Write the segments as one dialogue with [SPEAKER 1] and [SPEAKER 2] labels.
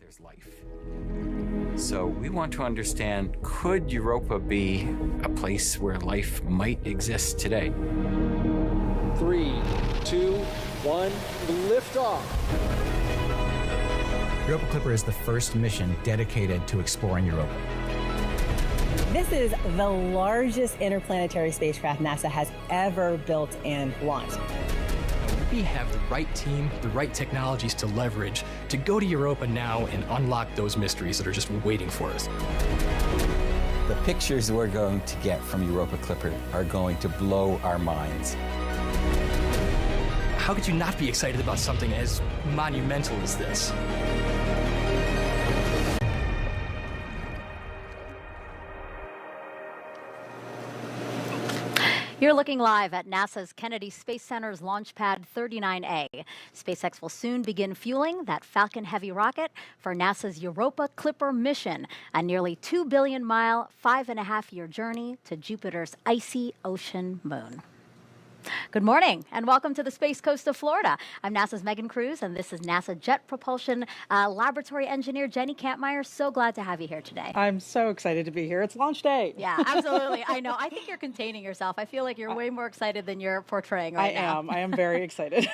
[SPEAKER 1] there's life. So we want to understand, could Europa be a place where life might exist today?
[SPEAKER 2] 3, 2, 1, liftoff.
[SPEAKER 3] Europa Clipper is the first mission dedicated to exploring Europa.
[SPEAKER 4] This is the largest interplanetary spacecraft NASA has ever built and launched.
[SPEAKER 5] We have the right team, the right technologies to leverage to go to Europa now and unlock those mysteries that are just waiting for us.
[SPEAKER 1] The pictures we're going to get from Europa Clipper are going to blow our minds.
[SPEAKER 5] How could you not be excited about something as monumental as this?
[SPEAKER 6] You're looking live at NASA's Kennedy Space Center's Launch Pad 39A. SpaceX will soon begin fueling that Falcon Heavy rocket for NASA's Europa Clipper mission, a nearly 2 billion mile, 5.5-year journey to Jupiter's icy ocean moon. Good morning and welcome to the Space Coast of Florida. I'm NASA's Megan Cruz and this is NASA Jet Propulsion Laboratory Engineer Jenny Kampmeyer. So glad to have you here today.
[SPEAKER 7] I'm so excited to be here. It's launch day.
[SPEAKER 6] Yeah, absolutely. I know. I think you're containing yourself. I feel like you're way more excited than you're portraying right now.
[SPEAKER 7] I am very excited.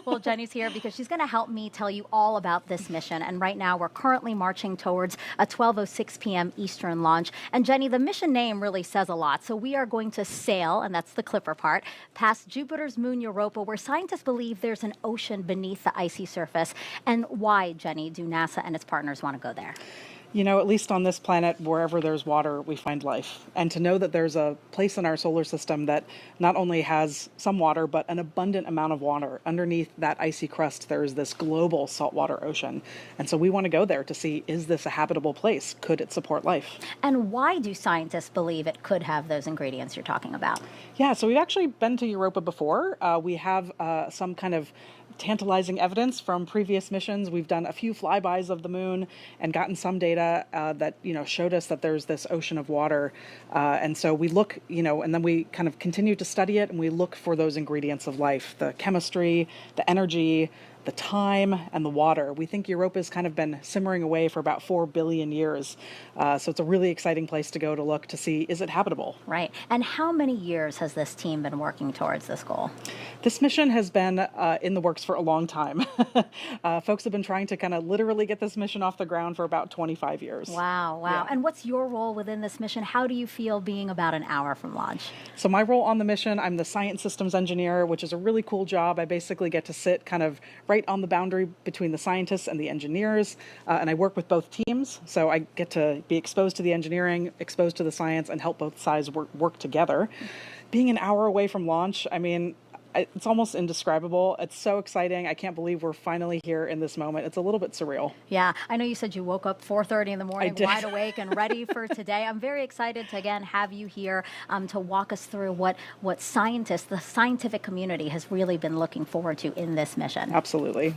[SPEAKER 6] Well, Jenny's here because she's going to help me tell you all about this mission. And right now we're currently marching towards a 12:06 p.m. Eastern launch. And Jenny, the mission name really says a lot. So we are going to sail, and that's the Clipper part, past Jupiter's moon Europa, where scientists believe there's an ocean beneath the icy surface. And why, Jenny, do NASA and its partners want to go there?
[SPEAKER 7] You know, at least on this planet, wherever there's water, we find life. And to know that there's a place in our solar system that not only has some water, but an abundant amount of water. Underneath that icy crust, there is this global saltwater ocean. And so we want to go there to see, is this a habitable place? Could it support life?
[SPEAKER 6] And why do scientists believe it could have those ingredients you're talking about?
[SPEAKER 7] Yeah, so we've actually been to Europa before. We have some kind of tantalizing evidence from previous missions. We've done a few flybys of the moon and gotten some data that showed us that there's this ocean of water, and so we look, and then we kind of continue to study it, and we look for those ingredients of life: the chemistry, the energy, the time, and the water. We think Europa's kind of been simmering away for about 4 billion years. So it's a really exciting place to go to look to see, is it habitable?
[SPEAKER 6] Right. And how many years has this team been working towards this goal?
[SPEAKER 7] This mission has been in the works for a long time. Folks have been trying to kind of literally get this mission off the ground for about 25 years.
[SPEAKER 6] Wow.
[SPEAKER 7] Yeah.
[SPEAKER 6] And what's your role within this mission? How do you feel being about an hour from launch?
[SPEAKER 7] So my role on the mission, I'm the Science Systems Engineer, which is a really cool job. I basically get to sit kind of right on the boundary between the scientists and the engineers, and I work with both teams, so I get to be exposed to the engineering, exposed to the science, and help both sides work together. Being an hour away from launch, I mean, it's almost indescribable. It's so exciting. I can't believe we're finally here in this moment. It's a little bit surreal.
[SPEAKER 6] Yeah, I know you said you woke up 4:30 in the morning, wide awake and ready for today. I'm very excited to again have you here to walk us through what scientists, the scientific community, has really been looking forward to in this mission.
[SPEAKER 7] Absolutely.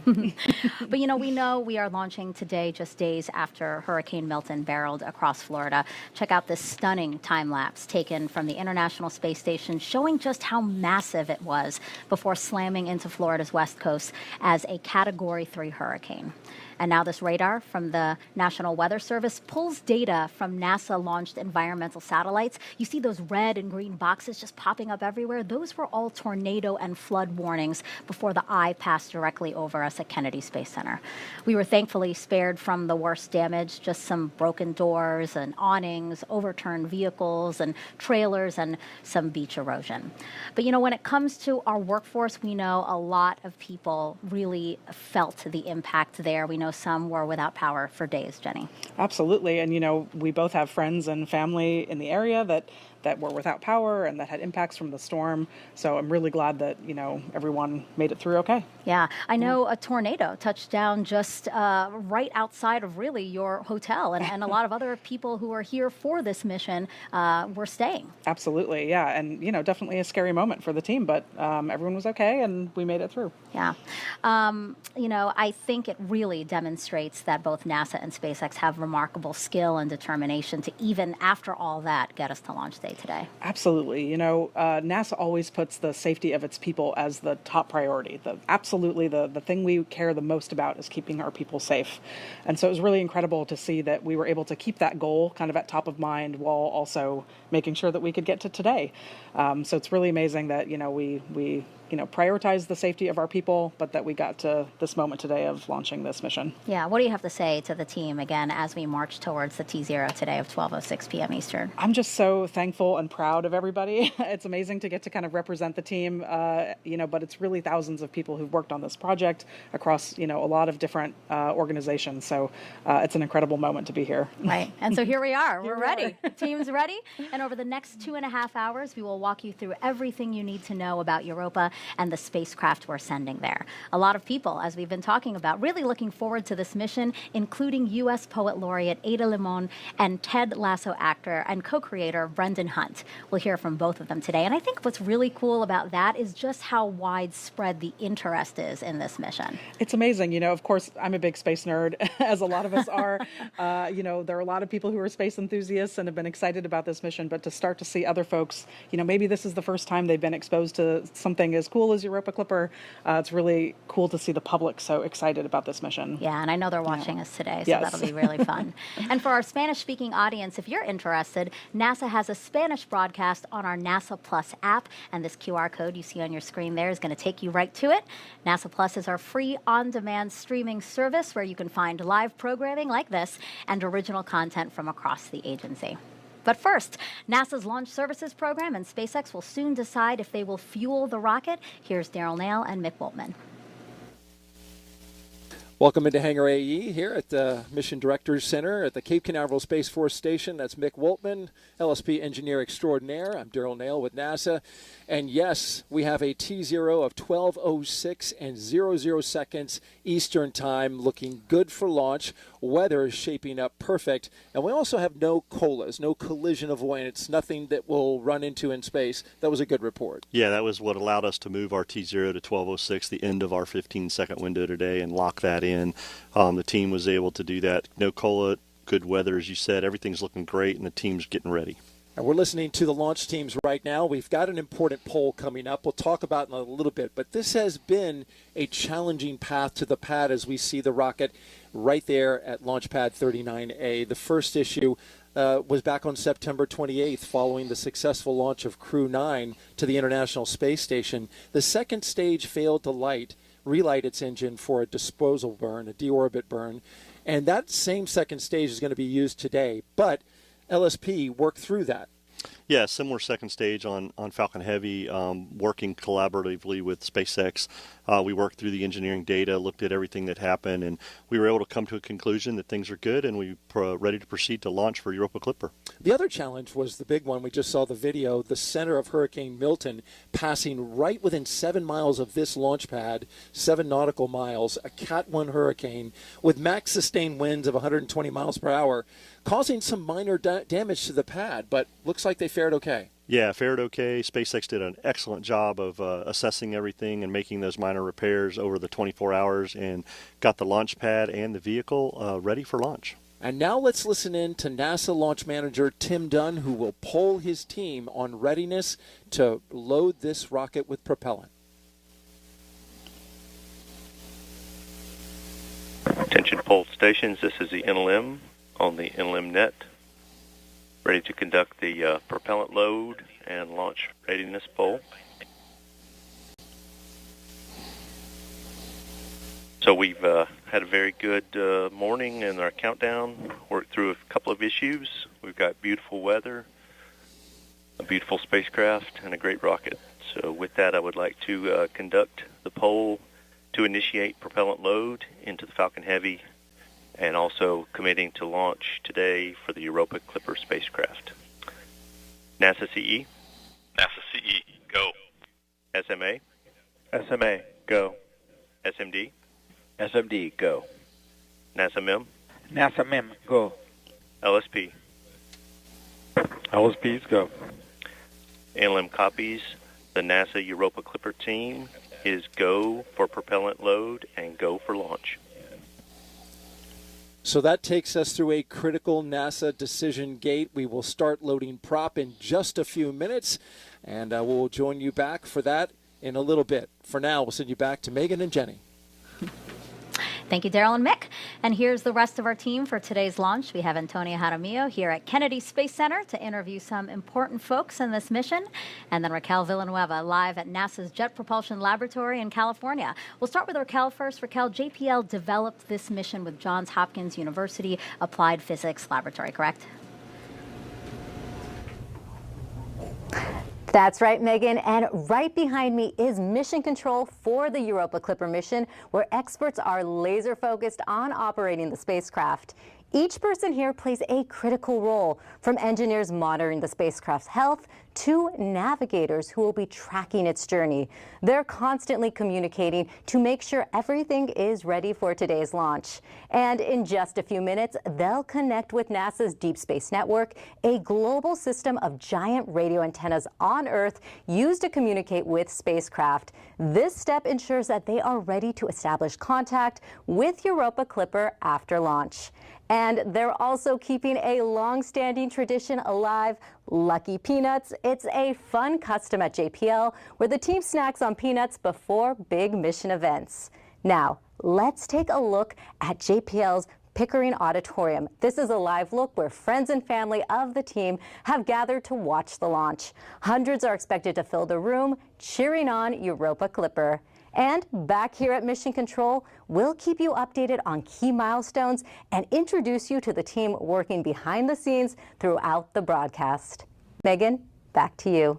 [SPEAKER 6] But we know we are launching today just days after Hurricane Milton barreled across Florida. Check out this stunning time lapse taken from the International Space Station showing just how massive it was before slamming into Florida's west coast as a Category 3 hurricane. And now this radar from the National Weather Service pulls data from NASA-launched environmental satellites. You see those red and green boxes just popping up everywhere? Those were all tornado and flood warnings before the eye passed directly over us at Kennedy Space Center. We were thankfully spared from the worst damage, just some broken doors and awnings, overturned vehicles and trailers, and some beach erosion. But when it comes to our workforce, we know a lot of people really felt the impact there. We know some were without power for days, Jenny.
[SPEAKER 7] Absolutely. And, we both have friends and family in the area that were without power and that had impacts from the storm. So I'm really glad that, everyone made it through okay.
[SPEAKER 6] Yeah. I know a tornado touched down just right outside of really your hotel. And a lot of other people who are here for this mission were staying.
[SPEAKER 7] Absolutely. Yeah. And, definitely a scary moment for the team, but everyone was okay and we made it through.
[SPEAKER 6] Yeah. I think it really demonstrates that both NASA and SpaceX have remarkable skill and determination to, even after all that, get us to launch stage. day today.
[SPEAKER 7] Absolutely. NASA always puts the safety of its people as the top priority. Absolutely the thing we care the most about is keeping our people safe. And so it was really incredible to see that we were able to keep that goal kind of at top of mind while also making sure that we could get to today. So it's really amazing that, we prioritize the safety of our people, but that we got to this moment today of launching this mission.
[SPEAKER 6] Yeah, what do you have to say to the team again as we march towards the T0 today of 12:06 p.m. Eastern?
[SPEAKER 7] I'm just so thankful and proud of everybody. It's amazing to get to kind of represent the team, but it's really thousands of people who've worked on this project across, a lot of different organizations. So it's an incredible moment to be here.
[SPEAKER 6] Right. And so here we are. We're ready. The team's ready. And over the next 2.5 hours, we will walk you through everything you need to know about Europa and the spacecraft we're sending there. A lot of people, as we've been talking about, really looking forward to this mission, including U.S. Poet Laureate Ada Limon and Ted Lasso actor and co-creator Brendan Hunt. We'll hear from both of them today. And I think what's really cool about that is just how widespread the interest is in this mission.
[SPEAKER 7] It's amazing. Of course, I'm a big space nerd, as a lot of us are. There are a lot of people who are space enthusiasts and have been excited about this mission, but to start to see other folks, maybe this is the first time they've been exposed to something as cool as Europa Clipper. It's really cool to see the public so excited about this mission.
[SPEAKER 6] Yeah, and I know they're watching us today, so
[SPEAKER 7] Yes.
[SPEAKER 6] that'll be really fun. And for our Spanish-speaking audience, if you're interested, NASA has a Spanish broadcast on our NASA Plus app, and this QR code you see on your screen there is going to take you right to it. NASA Plus is our free on-demand streaming service where you can find live programming like this and original content from across the agency. But first, NASA's Launch Services Program and SpaceX will soon decide if they will fuel the rocket. Here's Daryl Nail and Mick Woltman.
[SPEAKER 2] Welcome into Hangar AE here at the Mission Directors Center at the Cape Canaveral Space Force Station. That's Mick Woltman, LSP Engineer Extraordinaire. I'm Daryl Nail with NASA. And yes, we have a T0 of 12:06 and 00 seconds Eastern Time, looking good for launch. Weather is shaping up perfect. And we also have no COLAs, no collision avoidance, nothing that we'll run into in space. That was a good report.
[SPEAKER 8] Yeah, that was what allowed us to move our T0 to 12:06, the end of our 15-second window today, and lock that in. The team was able to do that. No COLA, good weather, as you said. Everything's looking great, and the team's getting ready.
[SPEAKER 2] And we're listening to the launch teams right now. We've got an important poll coming up. We'll talk about it in a little bit. But this has been a challenging path to the pad as we see the rocket right there at Launch Pad 39A. The first issue was back on September 28th following the successful launch of Crew 9 to the International Space Station. The second stage failed to relight its engine for a disposal burn, a deorbit burn. And that same second stage is going to be used today. But LSP worked through that.
[SPEAKER 8] Yeah, similar second stage on Falcon Heavy, working collaboratively with SpaceX. We worked through the engineering data, looked at everything that happened, and we were able to come to a conclusion that things are good, and we're ready to proceed to launch for Europa Clipper.
[SPEAKER 2] The other challenge was the big one. We just saw the video, the center of Hurricane Milton passing right within 7 miles of this launch pad, 7 nautical miles, a Cat 1 hurricane with max sustained winds of 120 miles per hour, causing some minor damage to the pad, but looks like they fared okay.
[SPEAKER 8] Yeah, fared okay. SpaceX did an excellent job of assessing everything and making those minor repairs over the 24 hours and got the launch pad and the vehicle ready for launch.
[SPEAKER 2] And now let's listen in to NASA launch manager Tim Dunn, who will poll his team on readiness to load this rocket with propellant.
[SPEAKER 9] Attention poll stations, this is the NLM on the NLM net, ready to conduct the propellant load and launch readiness poll. So we've had a very good morning in our countdown, worked through a couple of issues. We've got beautiful weather, a beautiful spacecraft, and a great rocket. So with that, I would like to conduct the poll to initiate propellant load into the Falcon Heavy, and also committing to launch today for the Europa Clipper spacecraft. NASA CE?
[SPEAKER 10] NASA CE, go.
[SPEAKER 9] SMA?
[SPEAKER 10] SMA, go.
[SPEAKER 9] SMD?
[SPEAKER 10] SMD, go.
[SPEAKER 9] NASA MEM?
[SPEAKER 10] NASA MEM, go.
[SPEAKER 9] LSP?
[SPEAKER 10] LSPs, go.
[SPEAKER 9] NLM copies. The NASA Europa Clipper team is go for propellant load and go for launch.
[SPEAKER 2] So that takes us through a critical NASA decision gate. We will start loading prop in just a few minutes, and we'll join you back for that in a little bit. For now, we'll send you back to Megan and Jenny.
[SPEAKER 6] Thank you, Daryl and Mick. And here's the rest of our team for today's launch. We have Antonio Jaramillo here at Kennedy Space Center to interview some important folks in this mission. And then Raquel Villanueva live at NASA's Jet Propulsion Laboratory in California. We'll start with Raquel first. Raquel, JPL developed this mission with Johns Hopkins University Applied Physics Laboratory, correct?
[SPEAKER 11] That's right, Megan. And right behind me is mission control for the Europa Clipper mission, where experts are laser focused on operating the spacecraft. Each person here plays a critical role, from engineers monitoring the spacecraft's health to navigators who will be tracking its journey. They're constantly communicating to make sure everything is ready for today's launch. And in just a few minutes, they'll connect with NASA's Deep Space Network, a global system of giant radio antennas on Earth used to communicate with spacecraft. This step ensures that they are ready to establish contact with Europa Clipper after launch. And they're also keeping a long-standing tradition alive, Lucky Peanuts. It's a fun custom at JPL where the team snacks on peanuts before big mission events. Now, let's take a look at JPL's Pickering Auditorium. This is a live look where friends and family of the team have gathered to watch the launch. Hundreds are expected to fill the room, cheering on Europa Clipper. And back here at Mission Control, we'll keep you updated on key milestones and introduce you to the team working behind the scenes throughout the broadcast. Megan, back to you.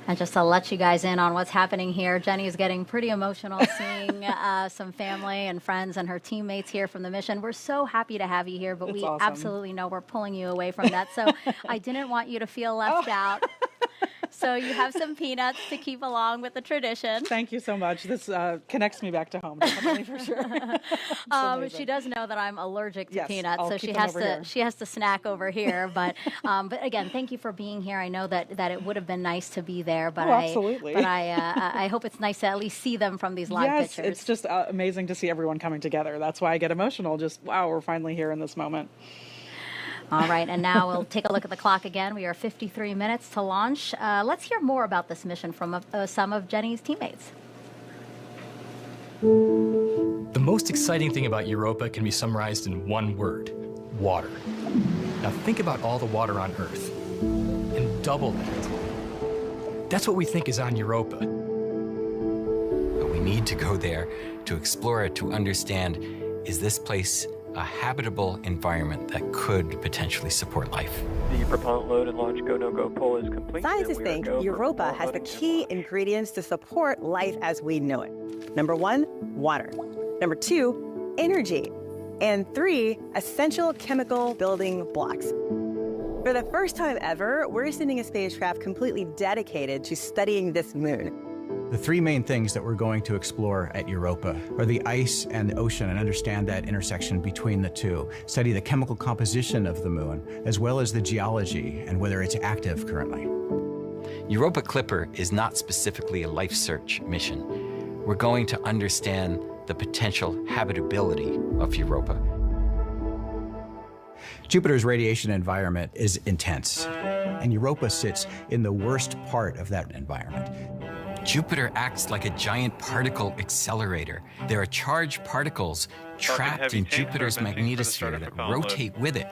[SPEAKER 6] And just to let you guys in on what's happening here, Jenny is getting pretty emotional seeing some family and friends and her teammates here from the mission. We're so happy to have you here, but we absolutely know we're pulling you away from that. So I didn't want you to feel left out. So you have some peanuts to keep along with the tradition.
[SPEAKER 7] Thank you so much. This connects me back to home, definitely, for sure.
[SPEAKER 6] She does know that I'm allergic to peanuts,
[SPEAKER 7] I'll
[SPEAKER 6] so she has to snack over here. But again, thank you for being here. I know that it would have been nice to be there, but
[SPEAKER 7] absolutely.
[SPEAKER 6] I hope it's nice to at least see them from these live pictures.
[SPEAKER 7] Yes, it's just amazing to see everyone coming together. That's why I get emotional. Just wow, we're finally here in this moment.
[SPEAKER 6] All right, and now we'll take a look at the clock again. We are 53 minutes to launch. Let's hear more about this mission from some of Jenny's teammates.
[SPEAKER 5] The most exciting thing about Europa can be summarized in one word: water. Now think about all the water on Earth and double that. That's what we think is on Europa.
[SPEAKER 1] But we need to go there to explore it, to understand, is this place a habitable environment that could potentially support life?
[SPEAKER 10] The propellant load and launch go-no-go poll is complete.
[SPEAKER 12] Scientists think Europa has the key ingredients to support life as we know it. Number 1, water. Number 2, energy. And 3, essential chemical building blocks. For the first time ever, we're sending a spacecraft completely dedicated to studying this moon.
[SPEAKER 3] The three main things that we're going to explore at Europa are the ice and the ocean, and understand that intersection between the two. Study the chemical composition of the moon, as well as the geology and whether it's active currently.
[SPEAKER 1] Europa Clipper is not specifically a life search mission. We're going to understand the potential habitability of Europa.
[SPEAKER 3] Jupiter's radiation environment is intense, and Europa sits in the worst part of that environment.
[SPEAKER 1] Jupiter acts like a giant particle accelerator. There are charged particles trapped in Jupiter's magnetosphere that rotate with it.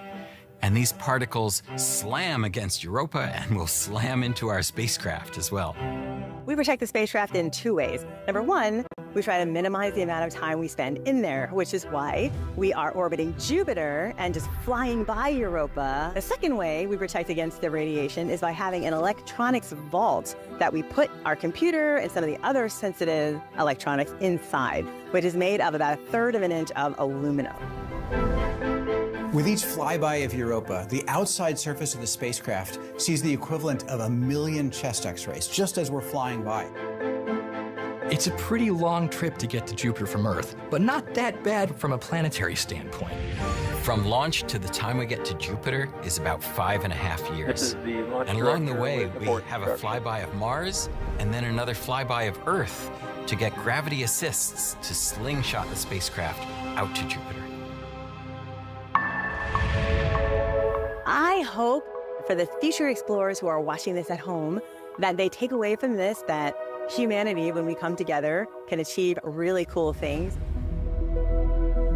[SPEAKER 1] And these particles slam against Europa and will slam into our spacecraft as well.
[SPEAKER 12] We protect the spacecraft in 2 ways. Number 1, we try to minimize the amount of time we spend in there, which is why we are orbiting Jupiter and just flying by Europa. The second way we protect against the radiation is by having an electronics vault that we put our computer and some of the other sensitive electronics inside, which is made of about 1/3 of an inch of aluminum.
[SPEAKER 3] With each flyby of Europa, the outside surface of the spacecraft sees the equivalent of 1 million chest X-rays, just as we're flying by.
[SPEAKER 5] It's a pretty long trip to get to Jupiter from Earth, but not that bad from a planetary standpoint.
[SPEAKER 1] From launch to the time we get to Jupiter is about 5.5 years.
[SPEAKER 10] This is the launch
[SPEAKER 1] And along the
[SPEAKER 10] director
[SPEAKER 1] way,
[SPEAKER 10] with
[SPEAKER 1] we
[SPEAKER 10] abort
[SPEAKER 1] have a flyby of Mars and then another flyby of Earth to get gravity assists to slingshot the spacecraft out to Jupiter.
[SPEAKER 12] hope for the future explorers who are watching this at home that they take away from this that humanity, when we come together, can achieve really cool things.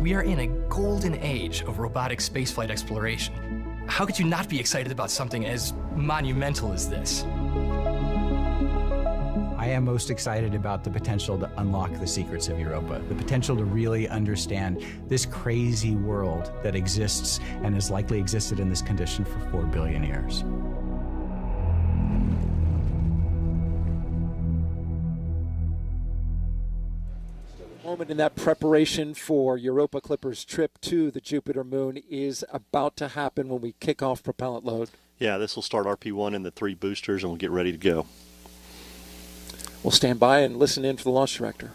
[SPEAKER 5] We are in a golden age of robotic spaceflight exploration. How could you not be excited about something as monumental as this?
[SPEAKER 3] I am most excited about the potential to unlock the secrets of Europa, the potential to really understand this crazy world that exists and has likely existed in this condition for 4 billion years.
[SPEAKER 2] Moment in that preparation for Europa Clipper's trip to the Jupiter moon is about to happen when we kick off propellant load.
[SPEAKER 8] Yeah, this will start RP1 and the 3 boosters, and we'll get ready to go.
[SPEAKER 2] We'll stand by and listen in for the launch director.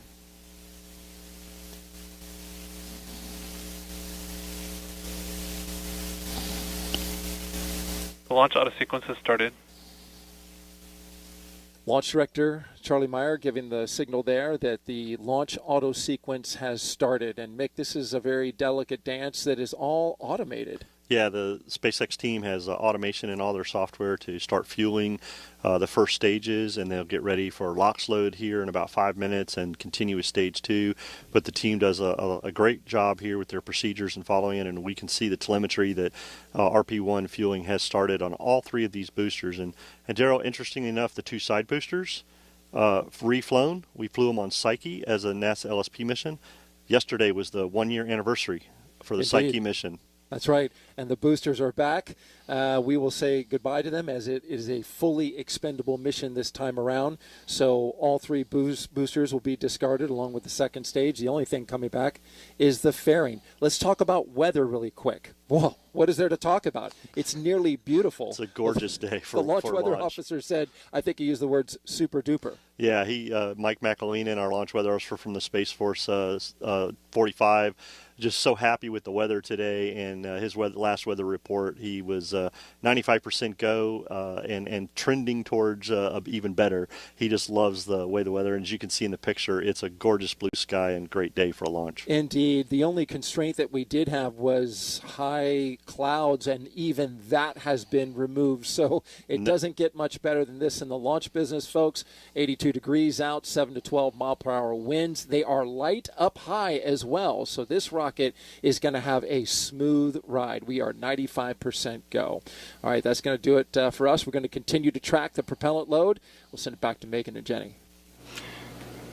[SPEAKER 10] The launch auto sequence has started.
[SPEAKER 2] Launch director Charlie Meyer giving the signal there that the launch auto sequence has started. And Mick, this is a very delicate dance that is all automated.
[SPEAKER 8] Yeah, the SpaceX team has automation in all their software to start fueling the first stages, and they'll get ready for LOX load here in about 5 minutes and continue with stage 2. But the team does a great job here with their procedures and following it, and we can see the telemetry that RP1 fueling has started on all 3 of these boosters. And Daryl, interestingly enough, the 2 side boosters reflown. We flew them on Psyche as a NASA LSP mission. Yesterday was the 1-year anniversary for the Psyche mission.
[SPEAKER 2] That's right. And the boosters are back. We will say goodbye to them as it is a fully expendable mission this time around. So all 3 boosters will be discarded along with the second stage. The only thing coming back is the fairing. Let's talk about weather really quick. Whoa, what is there to talk about? It's nearly beautiful.
[SPEAKER 8] It's a gorgeous day for
[SPEAKER 2] the launch
[SPEAKER 8] for
[SPEAKER 2] weather
[SPEAKER 8] launch.
[SPEAKER 2] Officer said, I think he used the words super duper.
[SPEAKER 8] Yeah, Mike McElhenney, our launch weather officer from the Space Force 45, just so happy with the weather today. And his last weather report, he was 95% go and trending towards even better. He just loves the way the weather, and as you can see in the picture, it's a gorgeous blue sky and great day for a launch.
[SPEAKER 2] Indeed. The only constraint that we did have was high clouds, and even that has been removed. So it doesn't get much better than this in the launch business, folks. 82 degrees out, 7 to 12 mile per hour winds. They are light up high as well. So this rocket is going to have a smooth ride. We are 95% go. All right, that's going to do it for us. We're going to continue to track the propellant load. We'll send it back to Megan and Jenny.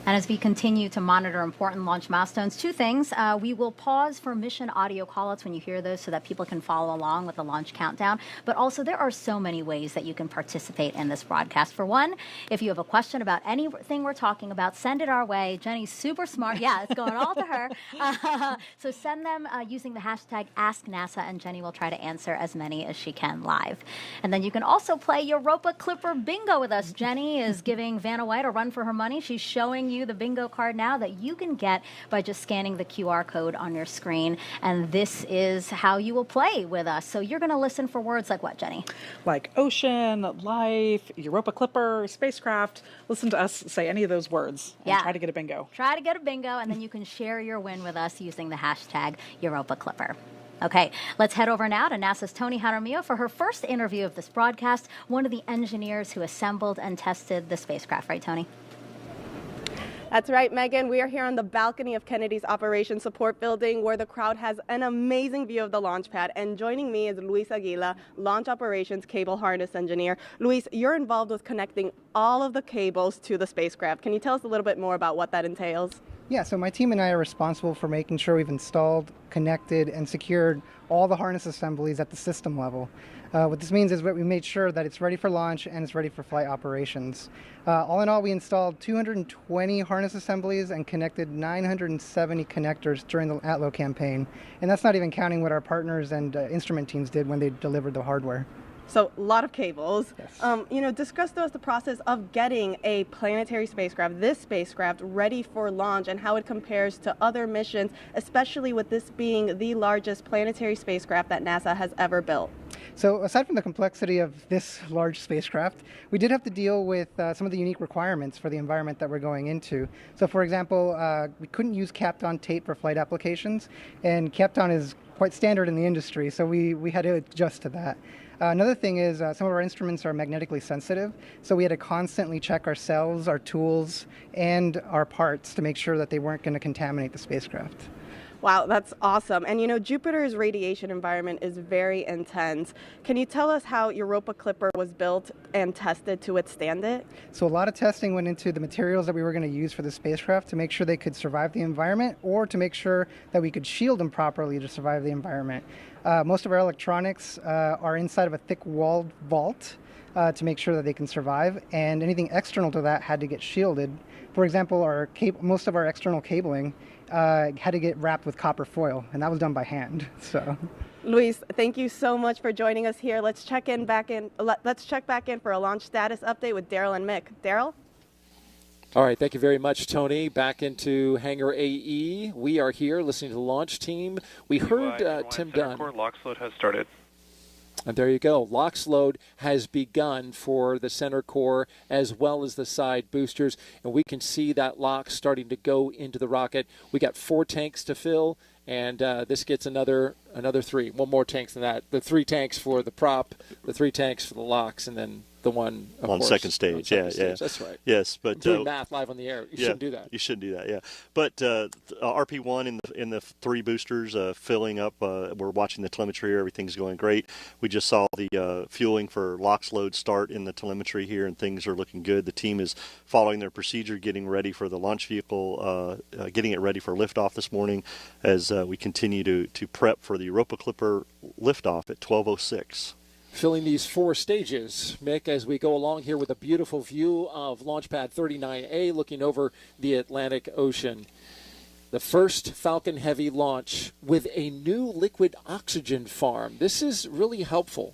[SPEAKER 6] And as we continue to monitor important launch milestones, 2 things. We will pause for mission audio callouts when you hear those so that people can follow along with the launch countdown. But also, there are so many ways that you can participate in this broadcast. For one, if you have a question about anything we're talking about, send it our way. Jenny's super smart. Yeah, it's going all to her. So send them using the hashtag AskNASA, and Jenny will try to answer as many as she can live. And then you can also play Europa Clipper Bingo with us. Jenny is giving Vanna White a run for her money. She's showing you the bingo card now that you can get by just scanning the QR code on your screen. And this is how you will play with us. So you're going to listen for words like what, Jenny?
[SPEAKER 7] Like ocean, life, Europa Clipper, spacecraft. Listen to us say any of those words and try to get a bingo.
[SPEAKER 6] Try to get a bingo, and then you can share your win with us using the hashtag Europa Clipper. Okay, let's head over now to NASA's Tony Jaramillo for her first interview of this broadcast, one of the engineers who assembled and tested the spacecraft. Right, Tony?
[SPEAKER 13] That's right, Megan. We are here on the balcony of Kennedy's Operations Support Building, where the crowd has an amazing view of the launch pad. And joining me is Luis Aguila, Launch Operations Cable Harness Engineer. Luis, you're involved with connecting all of the cables to the spacecraft. Can you tell us a little bit more about what that entails?
[SPEAKER 14] Yeah, so my team and I are responsible for making sure we've installed, connected, and secured all the harness assemblies at the system level. What this means is that we made sure that it's ready for launch and it's ready for flight operations. All in all, we installed 220 harness assemblies and connected 970 connectors during the ATLO campaign. And that's not even counting what our partners and instrument teams did when they delivered the hardware.
[SPEAKER 13] So a lot of cables.
[SPEAKER 14] Yes.
[SPEAKER 13] Discuss to us the process of getting a planetary spacecraft, this spacecraft, ready for launch and how it compares to other missions, especially with this being the largest planetary spacecraft that NASA has ever built.
[SPEAKER 14] So aside from the complexity of this large spacecraft, we did have to deal with some of the unique requirements for the environment that we're going into. So for example, we couldn't use Kapton tape for flight applications, and Kapton is quite standard in the industry, so we had to adjust to that. Another thing is some of our instruments are magnetically sensitive, so we had to constantly check our cells, our tools, and our parts to make sure that they weren't going to contaminate the spacecraft.
[SPEAKER 13] Wow, that's awesome. And you know, Jupiter's radiation environment is very intense. Can you tell us how Europa Clipper was built and tested to withstand it?
[SPEAKER 14] So a lot of testing went into the materials that we were going to use for the spacecraft to make sure they could survive the environment, or to make sure that we could shield them properly to survive the environment. Most of our electronics are inside of a thick walled vault to make sure that they can survive, and anything external to that had to get shielded. For example, most of our external cabling had to get wrapped with copper foil, and that was done by hand. So,
[SPEAKER 13] Luis, thank you so much for joining us here. Let's check back in for a launch status update with Daryl and Mick. Daryl?
[SPEAKER 2] All right, thank you very much, Tony. Back into Hangar AE. We are here listening to the launch team. We heard Tim Dunn.
[SPEAKER 10] LOX load has started.
[SPEAKER 2] And there you go. LOX load has begun for the center core as well as the side boosters. And we can see that LOX starting to go into the rocket. We got 4 tanks to fill, and this gets another 3. One more tanks than that. The 3 tanks for the prop, the 3 tanks for the LOX, and then the one
[SPEAKER 8] on second stage. Yeah.
[SPEAKER 2] That's right.
[SPEAKER 8] Yes, but
[SPEAKER 2] doing math live on the air. You shouldn't do that.
[SPEAKER 8] You shouldn't do that. Yeah, but RP1 in the 3 boosters filling up. We're watching the telemetry here. Everything's going great. We just saw the fueling for LOX load start in the telemetry here, and things are looking good. The team is following their procedure, getting ready for the launch vehicle, getting it ready for liftoff this morning, as we continue to prep for the Europa Clipper liftoff at 12:06.
[SPEAKER 2] Filling these 4 stages, Mick, as we go along here with a beautiful view of Launch Pad 39A looking over the Atlantic Ocean. The first Falcon Heavy launch with a new liquid oxygen farm. This is really helpful,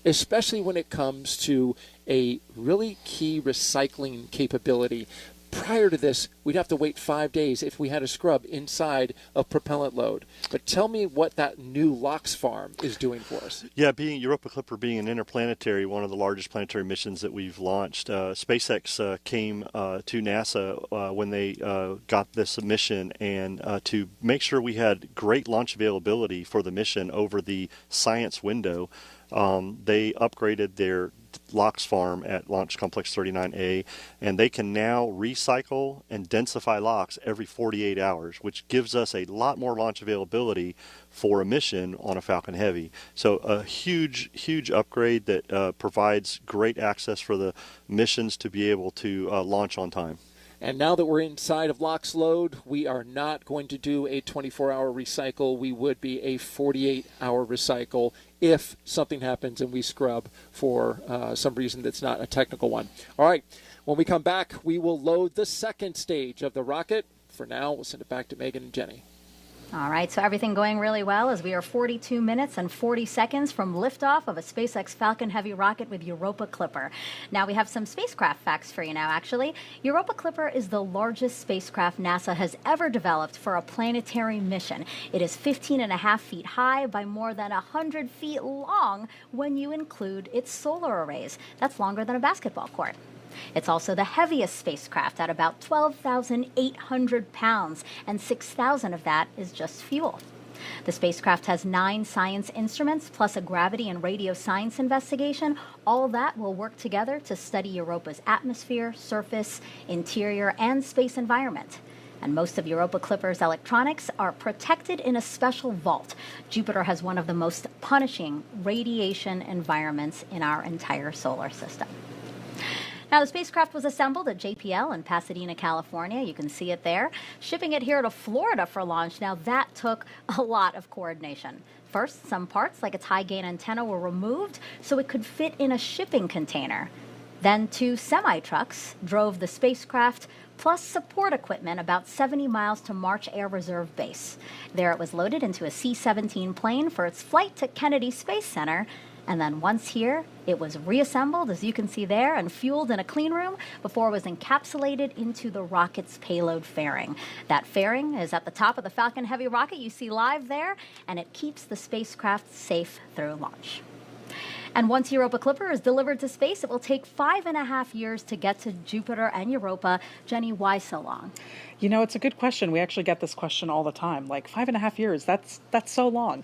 [SPEAKER 2] especially when it comes to a really key recycling capability. Prior to this, we'd have to wait 5 days if we had a scrub inside of propellant load. But tell me what that new LOX farm is doing for us.
[SPEAKER 8] Yeah, Europa Clipper being an interplanetary, one of the largest planetary missions that we've launched. SpaceX came to NASA when they got this mission, and to make sure we had great launch availability for the mission over the science window, they upgraded their LOX farm at Launch Complex 39A, and they can now recycle and densify LOX every 48 hours, which gives us a lot more launch availability for a mission on a Falcon Heavy. So a huge upgrade that provides great access for the missions to be able to launch on time.
[SPEAKER 2] And now that we're inside of LOX load, we are not going to do a 24-hour recycle. We would be a 48-hour recycle if something happens and we scrub for some reason that's not a technical one. All right, when we come back, we will load the second stage of the rocket. For now, we'll send it back to Megan and Jenny.
[SPEAKER 6] All right, so everything going really well as we are 42 minutes and 40 seconds from liftoff of a SpaceX Falcon Heavy rocket with Europa Clipper. Now we have some spacecraft facts for you now, actually. Europa Clipper is the largest spacecraft NASA has ever developed for a planetary mission. It is 15.5 feet high by more than 100 feet long when you include its solar arrays. That's longer than a basketball court. It's also the heaviest spacecraft at about 12,800 pounds, and 6,000 of that is just fuel. The spacecraft has 9 science instruments plus a gravity and radio science investigation. All that will work together to study Europa's atmosphere, surface, interior, and space environment. And most of Europa Clipper's electronics are protected in a special vault. Jupiter has one of the most punishing radiation environments in our entire solar system. Now, the spacecraft was assembled at JPL in Pasadena, California. You can see it there. Shipping it here to Florida for launch, now that took a lot of coordination. First, some parts, like its high-gain antenna, were removed so it could fit in a shipping container. Then 2 semi-trucks drove the spacecraft, plus support equipment about 70 miles to March Air Reserve Base. There it was loaded into a C-17 plane for its flight to Kennedy Space Center. And then once here, it was reassembled, as you can see there, and fueled in a clean room before it was encapsulated into the rocket's payload fairing. That fairing is at the top of the Falcon Heavy rocket you see live there, and it keeps the spacecraft safe through launch. And once Europa Clipper is delivered to space, it will take 5.5 years to get to Jupiter and Europa. Jenny, why so long?
[SPEAKER 7] You know, it's a good question. We actually get this question all the time. Like 5.5 years, that's so long.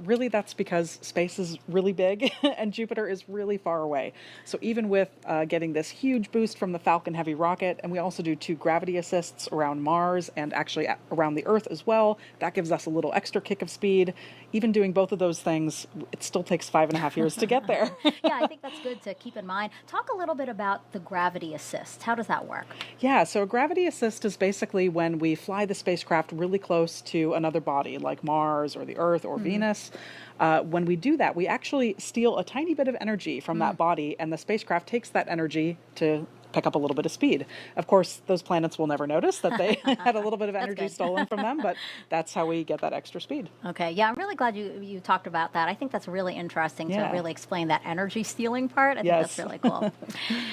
[SPEAKER 7] Really, that's because space is really big and Jupiter is really far away. So even with getting this huge boost from the Falcon Heavy rocket, and we also do 2 gravity assists around Mars and actually around the Earth as well, that gives us a little extra kick of speed. Even doing both of those things, it still takes 5.5 years to get there.
[SPEAKER 6] Yeah, I think that's good to keep in mind. Talk a little bit about the gravity assist. How does that work?
[SPEAKER 7] Yeah, so a gravity assist is basically when we fly the spacecraft really close to another body like Mars or the Earth or Venus. When we do that, we actually steal a tiny bit of energy from that body, and the spacecraft takes that energy to pick up a little bit of speed. Of course, those planets will never notice that they had a little bit of energy stolen from them, but that's how we get that extra speed.
[SPEAKER 6] Okay, yeah, I'm really glad you talked about that. I think that's really interesting to really explain that energy stealing part. I think that's really cool.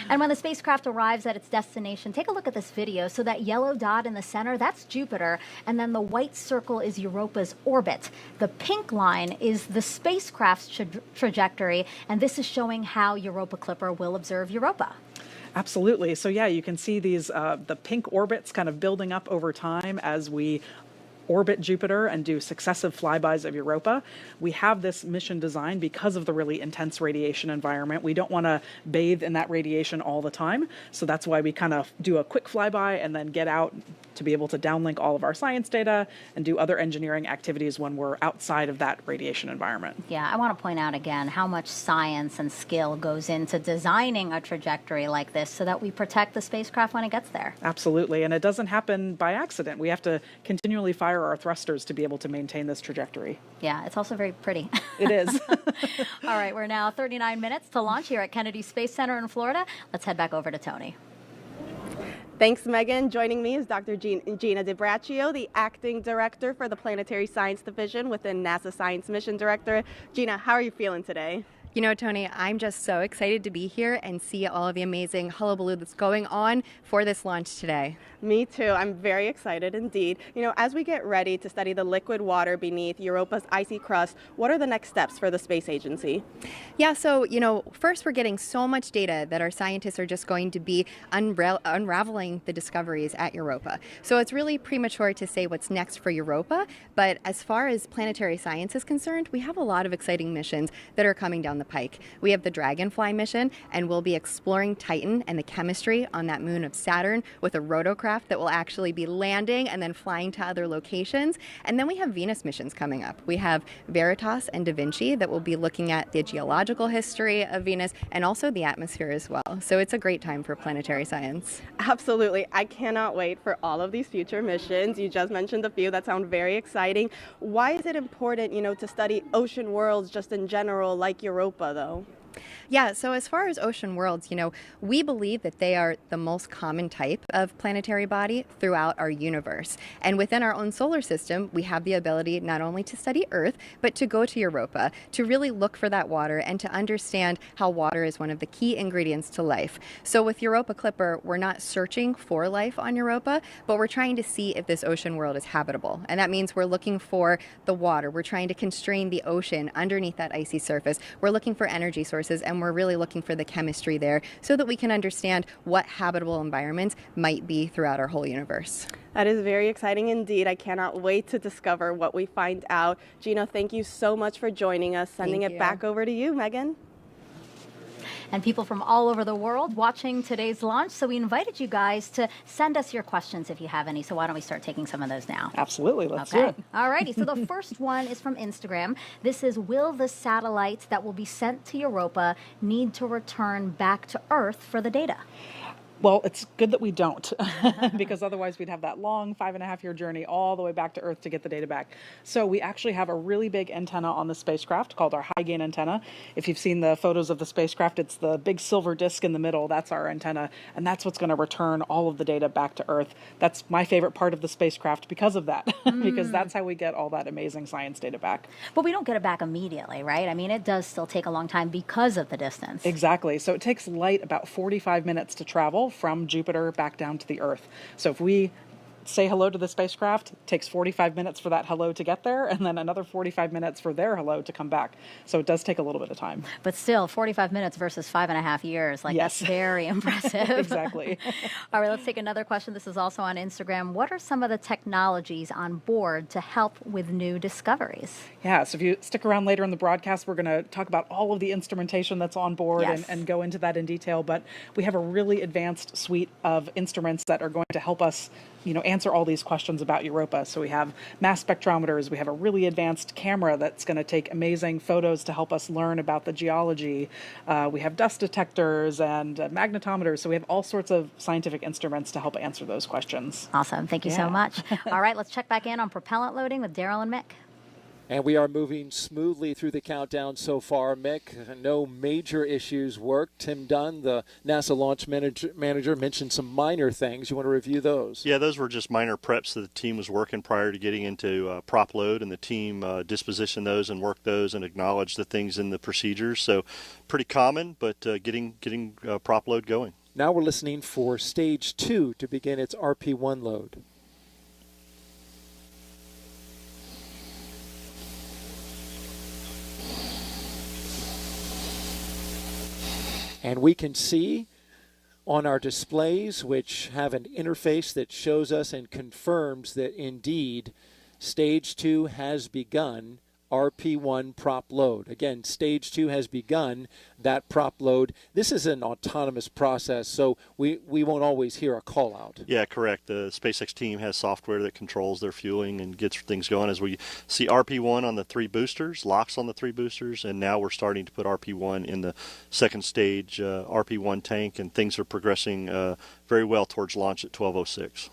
[SPEAKER 6] And when the spacecraft arrives at its destination, take a look at this video. So that yellow dot in the center, that's Jupiter, and then the white circle is Europa's orbit. The pink line is the spacecraft's trajectory, and this is showing how Europa Clipper will observe Europa.
[SPEAKER 7] Absolutely. So yeah, you can see these the pink orbits kind of building up over time as we orbit Jupiter and do successive flybys of Europa. We have this mission designed because of the really intense radiation environment. We don't want to bathe in that radiation all the time. So that's why we kind of do a quick flyby and then get out to be able to downlink all of our science data and do other engineering activities when we're outside of that radiation environment.
[SPEAKER 6] Yeah, I want to point out again how much science and skill goes into designing a trajectory like this so that we protect the spacecraft when it gets there.
[SPEAKER 7] Absolutely, and it doesn't happen by accident. We have to continually fire our thrusters to be able to maintain this trajectory.
[SPEAKER 6] Yeah, it's also very pretty.
[SPEAKER 7] It is.
[SPEAKER 6] All right, we're now 39 minutes to launch here at Kennedy Space Center in Florida. Let's head back over to Tony.
[SPEAKER 13] Thanks, Megan. Joining me is Dr. Gina DiBraccio, the Acting Director for the Planetary Science Division within NASA Science Mission Directorate. Gina, how are you feeling today?
[SPEAKER 15] You know, Tony, I'm just so excited to be here and see all of the amazing hullabaloo that's going on for this launch today.
[SPEAKER 13] Me too. I'm very excited indeed. You know, as we get ready to study the liquid water beneath Europa's icy crust, what are the next steps for the space agency?
[SPEAKER 15] Yeah, so, you know, first we're getting so much data that our scientists are just going to be unraveling the discoveries at Europa. So it's really premature to say what's next for Europa, but as far as planetary science is concerned, we have a lot of exciting missions that are coming down the pike. We have the Dragonfly mission, and we'll be exploring Titan and the chemistry on that moon of Saturn with a rotocraft that will actually be landing and then flying to other locations. And then we have Venus missions coming up. We have Veritas and Da Vinci that will be looking at the geological history of Venus and also the atmosphere as well. So it's a great time for planetary science.
[SPEAKER 13] Absolutely. I cannot wait for all of these future missions. You just mentioned a few that sound very exciting. Why is it important, you know, to study ocean worlds just in general, like Europa, though?
[SPEAKER 15] Yeah, so as far as ocean worlds, you know, we believe that they are the most common type of planetary body throughout our universe. And within our own solar system, we have the ability not only to study Earth, but to go to Europa, to really look for that water and to understand how water is one of the key ingredients to life. So with Europa Clipper, we're not searching for life on Europa, but we're trying to see if this ocean world is habitable. And that means we're looking for the water. We're trying to constrain the ocean underneath that icy surface. We're looking for energy sources, and we're really looking for the chemistry there so that we can understand what habitable environments might be throughout our whole universe.
[SPEAKER 13] That is very exciting indeed. I cannot wait to discover what we find out. Gina, thank you so much for joining us. Sending it back over to you, Megan.
[SPEAKER 6] And people from all over the world watching today's launch. So we invited you guys to send us your questions if you have any. So why don't we start taking some of those now?
[SPEAKER 7] Absolutely. Let's do it.
[SPEAKER 6] All righty. So the first one is from Instagram. This is, will the satellites that will be sent to Europa need to return back to Earth for the data?
[SPEAKER 7] Well, it's good that we don't, because otherwise we'd have that long 5.5-year journey all the way back to Earth to get the data back. So we actually have a really big antenna on the spacecraft called our high gain antenna. If you've seen the photos of the spacecraft, it's the big silver disc in the middle. That's our antenna, and that's what's going to return all of the data back to Earth. That's my favorite part of the spacecraft because of that, because that's how we get all that amazing science data back.
[SPEAKER 6] But we don't get it back immediately, right? I mean, it does still take a long time because of the distance.
[SPEAKER 7] Exactly. So it takes light about 45 minutes to travel from Jupiter back down to the Earth. So if we say hello to the spacecraft. It takes 45 minutes for that hello to get there, and then another 45 minutes for their hello to come back. So it does take a little bit of time.
[SPEAKER 6] But still, 45 minutes versus 5.5 years. Like,
[SPEAKER 7] yes.
[SPEAKER 6] That's very impressive.
[SPEAKER 7] Exactly.
[SPEAKER 6] All right, let's take another question. This is also on Instagram. What are some of the technologies on board to help with new discoveries?
[SPEAKER 7] Yeah, so if you stick around later in the broadcast, we're going to talk about all of the instrumentation that's on board and go into that in detail. But we have a really advanced suite of instruments that are going to help us answer all these questions about Europa. So we have mass spectrometers, we have a really advanced camera that's going to take amazing photos to help us learn about the geology. We have dust detectors and magnetometers, so we have all sorts of scientific instruments to help answer those questions.
[SPEAKER 6] Awesome, thank you so much. All right, let's check back in on propellant loading with Daryl and Mick.
[SPEAKER 2] And we are moving smoothly through the countdown so far, Mick. No major issues worked. Tim Dunn, the NASA launch manager, mentioned some minor things. You want to review those?
[SPEAKER 8] Yeah, those were just minor preps that the team was working prior to getting into prop load, and the team dispositioned those and worked those and acknowledged the things in the procedures. So pretty common, but getting prop load going.
[SPEAKER 2] Now we're listening for stage 2 to begin its RP1 load. And we can see on our displays, which have an interface that shows us and confirms that indeed stage 2 has begun RP1 prop load. Again, stage 2 has begun that prop load. This is an autonomous process, so we won't always hear a call out.
[SPEAKER 8] Yeah, correct. The SpaceX team has software that controls their fueling and gets things going. As we see RP1 on the 3 boosters, locks on the 3 boosters, and now we're starting to put RP1 in the second stage RP1 tank, and things are progressing very well towards launch at 12:06.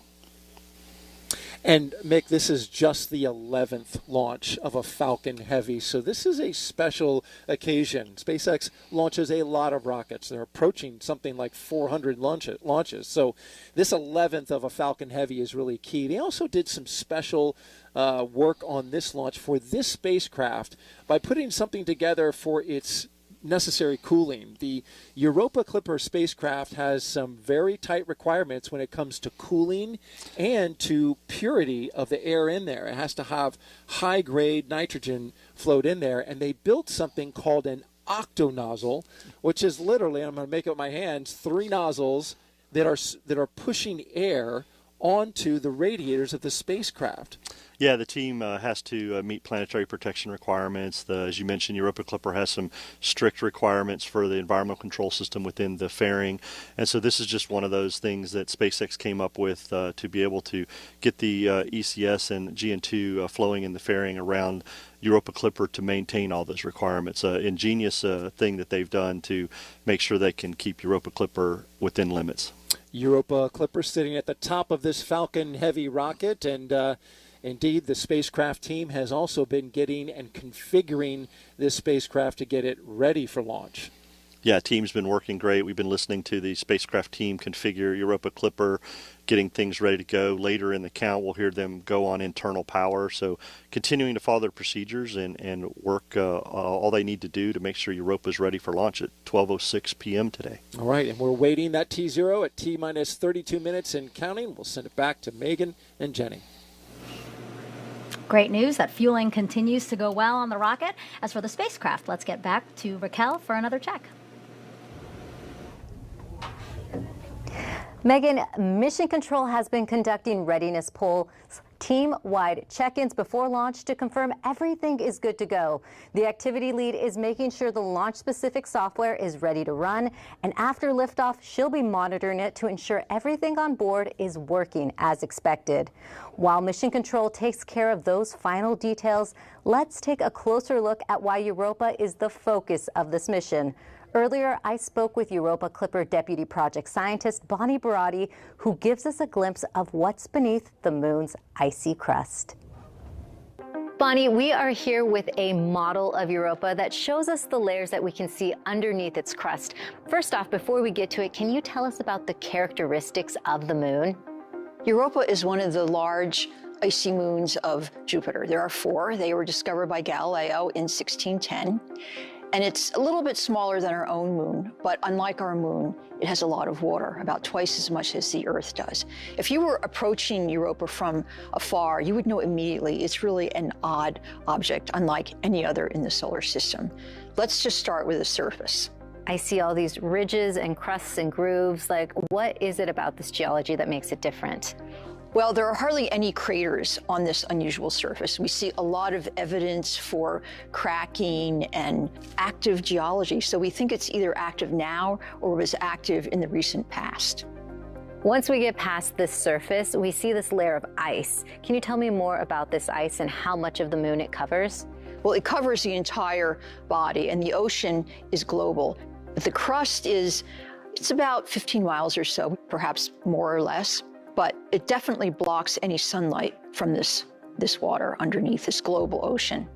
[SPEAKER 2] And, Mick, this is just the 11th launch of a Falcon Heavy, so this is a special occasion. SpaceX launches a lot of rockets. They're approaching something like 400 launches. So this 11th of a Falcon Heavy is really key. They also did some special work on this launch for this spacecraft by putting something together for its necessary cooling. The Europa Clipper spacecraft has some very tight requirements when it comes to cooling and to purity of the air in there. It has to have high-grade nitrogen float in there, and they built something called an octonozzle, which is literally, I'm going to make it with my hands, 3 nozzles that are pushing air onto the radiators of the spacecraft.
[SPEAKER 8] Yeah, the team has to meet planetary protection requirements. As you mentioned, Europa Clipper has some strict requirements for the environmental control system within the fairing. And so this is just one of those things that SpaceX came up with to be able to get the ECS and GN2 flowing in the fairing around Europa Clipper to maintain all those requirements. Ingenious thing that they've done to make sure they can keep Europa Clipper within limits.
[SPEAKER 2] Europa Clipper sitting at the top of this Falcon Heavy rocket, and indeed, the spacecraft team has also been getting and configuring this spacecraft to get it ready for launch.
[SPEAKER 8] Yeah, team's been working great. We've been listening to the spacecraft team configure Europa Clipper, getting things ready to go. Later in the count, we'll hear them go on internal power. So continuing to follow their procedures and work all they need to do to make sure Europa's ready for launch at 12:06 p.m. today.
[SPEAKER 2] All right, and we're waiting that T0 at T-minus 32 minutes and counting. We'll send it back to Megan and Jenny.
[SPEAKER 6] Great news that fueling continues to go well on the rocket. As for the spacecraft, let's get back to Raquel for another check.
[SPEAKER 11] Megan, Mission Control has been conducting readiness polls, team-wide check-ins before launch to confirm everything is good to go. The activity lead is making sure the launch-specific software is ready to run, and after liftoff, she'll be monitoring it to ensure everything on board is working as expected. While Mission Control takes care of those final details, let's take a closer look at why Europa is the focus of this mission. Earlier, I spoke with Europa Clipper Deputy Project Scientist Bonnie Barati, who gives us a glimpse of what's beneath the moon's icy crust. Bonnie, we are here with a model of Europa that shows us the layers that we can see underneath its crust. First off, before we get to it, can you tell us about the characteristics of the moon?
[SPEAKER 16] Europa is one of the large icy moons of Jupiter. There are 4. They were discovered by Galileo in 1610. And it's a little bit smaller than our own moon, but unlike our moon, it has a lot of water, about twice as much as the Earth does. If you were approaching Europa from afar, you would know immediately it's really an odd object, unlike any other in the solar system. Let's just start with the surface.
[SPEAKER 11] I see all these ridges and crusts and grooves. Like, what is it about this geology that makes it different?
[SPEAKER 16] Well, there are hardly any craters on this unusual surface. We see a lot of evidence for cracking and active geology, so we think it's either active now or was active in the recent past.
[SPEAKER 11] Once we get past this surface, we see this layer of ice. Can you tell me more about this ice and how much of the moon it covers?
[SPEAKER 16] Well, it covers the entire body, and the ocean is global. But the crust it's about 15 miles or so, perhaps more or less. But it definitely blocks any sunlight from this water underneath this global ocean.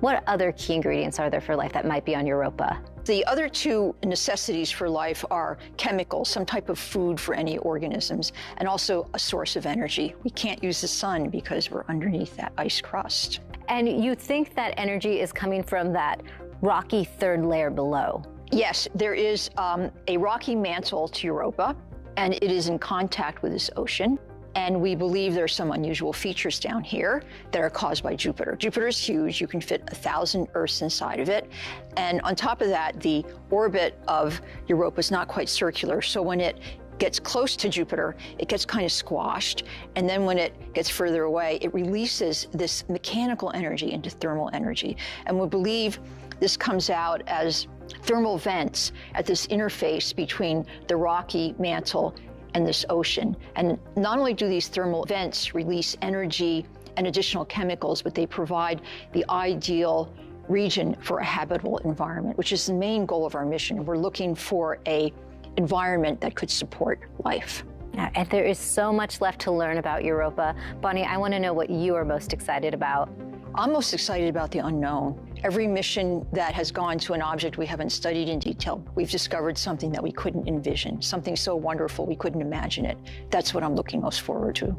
[SPEAKER 11] What other key ingredients are there for life that might be on Europa?
[SPEAKER 16] The other two necessities for life are chemicals, some type of food for any organisms, and also a source of energy. We can't use the sun because we're underneath that ice crust.
[SPEAKER 11] And you think that energy is coming from that rocky third layer below?
[SPEAKER 16] Yes, there is a rocky mantle to Europa, and it is in contact with this ocean. And we believe there are some unusual features down here that are caused by Jupiter. Jupiter is huge. You can fit 1,000 Earths inside of it. And on top of that, the orbit of Europa is not quite circular. So when it gets close to Jupiter, it gets kind of squashed. And then when it gets further away, it releases this mechanical energy into thermal energy. And we believe this comes out as thermal vents at this interface between the rocky mantle and this ocean. And not only do these thermal vents release energy and additional chemicals, but they provide the ideal region for a habitable environment, which is the main goal of our mission. We're looking for an environment that could support life.
[SPEAKER 11] Yeah, and there is so much left to learn about Europa. Bonnie, I want to know what you are most excited about.
[SPEAKER 16] I'm most excited about the unknown. Every mission that has gone to an object we haven't studied in detail, we've discovered something that we couldn't envision, something so wonderful we couldn't imagine it. That's what I'm looking most forward to.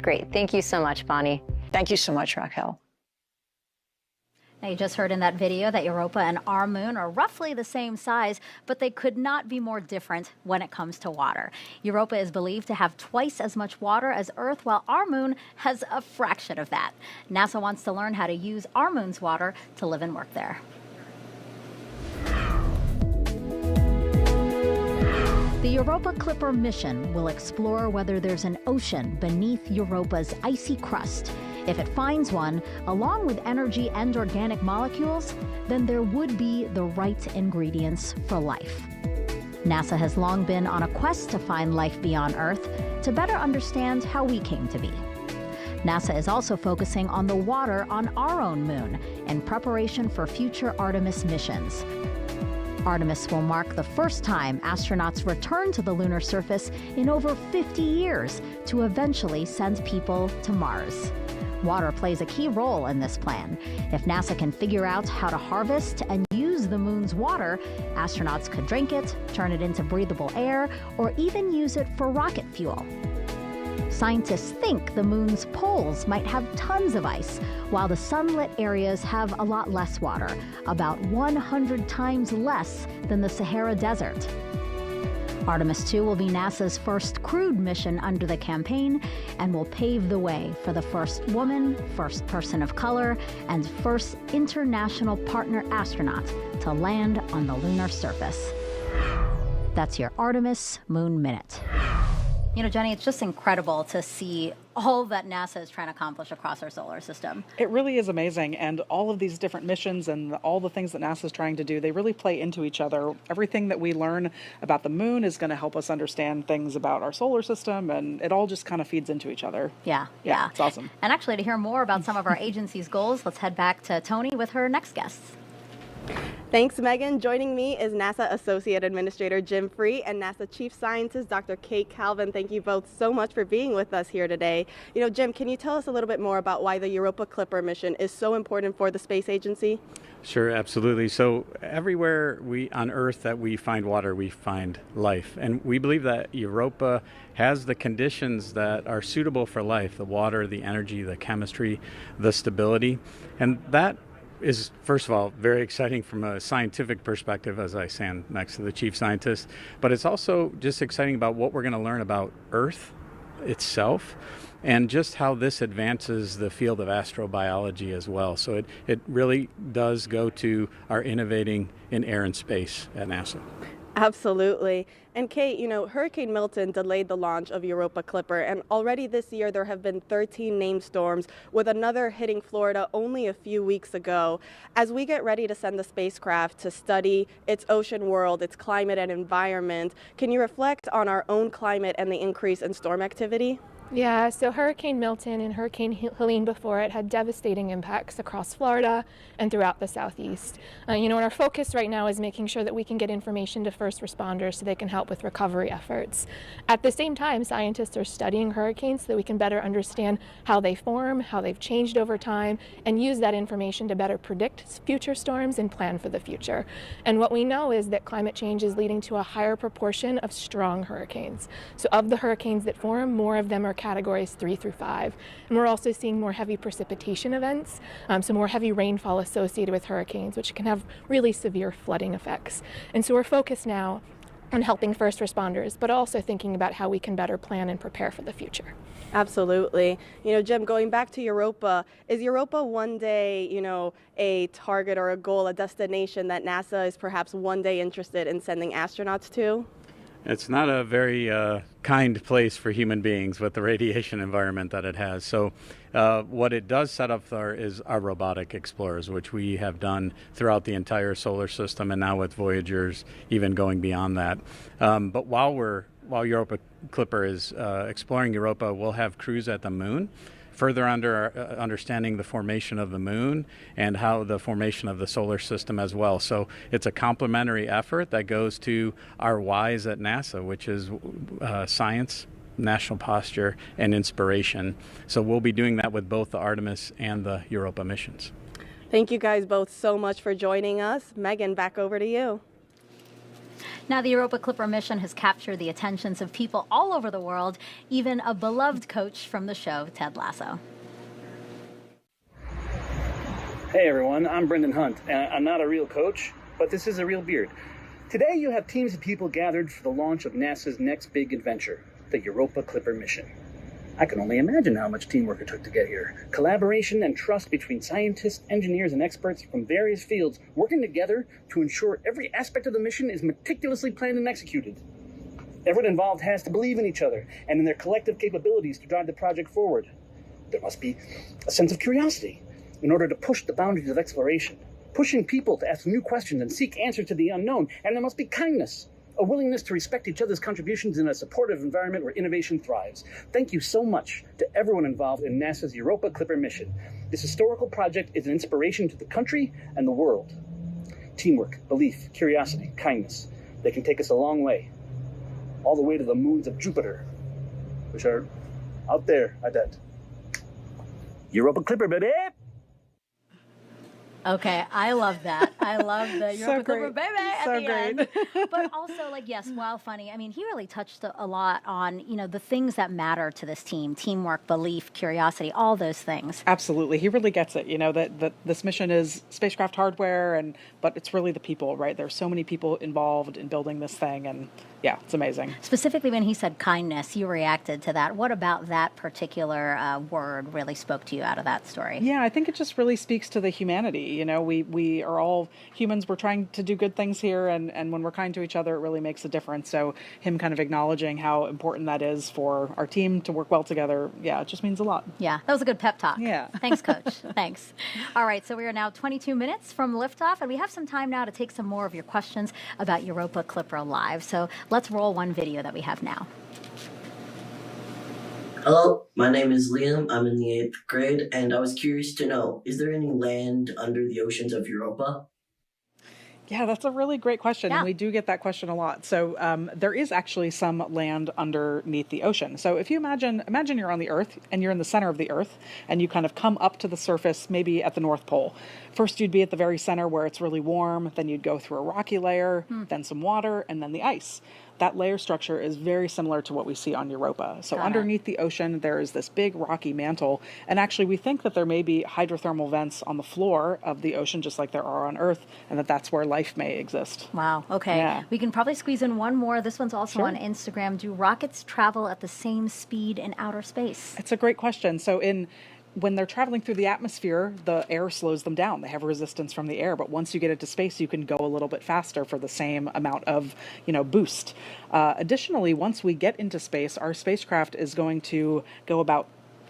[SPEAKER 11] Great. Thank you so much, Bonnie.
[SPEAKER 16] Thank you so much, Raquel.
[SPEAKER 6] Now, you just heard in that video that Europa and our moon are roughly the same size, but they could not be more different when it comes to water. Europa is believed to have twice as much water as Earth, while our moon has a fraction of that. NASA wants to learn how to use our moon's water to live and work there. The Europa Clipper mission will explore whether there's an ocean beneath Europa's icy crust. If it finds one, along with energy and organic molecules, then there would be the right ingredients for life. NASA has long been on a quest to find life beyond Earth to better understand how we came to be. NASA is also focusing on the water on our own moon in preparation for future Artemis missions. Artemis will mark the first time astronauts return to the lunar surface in over 50 years to eventually send people to Mars. Water plays a key role in this plan. If NASA can figure out how to harvest and use the moon's water, astronauts could drink it, turn it into breathable air, or even use it for rocket fuel. Scientists think the moon's poles might have tons of ice, while the sunlit areas have a lot less water, about 100 times less than the Sahara Desert. Artemis 2 will be NASA's first crewed mission under the campaign and will pave the way for the first woman, first person of color, and first international partner astronaut to land on the lunar surface. That's your Artemis Moon Minute. You know, Jenny, it's just incredible to see all that NASA is trying to accomplish across our solar system.
[SPEAKER 7] It really is amazing, and all of these different missions and all the things that NASA is trying to do, they really play into each other. Everything that we learn about the moon is going to help us understand things about our solar system, and it all just kind of feeds into each other.
[SPEAKER 6] Yeah.
[SPEAKER 7] It's awesome.
[SPEAKER 6] And actually, to hear more about some of our agency's goals, let's head back to Tony with her next guests.
[SPEAKER 13] Thanks, Megan. Joining me is NASA Associate Administrator Jim Free and NASA Chief Scientist Dr. Kate Calvin. Thank you both so much for being with us here today. You know, Jim, can you tell us a little bit more about why the Europa Clipper mission is so important for the space agency?
[SPEAKER 17] Sure, absolutely. So everywhere on Earth that we find water, we find life. And we believe that Europa has the conditions that are suitable for life: the water, the energy, the chemistry, the stability. And that is, first of all, very exciting from a scientific perspective as I stand next to the chief scientist, but it's also just exciting about what we're going to learn about Earth itself and just how this advances the field of astrobiology as well. So it really does go to our innovating in air and space at NASA.
[SPEAKER 13] Absolutely. And Kate, Hurricane Milton delayed the launch of Europa Clipper, and already this year there have been 13 named storms, with another hitting Florida only a few weeks ago. As we get ready to send the spacecraft to study its ocean world, its climate and environment, can you reflect on our own climate and the increase in storm activity?
[SPEAKER 18] Yeah, so Hurricane Milton and Hurricane Helene before it had devastating impacts across Florida and throughout the Southeast. And our focus right now is making sure that we can get information to first responders so they can help with recovery efforts. At the same time, scientists are studying hurricanes so that we can better understand how they form, how they've changed over time, and use that information to better predict future storms and plan for the future. And what we know is that climate change is leading to a higher proportion of strong hurricanes. So of the hurricanes that form, more of them are categories 3 through 5. And we're also seeing more heavy precipitation events, so more heavy rainfall associated with hurricanes, which can have really severe flooding effects. And so we're focused now on helping first responders, but also thinking about how we can better plan and prepare for the future.
[SPEAKER 13] Absolutely. Jim, going back to Europa, is Europa one day, a target or a goal, a destination that NASA is perhaps one day interested in sending astronauts to?
[SPEAKER 17] It's not a very kind place for human beings with the radiation environment that it has. So what it does set up for is our robotic explorers, which we have done throughout the entire solar system, and now with Voyagers even going beyond that. But while Europa Clipper is exploring Europa, we'll have crews at the moon, further understanding the formation of the moon and how the formation of the solar system as well. So it's a complementary effort that goes to our whys at NASA, which is science, national posture, and inspiration. So we'll be doing that with both the Artemis and the Europa missions.
[SPEAKER 13] Thank you guys both so much for joining us. Megan, back over to you.
[SPEAKER 6] Now, the Europa Clipper mission has captured the attentions of people all over the world, even a beloved coach from the show, Ted Lasso.
[SPEAKER 19] Hey everyone, I'm Brendan Hunt, and I'm not a real coach, but this is a real beard. Today you have teams of people gathered for the launch of NASA's next big adventure, the Europa Clipper mission. I can only imagine how much teamwork it took to get here. Collaboration and trust between scientists, engineers, and experts from various fields working together to ensure every aspect of the mission is meticulously planned and executed. Everyone involved has to believe in each other and in their collective capabilities to drive the project forward. There must be a sense of curiosity in order to push the boundaries of exploration, pushing people to ask new questions and seek answers to the unknown, and there must be kindness, a willingness to respect each other's contributions in a supportive environment where innovation thrives. Thank you so much to everyone involved in NASA's Europa Clipper mission. This historical project is an inspiration to the country and the world. Teamwork, belief, curiosity, kindness. They can take us a long way. All the way to the moons of Jupiter, which are out there, I bet. Europa Clipper, baby!
[SPEAKER 6] Okay, I love that. I love the Europa Clipper baby at
[SPEAKER 7] So
[SPEAKER 6] the
[SPEAKER 7] great.
[SPEAKER 6] end. But also, yes, while funny, I mean, he really touched a lot on, the things that matter to this team: teamwork, belief, curiosity, all those things.
[SPEAKER 7] Absolutely. He really gets it, that this mission is spacecraft hardware, but it's really the people, right? There's so many people involved in building this thing, and yeah, it's amazing.
[SPEAKER 6] Specifically when he said kindness, you reacted to that. What about that particular word really spoke to you out of that story?
[SPEAKER 7] Yeah, I think it just really speaks to the humanity. We are all humans. We're trying to do good things here, and when we're kind to each other, it really makes a difference. So him kind of acknowledging how important that is for our team to work well together, yeah, it just means a lot.
[SPEAKER 6] Yeah, that was a good pep talk.
[SPEAKER 7] Yeah.
[SPEAKER 6] Thanks, Coach. Thanks. All right, so we are now 22 minutes from liftoff, and we have some time now to take some more of your questions about Europa Clipper Live. So let's roll one video that we have now.
[SPEAKER 20] Hello, my name is Liam. I'm in the 8th grade, and I was curious to know, is there any land under the oceans of Europa?
[SPEAKER 7] Yeah, that's a really great question,
[SPEAKER 6] Yeah.
[SPEAKER 7] and we do get that question a lot. So there is actually some land underneath the ocean. So if you imagine you're on the Earth, and you're in the center of the Earth, and you kind of come up to the surface, maybe at the North Pole. First, you'd be at the very center where it's really warm, then you'd go through a rocky layer, then some water, and then the ice. that layer structure is very similar to what we see on Europa. So
[SPEAKER 6] Got it.
[SPEAKER 7] underneath the ocean, there is this big rocky mantle. And actually, we think that there may be hydrothermal vents on the floor of the ocean, just like there are on Earth, and that's where life may exist.
[SPEAKER 6] Wow. Okay.
[SPEAKER 7] Yeah.
[SPEAKER 6] We can probably squeeze in one more. This one's also
[SPEAKER 7] Sure.
[SPEAKER 6] on Instagram. Do rockets travel at the same speed in outer space?
[SPEAKER 7] It's a great question. So when they're traveling through the atmosphere, the air slows them down. They have resistance from the air, but once you get into space, you can go a little bit faster for the same amount of, boost. Additionally, once we get into space, our spacecraft is going to go about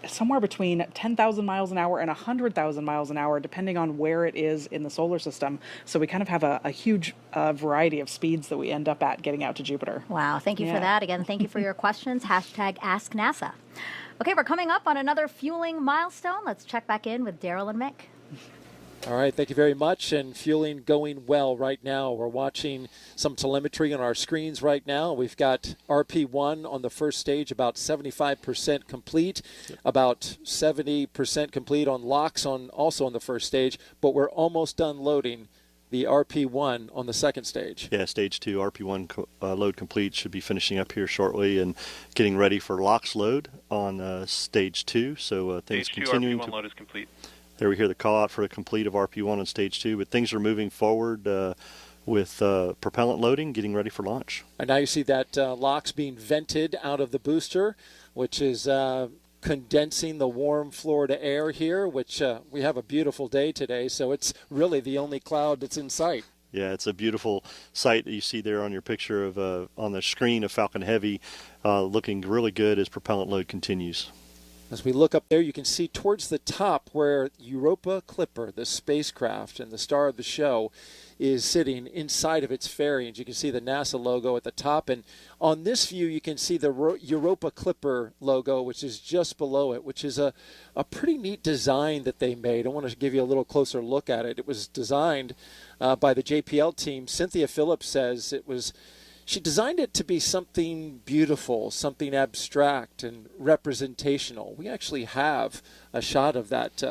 [SPEAKER 7] somewhere between 10,000 miles an hour and 100,000 miles an hour, depending on where it is in the solar system. So we kind of have a huge variety of speeds that we end up at getting out to Jupiter.
[SPEAKER 6] Wow. Thank you
[SPEAKER 7] Yeah.
[SPEAKER 6] for that. Again, thank you for your questions. #AskNASA. Okay, we're coming up on another fueling milestone. Let's check back in with Daryl and Mick.
[SPEAKER 2] All right, thank you very much. And fueling going well right now. We're watching some telemetry on our screens right now. We've got RP1 on the first stage, about 75% complete, about 70% complete on LOX also on the first stage, but we're almost done loading the RP1 on the second stage.
[SPEAKER 8] Yeah, stage 2 RP1 load complete, should be finishing up here shortly and getting ready for LOX load on stage 2. So things
[SPEAKER 10] Stage 2
[SPEAKER 8] continuing.
[SPEAKER 10] RP1 load is complete.
[SPEAKER 8] There we hear the call out for the complete of RP1 on stage 2, but things are moving forward with propellant loading, getting ready for launch.
[SPEAKER 2] And now you see that LOX being vented out of the booster, which is condensing the warm Florida air here, which we have a beautiful day today, so it's really the only cloud that's in sight.
[SPEAKER 8] Yeah, it's a beautiful sight that you see there on your picture of on the screen of Falcon Heavy, looking really good as propellant load continues.
[SPEAKER 2] As we look up there, you can see towards the top where Europa Clipper, the spacecraft and the star of the show, is sitting inside of its fairings. You can see the NASA logo at the top, and on this view you can see the Europa Clipper logo, which is just below it, which is a pretty neat design that they made. I want to give you a little closer look at it. It was designed by the JPL team. Cynthia Phillips says she designed it to be something beautiful, something abstract and representational. We actually have a shot of that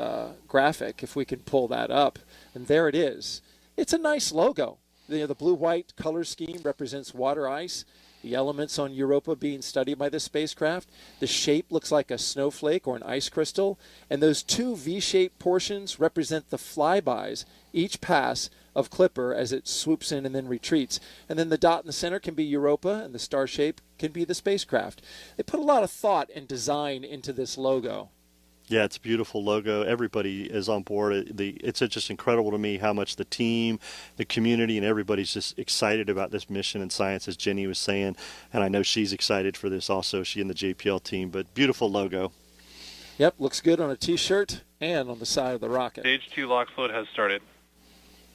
[SPEAKER 2] graphic, if we can pull that up, and there it is. It's a nice logo. The blue-white color scheme represents water ice, the elements on Europa being studied by the spacecraft. The shape looks like a snowflake or an ice crystal, and those two V-shaped portions represent the flybys, each pass of Clipper as it swoops in and then retreats. And then the dot in the center can be Europa, and the star shape can be the spacecraft. They put a lot of thought and design into this logo.
[SPEAKER 8] Yeah, it's a beautiful logo. Everybody is on board. It's just incredible to me how much the team, the community, and everybody's just excited about this mission and science, as Jenny was saying. And I know she's excited for this also, she and the JPL team. But beautiful logo.
[SPEAKER 2] Yep, looks good on a T-shirt and on the side of the rocket.
[SPEAKER 10] Stage 2 LOX load has started.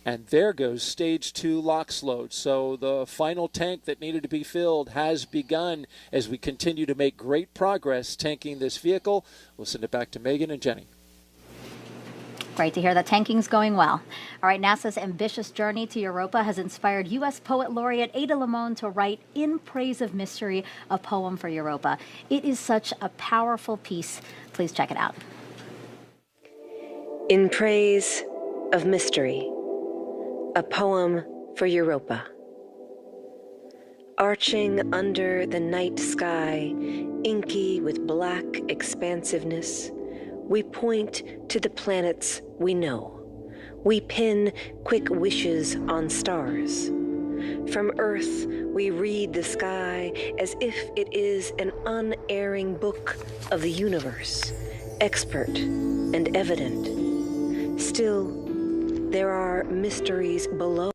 [SPEAKER 2] And there goes stage 2 LOX load. So the final tank that needed to be filled has begun as we continue to make great progress tanking this vehicle. We'll send it back to Megan and Jenny.
[SPEAKER 6] Great to hear that tanking's going well. All right, NASA's ambitious journey to Europa has inspired U.S. Poet Laureate Ada Limon to write In Praise of Mystery, a poem for Europa. It is such a powerful piece. Please check it out.
[SPEAKER 21] In Praise of Mystery, a poem for Europa. Arching under the night sky, inky with black expansiveness, we point to the planets we know. We pin quick wishes on stars. From Earth, we read the sky as if it is an unerring book of the universe, expert and evident. Still, there are mysteries below.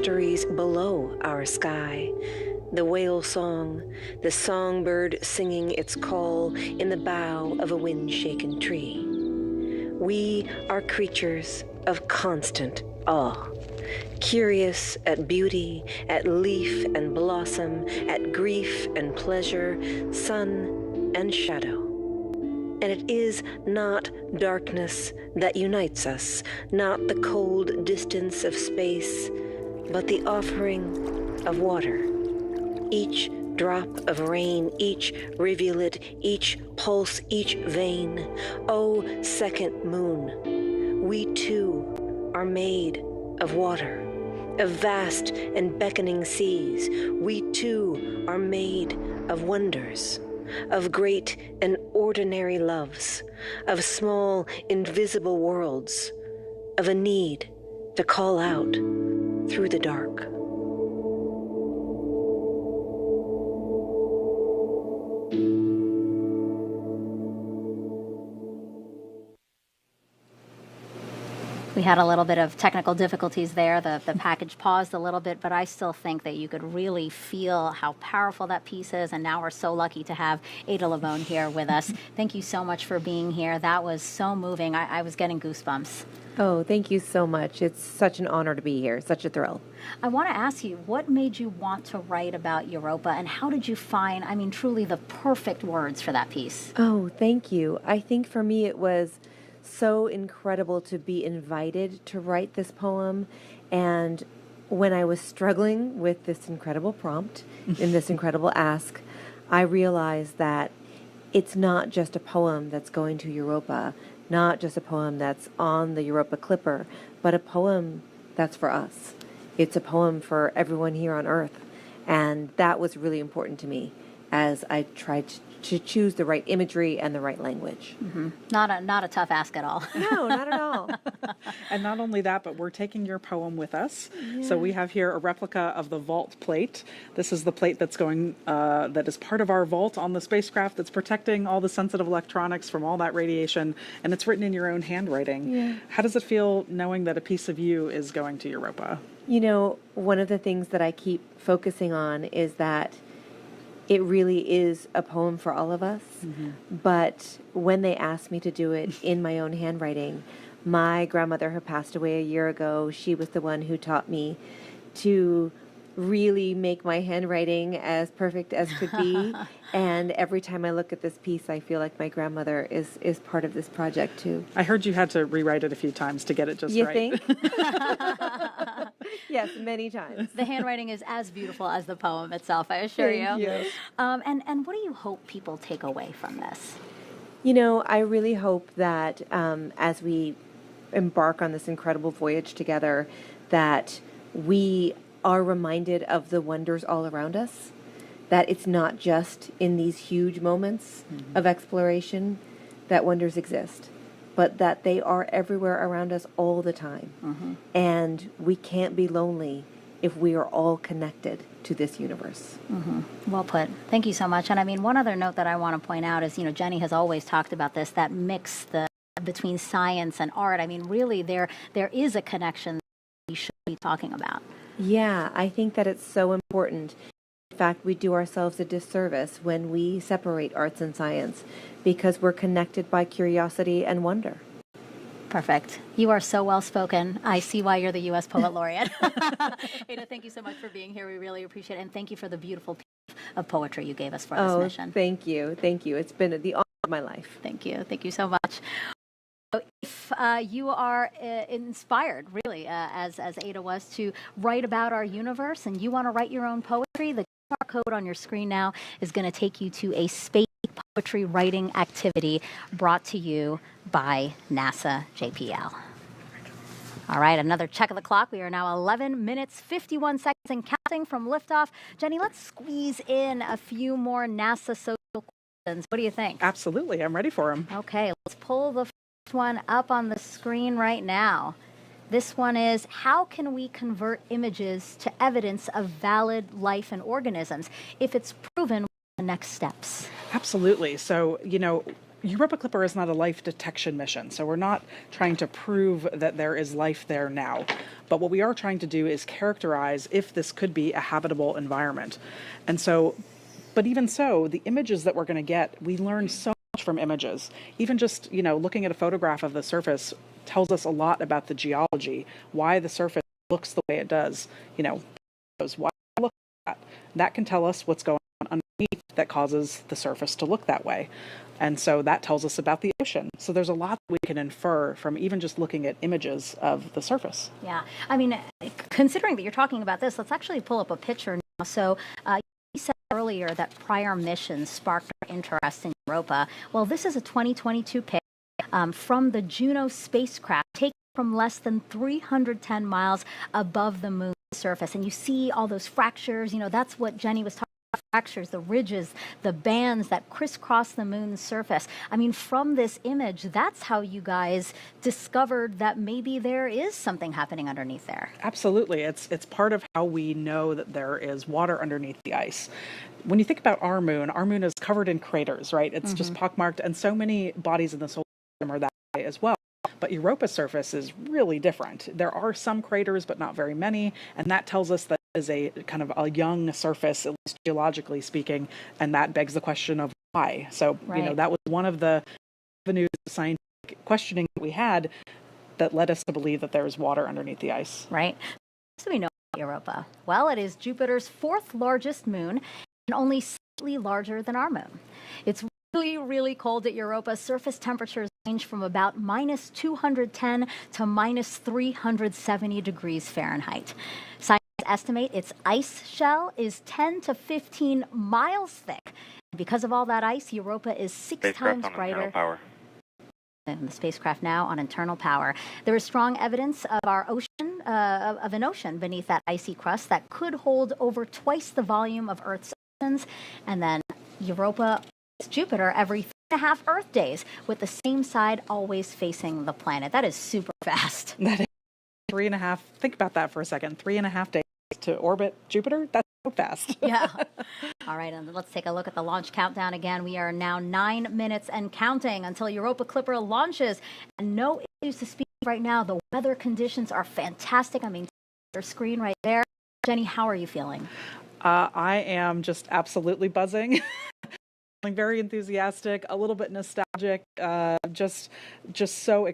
[SPEAKER 21] mysteries below our sky. The whale song, the songbird singing its call in the bough of a wind-shaken tree. We are creatures of constant awe, curious at beauty, at leaf and blossom, at grief and pleasure, sun and shadow. And it is not darkness that unites us, not the cold distance of space, but the offering of water. Each drop of rain, each rivulet, each pulse, each vein. Oh, second moon, we too are made of water, of vast and beckoning seas. We too are made of wonders, of great and ordinary loves, of small invisible worlds, of a need to call out through the dark.
[SPEAKER 6] We had a little bit of technical difficulties there. The package paused a little bit, but I still think that you could really feel how powerful that piece is. And now we're so lucky to have Ada Lavone here with us. Thank you so much for being here. That was so moving. I was getting goosebumps.
[SPEAKER 4] Oh, thank you so much. It's such an honor to be here. Such a thrill.
[SPEAKER 6] I want to ask you, what made you want to write about Europa, and how did you find, I mean, truly the perfect words for that piece?
[SPEAKER 4] Oh, thank you. I think for me it was so incredible to be invited to write this poem. And when I was struggling with this incredible prompt and this incredible ask, I realized that it's not just a poem that's going to Europa, not just a poem that's on the Europa Clipper, but a poem that's for us. It's a poem for everyone here on Earth. And that was really important to me as I tried to choose the right imagery and the right language.
[SPEAKER 6] Mm-hmm. Not a tough ask at all.
[SPEAKER 4] No, not at all.
[SPEAKER 7] And not only that, but we're taking your poem with us.
[SPEAKER 4] Yeah.
[SPEAKER 7] So we have here a replica of the vault plate. This is the plate that's going, that is part of our vault on the spacecraft that's protecting all the sensitive electronics from all that radiation, and it's written in your own handwriting.
[SPEAKER 4] Yeah.
[SPEAKER 7] How does it feel knowing that a piece of you is going to Europa?
[SPEAKER 4] You know, one of the things that I keep focusing on is that it really is a poem for all of us. Mm-hmm. But when they asked me to do it in my own handwriting, my grandmother had passed away a year ago. She was the one who taught me to really make my handwriting as perfect as could be. And every time I look at this piece, I feel like my grandmother is part of this project too.
[SPEAKER 7] I heard you had to rewrite it a few times to get it just
[SPEAKER 4] you
[SPEAKER 7] right.
[SPEAKER 4] You think? Yes, many times.
[SPEAKER 6] The handwriting is as beautiful as the poem itself, I assure you.
[SPEAKER 4] Thank you.
[SPEAKER 6] And what do you hope people take away from this?
[SPEAKER 4] You know, I really hope that as we embark on this incredible voyage together, that we are reminded of the wonders all around us, that it's not just in these huge moments of exploration that wonders exist, but that they are everywhere around us all the time. And we can't be lonely if we are all connected to this universe.
[SPEAKER 6] Well put. Thank you so much. And I mean, one other note that I want to point out is, Jenny has always talked about this, that mix between science and art. I mean, really, there is a connection that we should be talking about.
[SPEAKER 4] Yeah, I think that it's so important. In fact, we do ourselves a disservice when we separate arts and science because we're connected by curiosity and wonder.
[SPEAKER 6] Perfect. You are so well spoken. I see why you're the U.S. Poet Laureate. Ada, thank you so much for being here. We really appreciate it. And thank you for the beautiful piece of poetry you gave us for this mission.
[SPEAKER 4] Thank you. Thank you. It's been the honor of my life.
[SPEAKER 6] Thank you. Thank you so much. If you are inspired, really, as Ada was, to write about our universe and you want to write your own poetry, the QR code on your screen now is going to take you to a space poetry writing activity brought to you by NASA JPL. All right, another check of the clock. We are now 11 minutes, 51 seconds and counting from liftoff. Jenny, let's squeeze in a few more NASA social questions. What do you think?
[SPEAKER 7] Absolutely. I'm ready for them.
[SPEAKER 6] Okay, let's pull the one up on the screen right now. This one is, how can we convert images to evidence of valid life and organisms? If it's proven, what are the next steps?
[SPEAKER 7] Absolutely. So, Europa Clipper is not a life detection mission, so we're not trying to prove that there is life there now. But what we are trying to do is characterize if this could be a habitable environment. And so, but even so, the images that we're going to get, we learn so much from images. Even just, looking at a photograph of the surface tells us a lot about the geology, why the surface looks the way it does. Why it looks like that. That can tell us what's going on underneath that causes the surface to look that way. And so that tells us about the ocean. So there's a lot that we can infer from even just looking at images of the surface.
[SPEAKER 6] Yeah. I mean, considering that you're talking about this, let's actually pull up a picture now. So you said earlier that prior missions sparked our interest in Europa. Well, this is a 2022 pic from the Juno spacecraft taken from less than 310 miles above the moon's surface. And you see all those fractures. That's what Jenny was talking about. Fractures, the ridges, the bands that crisscross the moon's surface. I mean, from this image, that's how you guys discovered that maybe there is something happening underneath there.
[SPEAKER 7] Absolutely. It's part of how we know that there is water underneath the ice. When you think about our moon is covered in craters, right? It's just pockmarked, and so many bodies in the solar system are that way as well. But Europa's surface is really different. There are some craters, but not very many, and that tells us that is a kind of a young surface, at least geologically speaking, and that begs the question of why. So, that was one of the avenues of scientific questioning that we had that led us to believe that there is water underneath the ice.
[SPEAKER 6] Right. So we know about Europa. Well, it is Jupiter's fourth largest moon and only slightly larger than our moon. It's really, really cold at Europa. Surface temperatures range from about minus 210 to minus 370 degrees Fahrenheit. Scientists estimate its ice shell is 10 to 15 miles thick. Because of all that ice, Europa is six times brighter.
[SPEAKER 10] Power.
[SPEAKER 6] And the spacecraft now on internal power. There is strong evidence of our ocean, of an ocean beneath that icy crust that could hold over twice the volume of Earth's oceans. And then Europa is Jupiter every 3.5 Earth days, with the same side always facing the planet. That is super fast.
[SPEAKER 7] That is 3.5. Think about that for a second. 3.5 days to orbit Jupiter. That's so fast.
[SPEAKER 6] Yeah. All right, and let's take a look at the launch countdown again. We are now 9 minutes and counting until Europa Clipper launches. And no issues to speak of right now. The weather conditions are fantastic. I mean, your screen right there. Jenny, how are you feeling?
[SPEAKER 7] I am just absolutely buzzing. Feeling very enthusiastic, a little bit nostalgic, just so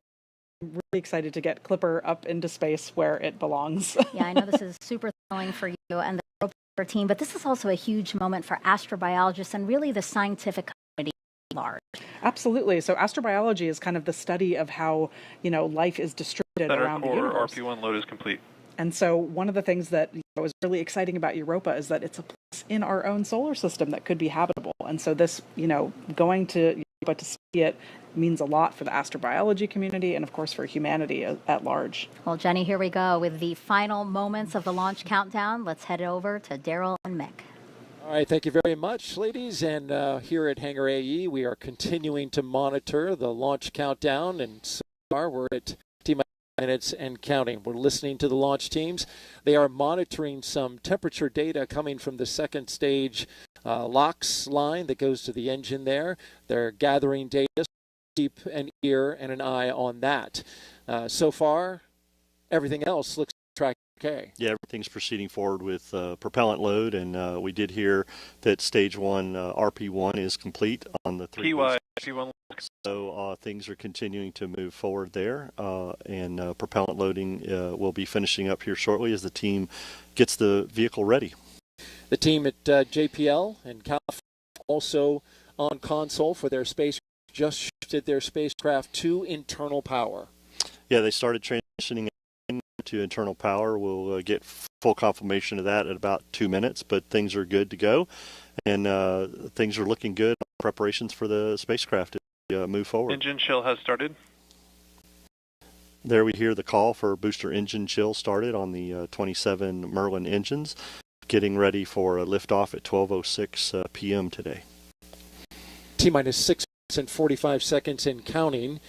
[SPEAKER 7] really excited to get Clipper up into space where it belongs.
[SPEAKER 6] Yeah, I know this is super thrilling for you and the Europa Clipper team, but this is also a huge moment for astrobiologists and really the scientific community at large.
[SPEAKER 7] Absolutely. So astrobiology is kind of the study of how, life is distributed around the universe.
[SPEAKER 10] RP1 load is complete.
[SPEAKER 7] And so one of the things that was really exciting about Europa is that it's a place in our own solar system that could be habitable. And so this, going to Europa to see it means a lot for the astrobiology community and, of course, for humanity at large.
[SPEAKER 6] Well, Jenny, here we go with the final moments of the launch countdown. Let's head over to Daryl and Mick.
[SPEAKER 2] All right, thank you very much, ladies. And here at Hangar AE, we are continuing to monitor the launch countdown. And so far, we're at minutes and counting. We're listening to the launch teams. They are monitoring some temperature data coming from the second stage LOX line that goes to the engine there. They're gathering data. Keep an ear and an eye on that. So far, everything else looks track okay.
[SPEAKER 8] Yeah, everything's proceeding forward with propellant load, and we did hear that stage 1 RP1 is complete on the 3
[SPEAKER 10] RP1.
[SPEAKER 8] So things are continuing to move forward there, and propellant loading will be finishing up here shortly as the team gets the vehicle ready.
[SPEAKER 2] The team at JPL and California also on console for their space just shifted their spacecraft to internal power.
[SPEAKER 8] Yeah, they started transitioning to internal power. We'll get full confirmation of that in about 2 minutes, but things are good to go, and things are looking good. Preparations for the spacecraft to move forward.
[SPEAKER 10] Engine chill has started.
[SPEAKER 8] There we hear the call for booster engine chill started on the 27 Merlin engines, getting ready for a liftoff at 12:06 p.m. today.
[SPEAKER 2] T-minus 6 minutes and 45 seconds and counting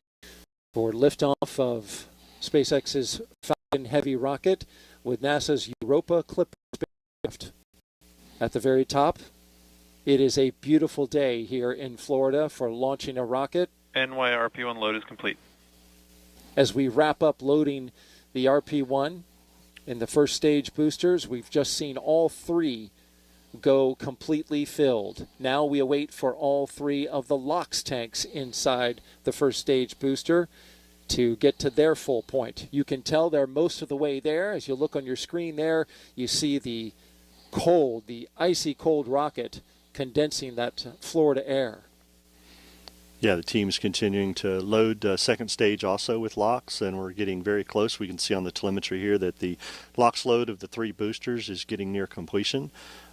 [SPEAKER 2] for liftoff of SpaceX's Falcon Heavy rocket with NASA's Europa Clipper spacecraft. At the very top, It is a beautiful day here in Florida for launching a rocket.
[SPEAKER 10] NY RP1 load is complete.
[SPEAKER 2] As we wrap up loading the RP1 in the first stage boosters, we've just seen all three go completely filled. Now we await for all three of the LOX tanks inside the first stage booster to get to their full point. You can tell they're most of the way there. As you look on your screen there, you see the cold, the icy cold rocket condensing that Florida air.
[SPEAKER 8] Yeah, the team's continuing to load second stage also with LOX, and we're getting very close. We can see on the telemetry here that the LOX load of the 3 boosters is getting near completion.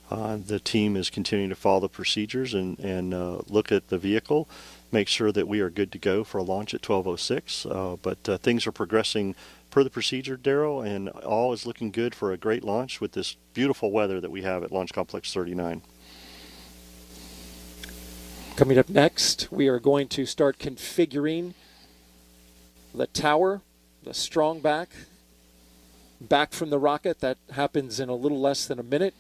[SPEAKER 8] The team is continuing to follow the procedures and look at the vehicle, make sure that we are good to go for a launch at 12:06. But things are progressing per the procedure, Darrell, and all is looking good for a great launch with this beautiful weather that we have at Launch Complex 39.
[SPEAKER 2] Coming up next, we are going to start configuring the tower, the strong back from the rocket. That happens in a little less than a minute.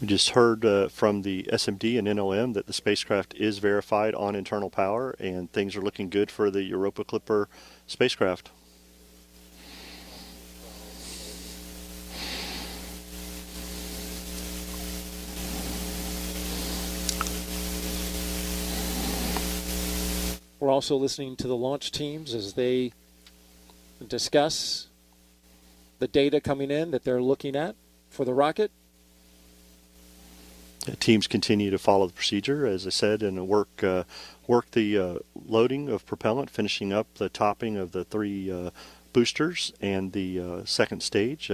[SPEAKER 8] We just heard from the SMD and NOM that the spacecraft is verified on internal power, and things are looking good for the Europa Clipper spacecraft.
[SPEAKER 2] We're also listening to the launch teams as they discuss the data coming in that they're looking at for the rocket.
[SPEAKER 8] The teams continue to follow the procedure, as I said, and work the loading of propellant, finishing up the topping of the 3 boosters and the second stage.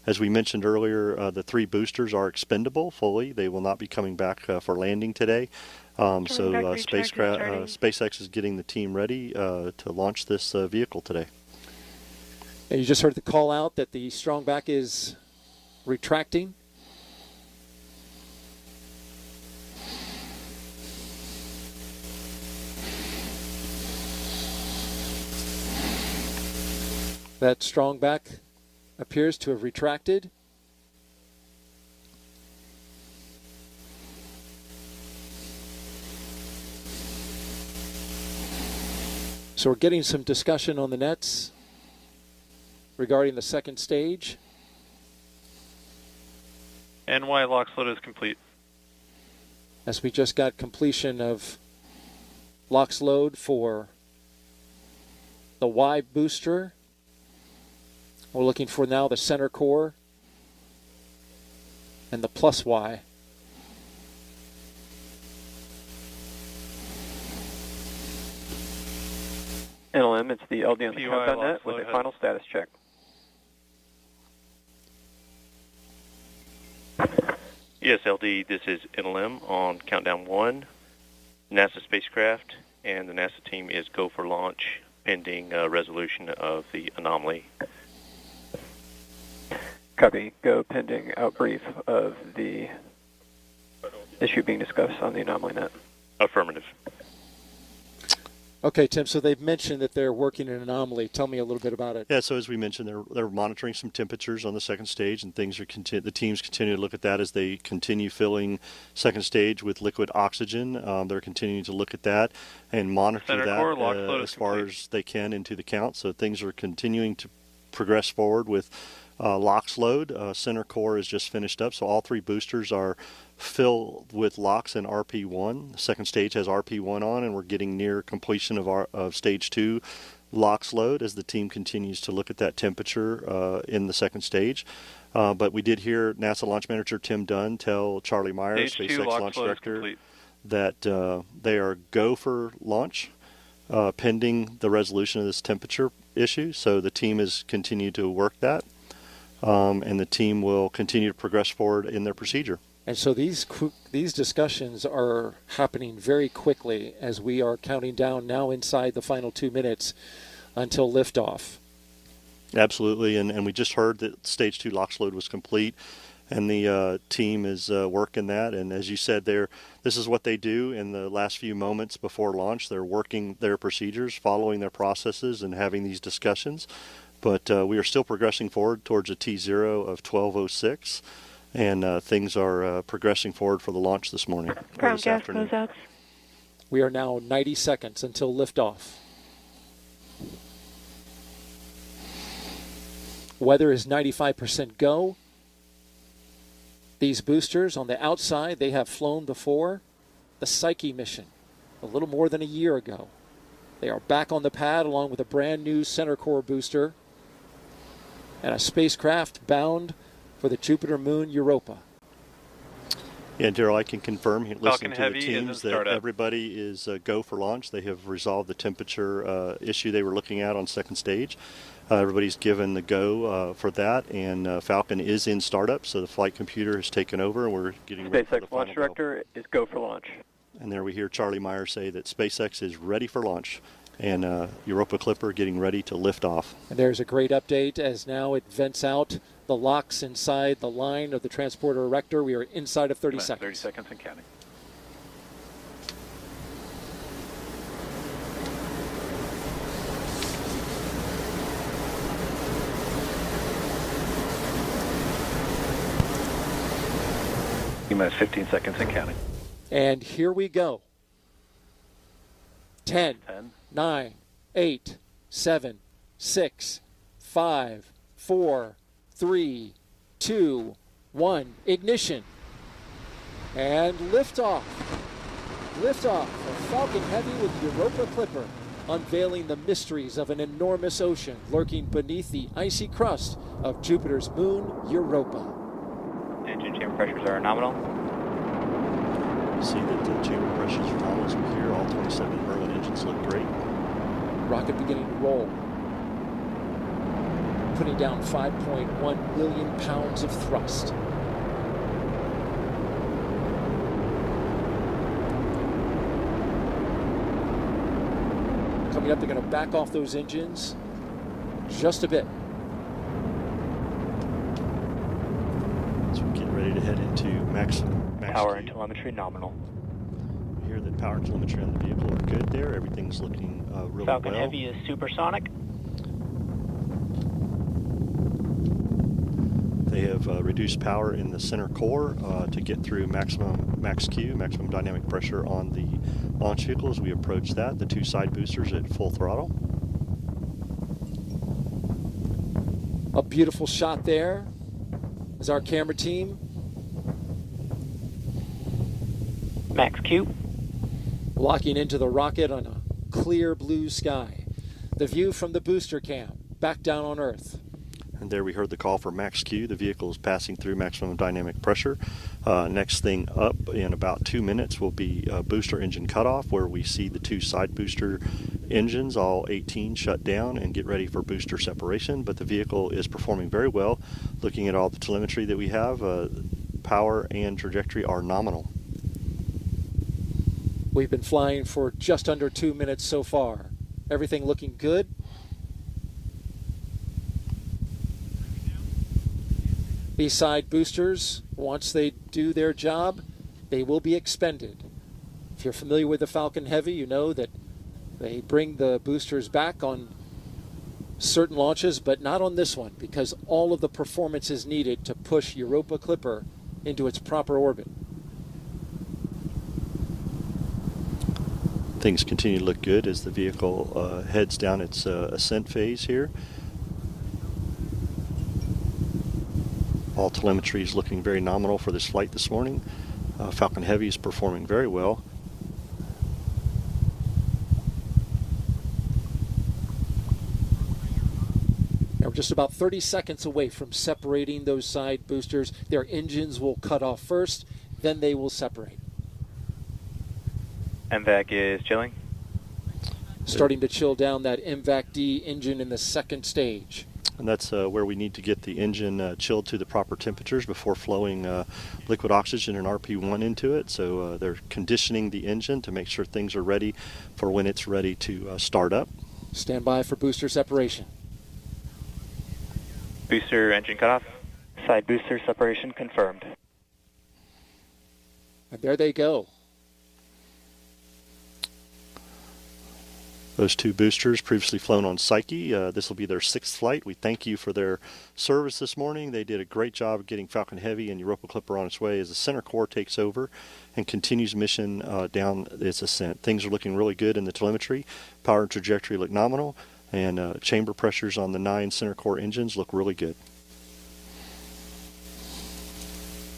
[SPEAKER 8] As we mentioned earlier, the 3 boosters are expendable fully. They will not be coming back for landing today. SpaceX is getting the team ready to launch this vehicle today.
[SPEAKER 2] And you just heard the call out that the strong back is retracting. That strong back appears to have retracted. So we're getting some discussion on the nets regarding the second stage.
[SPEAKER 10] NY LOX load is complete.
[SPEAKER 2] As we just got completion of LOX load for the Y booster. We're looking for now the center core and the plus Y.
[SPEAKER 9] NLM, it's the LD on the countdown.net with a final status check.
[SPEAKER 22] Yes, LD, this is NLM on countdown 1, NASA spacecraft, and the NASA team is go for launch pending resolution of the anomaly.
[SPEAKER 9] Copy. Go pending outbrief of the issue being discussed on the anomaly net.
[SPEAKER 22] Affirmative.
[SPEAKER 2] Okay, Tim, so they've mentioned that they're working an anomaly. Tell me a little bit about it.
[SPEAKER 8] Yeah, so as we mentioned, they're monitoring some temperatures on the second stage, and things are the teams continue to look at that as they continue filling second stage with liquid oxygen. They're continuing to look at that and monitor that as far as they can into the count. So things are continuing to progress forward with LOX load. Center core is just finished up, so all 3 boosters are filled with LOX and RP1. The second stage has RP1 on, and we're getting near completion of stage 2 LOX load as the team continues to look at that temperature in the second stage. But we did hear NASA Launch Manager Tim Dunn tell Charlie Meyer, SpaceX Launch Director, that they are go for launch pending the resolution of this temperature issue. So the team has continued to work that, and the team will continue to progress forward in their procedure.
[SPEAKER 2] And so these discussions are happening very quickly as we are counting down now inside the final 2 minutes until liftoff.
[SPEAKER 8] Absolutely, and we just heard that stage 2 LOX load was complete, and the team is working that. And as you said, this is what they do in the last few moments before launch. They're working their procedures, following their processes, and having these discussions. But we are still progressing forward towards a T0 of 12:06, and things are progressing forward for the launch this morning, or this afternoon.
[SPEAKER 2] We are now 90 seconds until liftoff. Weather is 95% go. These boosters on the outside, they have flown before. The Psyche mission, a little more than a year ago. They are back on the pad along with a brand new center core booster and a spacecraft bound for the Jupiter moon Europa.
[SPEAKER 8] Yeah, Daryl, I can confirm, listening to the
[SPEAKER 10] Heavy
[SPEAKER 8] teams, that everybody is go for launch. They have resolved the temperature issue they were looking at on second stage. Everybody's given the go for that, and Falcon is in startup, so the flight computer has taken over, and we're getting ready for the
[SPEAKER 9] SpaceX
[SPEAKER 8] final
[SPEAKER 9] launch director is go for launch.
[SPEAKER 8] And there we hear Charlie Meyer say that SpaceX is ready for launch, and Europa Clipper getting ready to lift off.
[SPEAKER 2] And there's a great update as now it vents out the locks inside the line of the transporter erector. We are inside of 30 seconds.
[SPEAKER 10] 30 seconds and counting. Minus 15 seconds and counting.
[SPEAKER 2] And here we go. 10, 9, 8, 7, 6, 5, 4, 3, 2, 1. Ignition. And liftoff. Liftoff of Falcon Heavy with Europa Clipper, unveiling the mysteries of an enormous ocean lurking beneath the icy crust of Jupiter's moon, Europa.
[SPEAKER 1] Engine chamber pressures are nominal.
[SPEAKER 8] See that the chamber pressures are nominal as we hear. All 27 Merlin engines look great.
[SPEAKER 2] Rocket beginning to roll. Putting down 5.1 million pounds of thrust. Coming up, they're going to back off those engines just a bit.
[SPEAKER 8] So we get ready to head into max
[SPEAKER 1] Power and telemetry nominal.
[SPEAKER 8] We hear that power and telemetry on the vehicle are good there. Everything's looking really
[SPEAKER 1] Falcon
[SPEAKER 8] well.
[SPEAKER 1] Heavy is supersonic.
[SPEAKER 8] They have reduced power in the center core to get through max Q, maximum dynamic pressure on the launch vehicle as we approach that. The two side boosters at full throttle.
[SPEAKER 2] A beautiful shot there as our camera team.
[SPEAKER 1] Max Q.
[SPEAKER 2] Locking into the rocket on a clear blue sky. The view from the booster cam, back down on Earth.
[SPEAKER 8] And there we heard the call for max Q. The vehicle is passing through maximum dynamic pressure. Next thing up in about 2 minutes will be booster engine cutoff, where we see the two side booster engines, all 18, shut down and get ready for booster separation. But the vehicle is performing very well. Looking at all the telemetry that we have, power and trajectory are nominal.
[SPEAKER 2] We've been flying for just under 2 minutes so far. Everything looking good. These side boosters, once they do their job, they will be expended. If you're familiar with the Falcon Heavy, you know that they bring the boosters back on certain launches, but not on this one, because all of the performance is needed to push Europa Clipper into its proper orbit.
[SPEAKER 8] Things continue to look good as the vehicle heads down its ascent phase here. All telemetry is looking very nominal for this flight this morning. Falcon Heavy is performing very well.
[SPEAKER 2] Now we're just about 30 seconds away from separating those side boosters. Their engines will cut off first, then they will separate.
[SPEAKER 1] MVAC is chilling.
[SPEAKER 2] Starting to chill down that MVAC-D engine in the second stage.
[SPEAKER 8] And that's where we need to get the engine chilled to the proper temperatures before flowing liquid oxygen and RP1 into it. So they're conditioning the engine to make sure things are ready for when it's ready to start up.
[SPEAKER 2] Stand by for booster separation.
[SPEAKER 1] Booster engine cutoff. Side booster separation confirmed.
[SPEAKER 2] And there they go.
[SPEAKER 8] Those two boosters previously flown on Psyche. This will be their 6th flight. We thank you for their service this morning. They did a great job of getting Falcon Heavy and Europa Clipper on its way as the center core takes over and continues mission down its ascent. Things are looking really good in the telemetry. Power and trajectory look nominal, and chamber pressures on the 9 center core engines look really good.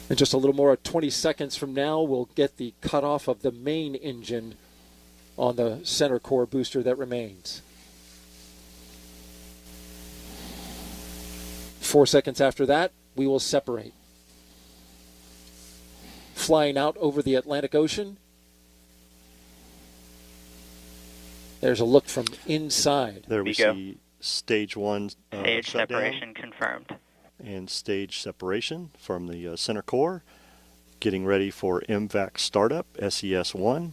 [SPEAKER 2] In just a little more 20 seconds from now, we'll get the cutoff of the main engine on the center core booster that remains. 4 seconds after that, we will separate. Flying out over the Atlantic Ocean. There's a look from inside.
[SPEAKER 8] There we see stage 1
[SPEAKER 1] stage
[SPEAKER 8] shutdown
[SPEAKER 1] separation confirmed.
[SPEAKER 8] and stage separation from the center core. Getting ready for MVAC startup, SES-1.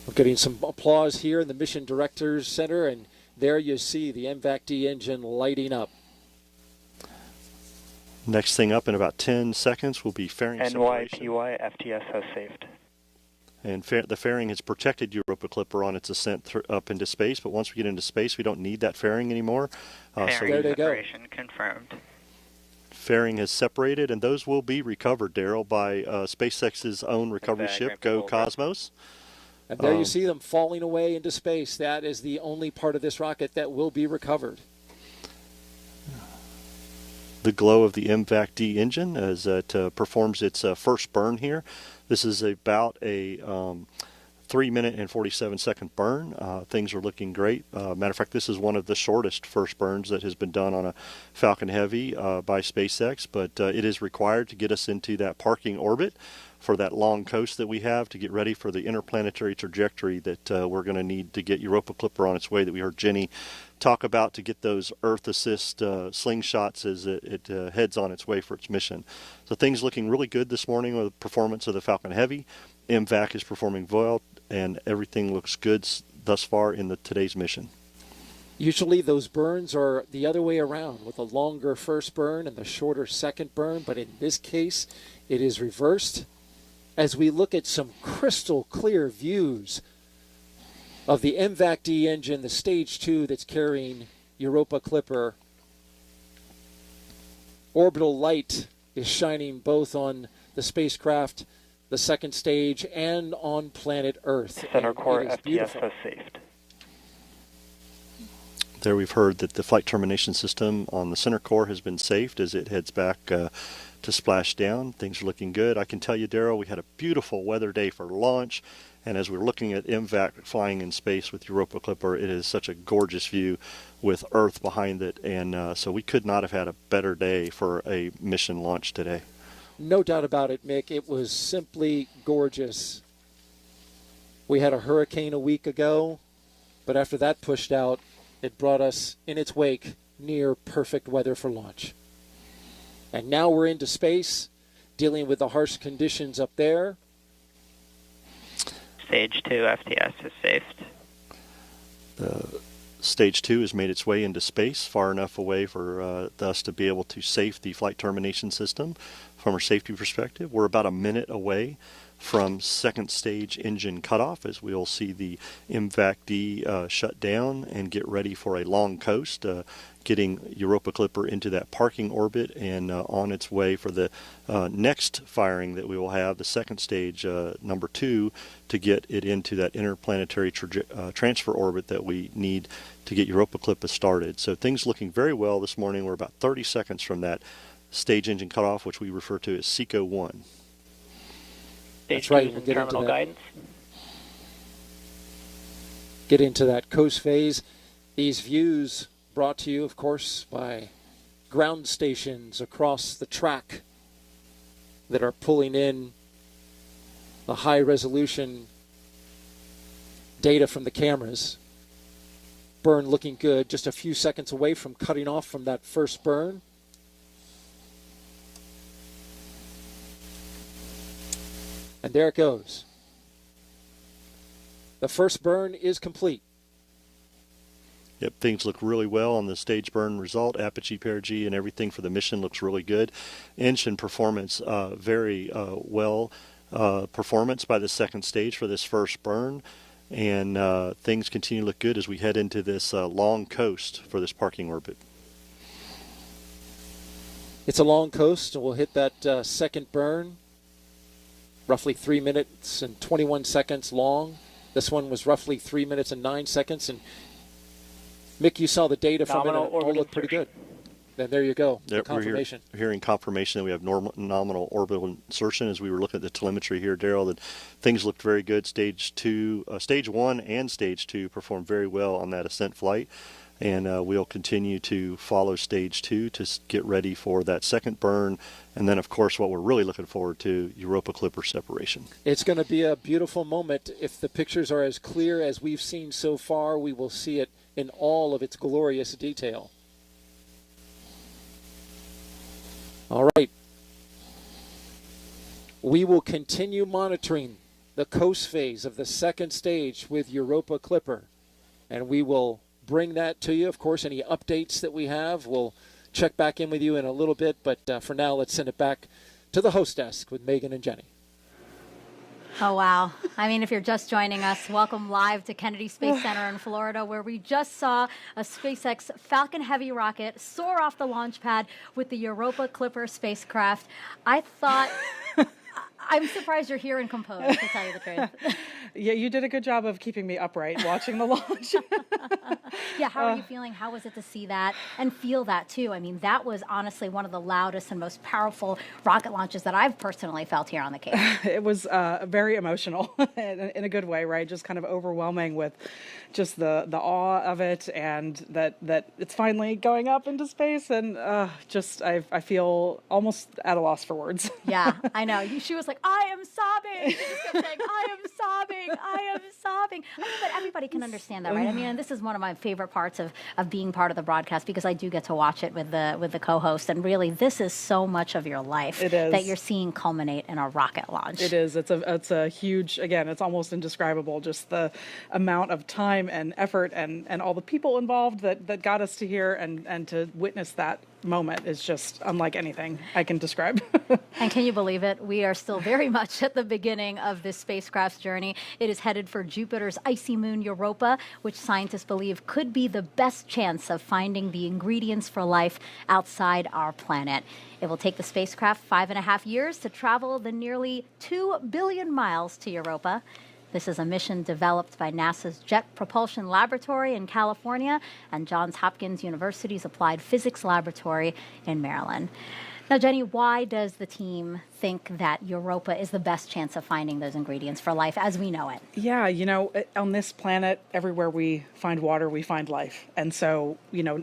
[SPEAKER 2] We're getting some applause here in the Mission Directors Center, and there you see the MVAC-D engine lighting up.
[SPEAKER 8] Next thing up in about 10 seconds will be fairing separation.
[SPEAKER 1] NYPY FTS has saved.
[SPEAKER 8] And the fairing has protected Europa Clipper on its ascent up into space, but once we get into space, we don't need that fairing anymore.
[SPEAKER 1] Fairing separation confirmed.
[SPEAKER 8] Fairing has separated, and those will be recovered, Daryl, by SpaceX's own recovery ship, Go Cosmos.
[SPEAKER 2] And there you see them falling away into space. That is the only part of this rocket that will be recovered.
[SPEAKER 8] The glow of the MVAC-D engine as it performs its first burn here. This is about a 3-minute and 47-second burn. Things are looking great. Matter of fact, this is one of the shortest first burns that has been done on a Falcon Heavy by SpaceX, but it is required to get us into that parking orbit for that long coast that we have to get ready for the interplanetary trajectory that we're going to need to get Europa Clipper on its way that we heard Jenny talk about to get those Earth assist slingshots as it heads on its way for its mission. So things looking really good this morning with the performance of the Falcon Heavy. MVAC is performing well, and everything looks good thus far in today's mission.
[SPEAKER 2] Usually those burns are the other way around, with a longer first burn and the shorter second burn, but in this case it is reversed. As we look at some crystal clear views of the MVAC-D engine, the stage 2 that's carrying Europa Clipper. Orbital light is shining both on the spacecraft, the second stage, and on planet Earth.
[SPEAKER 1] Center core FTS has saved.
[SPEAKER 8] There we've heard that the flight termination system on the center core has been saved as it heads back to splash down. Things are looking good. I can tell you, Darryl, we had a beautiful weather day for launch, and as we're looking at MVAC flying in space with Europa Clipper, it is such a gorgeous view with Earth behind it, and so we could not have had a better day for a mission launch today.
[SPEAKER 2] No doubt about it, Mick. It was simply gorgeous. We had a hurricane a week ago, but after that pushed out, it brought us in its wake near perfect weather for launch. And now we're into space, dealing with the harsh conditions up there.
[SPEAKER 1] Stage 2 FTS is saved.
[SPEAKER 8] Stage 2 has made its way into space far enough away for us to be able to safe the flight termination system from a safety perspective. We're about a minute away from second stage engine cutoff as we'll see the MVAC-D shut down and get ready for a long coast, getting Europa Clipper into that parking orbit and on its way for the next firing that we will have, the second stage, number 2, to get it into that interplanetary transfer orbit that we need to get Europa Clipper started. So things looking very well this morning. We're about 30 seconds from that stage engine cutoff, which we refer to as SECO 1.
[SPEAKER 1] That's right. We'll get terminal guidance.
[SPEAKER 2] Get into that coast phase. These views brought to you, of course, by ground stations across the track that are pulling in the high-resolution data from the cameras. Burn looking good, just a few seconds away from cutting off from that first burn. And there it goes. The first burn is complete.
[SPEAKER 8] Yep, things look really well on the stage burn result. Apogee, perigee, and everything for the mission looks really good. Engine performance, very well performance by the second stage for this first burn. and things continue to look good as we head into this long coast for this parking orbit.
[SPEAKER 2] It's a long coast, and we'll hit that second burn, roughly 3 minutes and 21 seconds long. This one was roughly 3 minutes and 9 seconds. And Mick, you saw the data from it, and it all looked pretty good. Then there you go, the confirmation.
[SPEAKER 8] We're hearing confirmation that we have nominal orbital insertion. As we were looking at the telemetry here, Daryl, that things looked very good. Stage 1 and Stage 2 performed very well on that ascent flight. And we'll continue to follow Stage 2 to get ready for that second burn. And then, of course, what we're really looking forward to, Europa Clipper separation.
[SPEAKER 2] It's going to be a beautiful moment. If the pictures are as clear as we've seen so far, we will see it in all of its glorious detail. All right. We will continue monitoring the coast phase of the second stage with Europa Clipper. And we will bring that to you. Of course, any updates that we have, we'll check back in with you in a little bit. But for now, let's send it back to the host desk with Megan and Jenny.
[SPEAKER 6] Oh, wow. I mean, if you're just joining us, welcome live to Kennedy Space Center in Florida, where we just saw a SpaceX Falcon Heavy rocket soar off the launch pad with the Europa Clipper spacecraft. I thought... I'm surprised you're here and composed, to tell you the truth.
[SPEAKER 7] Yeah, you did a good job of keeping me upright watching the launch.
[SPEAKER 6] Yeah, how are you feeling? How was it to see that and feel that, too? I mean, that was honestly one of the loudest and most powerful rocket launches that I've personally felt here on the Cape.
[SPEAKER 7] It was very emotional in a good way, right? Just kind of overwhelming with just the awe of it, and that it's finally going up into space. And I feel almost at a loss for words.
[SPEAKER 6] Yeah, I know. She was like, I am sobbing. She just kept saying, I am sobbing. I am sobbing. I mean, but everybody can understand that, right? I mean, and this is one of my favorite parts of being part of the broadcast, because I do get to watch it with the co-host. And really, this is so much of your life that you're seeing culminate in a rocket launch.
[SPEAKER 7] It is. It's a huge, again, it's almost indescribable, just the amount of time and effort and all the people involved that got us to here, and to witness that moment is just unlike anything I can describe.
[SPEAKER 6] And can you believe it? We are still very much at the beginning of this spacecraft's journey. It is headed for Jupiter's icy moon Europa, which scientists believe could be the best chance of finding the ingredients for life outside our planet. It will take the spacecraft 5.5 years to travel the nearly 2 billion miles to Europa. This is a mission developed by NASA's Jet Propulsion Laboratory in California and Johns Hopkins University's Applied Physics Laboratory in Maryland. Now, Jenny, why does the team think that Europa is the best chance of finding those ingredients for life as we know it?
[SPEAKER 7] Yeah, on this planet, everywhere we find water, we find life. And so,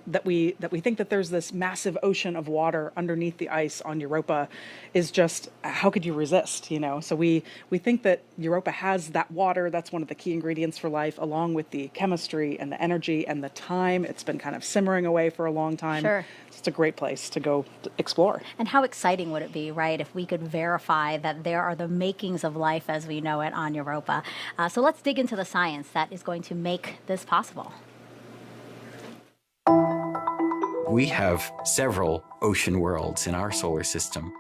[SPEAKER 7] that we think that there's this massive ocean of water underneath the ice on Europa is just, how could you resist, So we think that Europa has that water. That's one of the key ingredients for life, along with the chemistry and the energy and the time. It's been kind of simmering away for a long time.
[SPEAKER 6] Sure.
[SPEAKER 7] It's a great place to go explore.
[SPEAKER 6] And how exciting would it be, right, if we could verify that there are the makings of life as we know it on Europa. So let's dig into the science that is going to make this possible.
[SPEAKER 5] We have several ocean worlds in our solar system.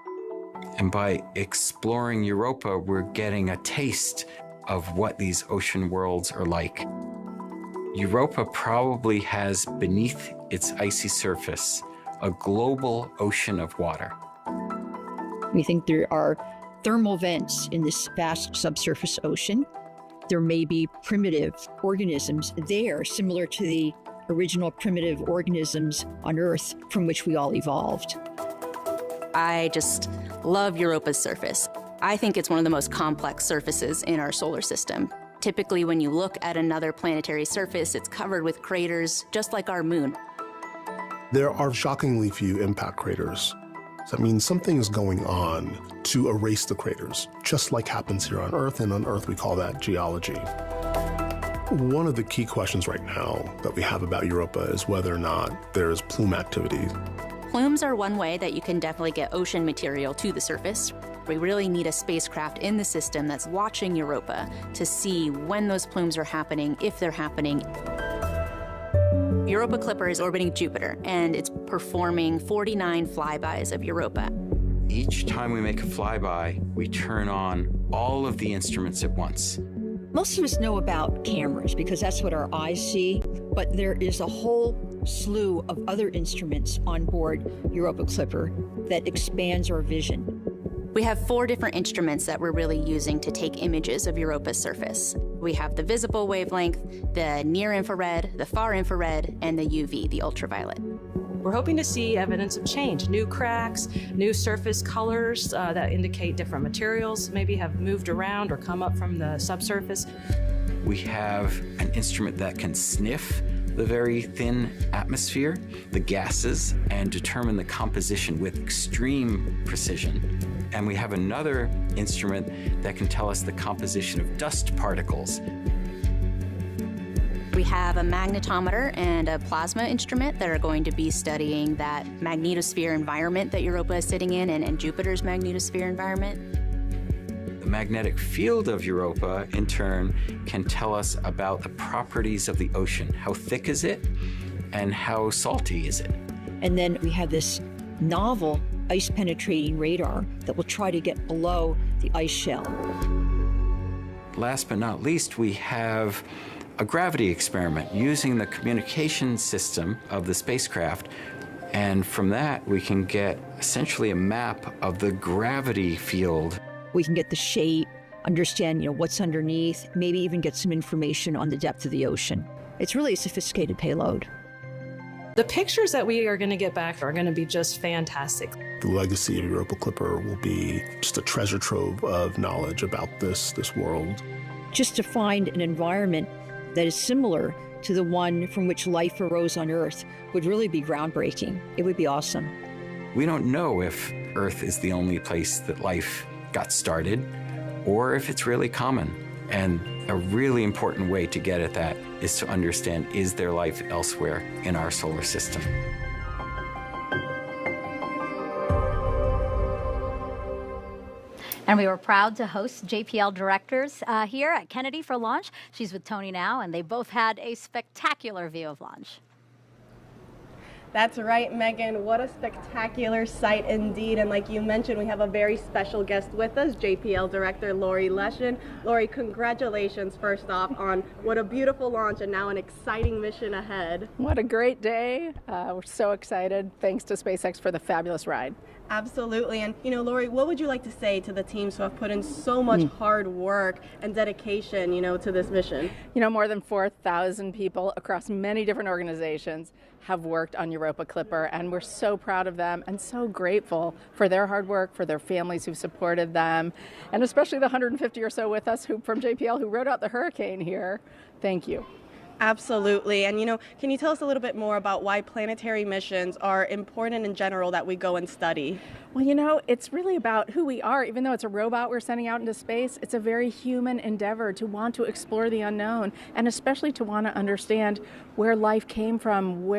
[SPEAKER 5] And by exploring Europa, we're getting a taste of what these ocean worlds are like. Europa probably has beneath its icy surface a global ocean of water.
[SPEAKER 12] We think there are thermal vents in this vast subsurface ocean. There may be primitive organisms there, similar to the original primitive organisms on Earth from which we all evolved.
[SPEAKER 23] I just love Europa's surface. I think it's one of the most complex surfaces in our solar system. Typically, when you look at another planetary surface, it's covered with craters, just like our moon.
[SPEAKER 24] There are shockingly few impact craters. So that means something is going on to erase the craters, just like happens here on Earth, and on Earth we call that geology. One of the key questions right now that we have about Europa is whether or not there's plume activity.
[SPEAKER 23] Plumes are one way that you can definitely get ocean material to the surface. We really need a spacecraft in the system that's watching Europa to see when those plumes are happening, if they're happening. Europa Clipper is orbiting Jupiter, and it's performing 49 flybys of Europa.
[SPEAKER 5] Each time we make a flyby, we turn on all of the instruments at once.
[SPEAKER 12] Most of us know about cameras because that's what our eyes see, but there is a whole slew of other instruments on board Europa Clipper that expands our vision.
[SPEAKER 23] We have 4 different instruments that we're really using to take images of Europa's surface. We have the visible wavelength, the near infrared, the far infrared, and the UV, the ultraviolet.
[SPEAKER 3] We're hoping to see evidence of change, new cracks, new surface colors that indicate different materials maybe have moved around or come up from the subsurface.
[SPEAKER 5] We have an instrument that can sniff the very thin atmosphere, the gases, and determine the composition with extreme precision. And we have another instrument that can tell us the composition of dust particles.
[SPEAKER 23] We have a magnetometer and a plasma instrument that are going to be studying that magnetosphere environment that Europa is sitting in and Jupiter's magnetosphere environment.
[SPEAKER 5] The magnetic field of Europa, in turn, can tell us about the properties of the ocean. How thick is it, and how salty is it?
[SPEAKER 12] And then we have this novel ice-penetrating radar that will try to get below the ice shell.
[SPEAKER 5] Last but not least, we have a gravity experiment using the communication system of the spacecraft. And from that, we can get essentially a map of the gravity field.
[SPEAKER 12] We can get the shape, understand, what's underneath, maybe even get some information on the depth of the ocean. It's really a sophisticated payload.
[SPEAKER 3] The pictures that we are going to get back are going to be just fantastic.
[SPEAKER 24] The legacy of Europa Clipper will be just a treasure trove of knowledge about this world.
[SPEAKER 12] Just to find an environment that is similar to the one from which life arose on Earth would really be groundbreaking. It would be awesome.
[SPEAKER 5] We don't know if Earth is the only place that life got started, or if it's really common. And a really important way to get at that is to understand, is there life elsewhere in our solar system?
[SPEAKER 6] And we were proud to host JPL directors here at Kennedy for launch. She's with Tony now, and they both had a spectacular view of launch.
[SPEAKER 13] That's right, Megan. What a spectacular sight indeed. And like you mentioned, we have a very special guest with us, JPL Director Lori Leshin. Lori, congratulations first off on what a beautiful launch and now an exciting mission ahead.
[SPEAKER 11] What a great day. We're so excited. Thanks to SpaceX for the fabulous ride.
[SPEAKER 13] Absolutely. And, Lori, what would you like to say to the teams who have put in so much hard work and dedication, to this mission?
[SPEAKER 11] More than 4,000 people across many different organizations have worked on Europa Clipper, and we're so proud of them and so grateful for their hard work, for their families who've supported them, and especially the 150 or so with us from JPL who rode out the hurricane here. Thank you.
[SPEAKER 13] Absolutely. And, can you tell us a little bit more about why planetary missions are important in general that we go and study?
[SPEAKER 11] Well, it's really about who we are. Even though it's a robot we're sending out into space, it's a very human endeavor to want to explore the unknown, and especially to want to understand where life came from,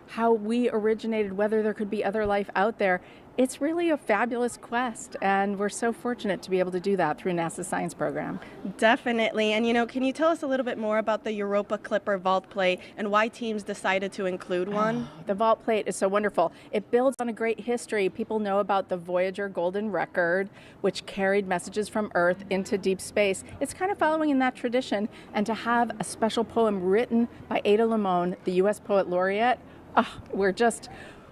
[SPEAKER 11] how we originated, whether there could be other life out there. It's really a fabulous quest, and we're so fortunate to be able to do that through NASA's science program.
[SPEAKER 13] Definitely. And, can you tell us a little bit more about the Europa Clipper vault plate and why teams decided to include one?
[SPEAKER 11] The vault plate is so wonderful. It builds on a great history. People know about the Voyager Golden Record, which carried messages from Earth into deep space. It's kind of following in that tradition, and to have a special poem written by Ada Limon, the U.S. Poet Laureate,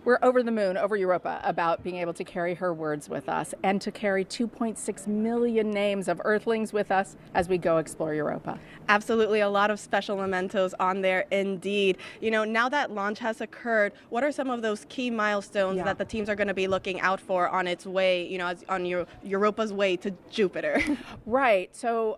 [SPEAKER 11] we're over the moon, over Europa, about being able to carry her words with us and to carry 2.6 million names of Earthlings with us as we go explore Europa.
[SPEAKER 13] Absolutely, a lot of special mementos on there indeed. Now that launch has occurred, what are some of those key milestones that the teams are going to be looking out for on its way, on Europa's way to Jupiter?
[SPEAKER 11] Right. So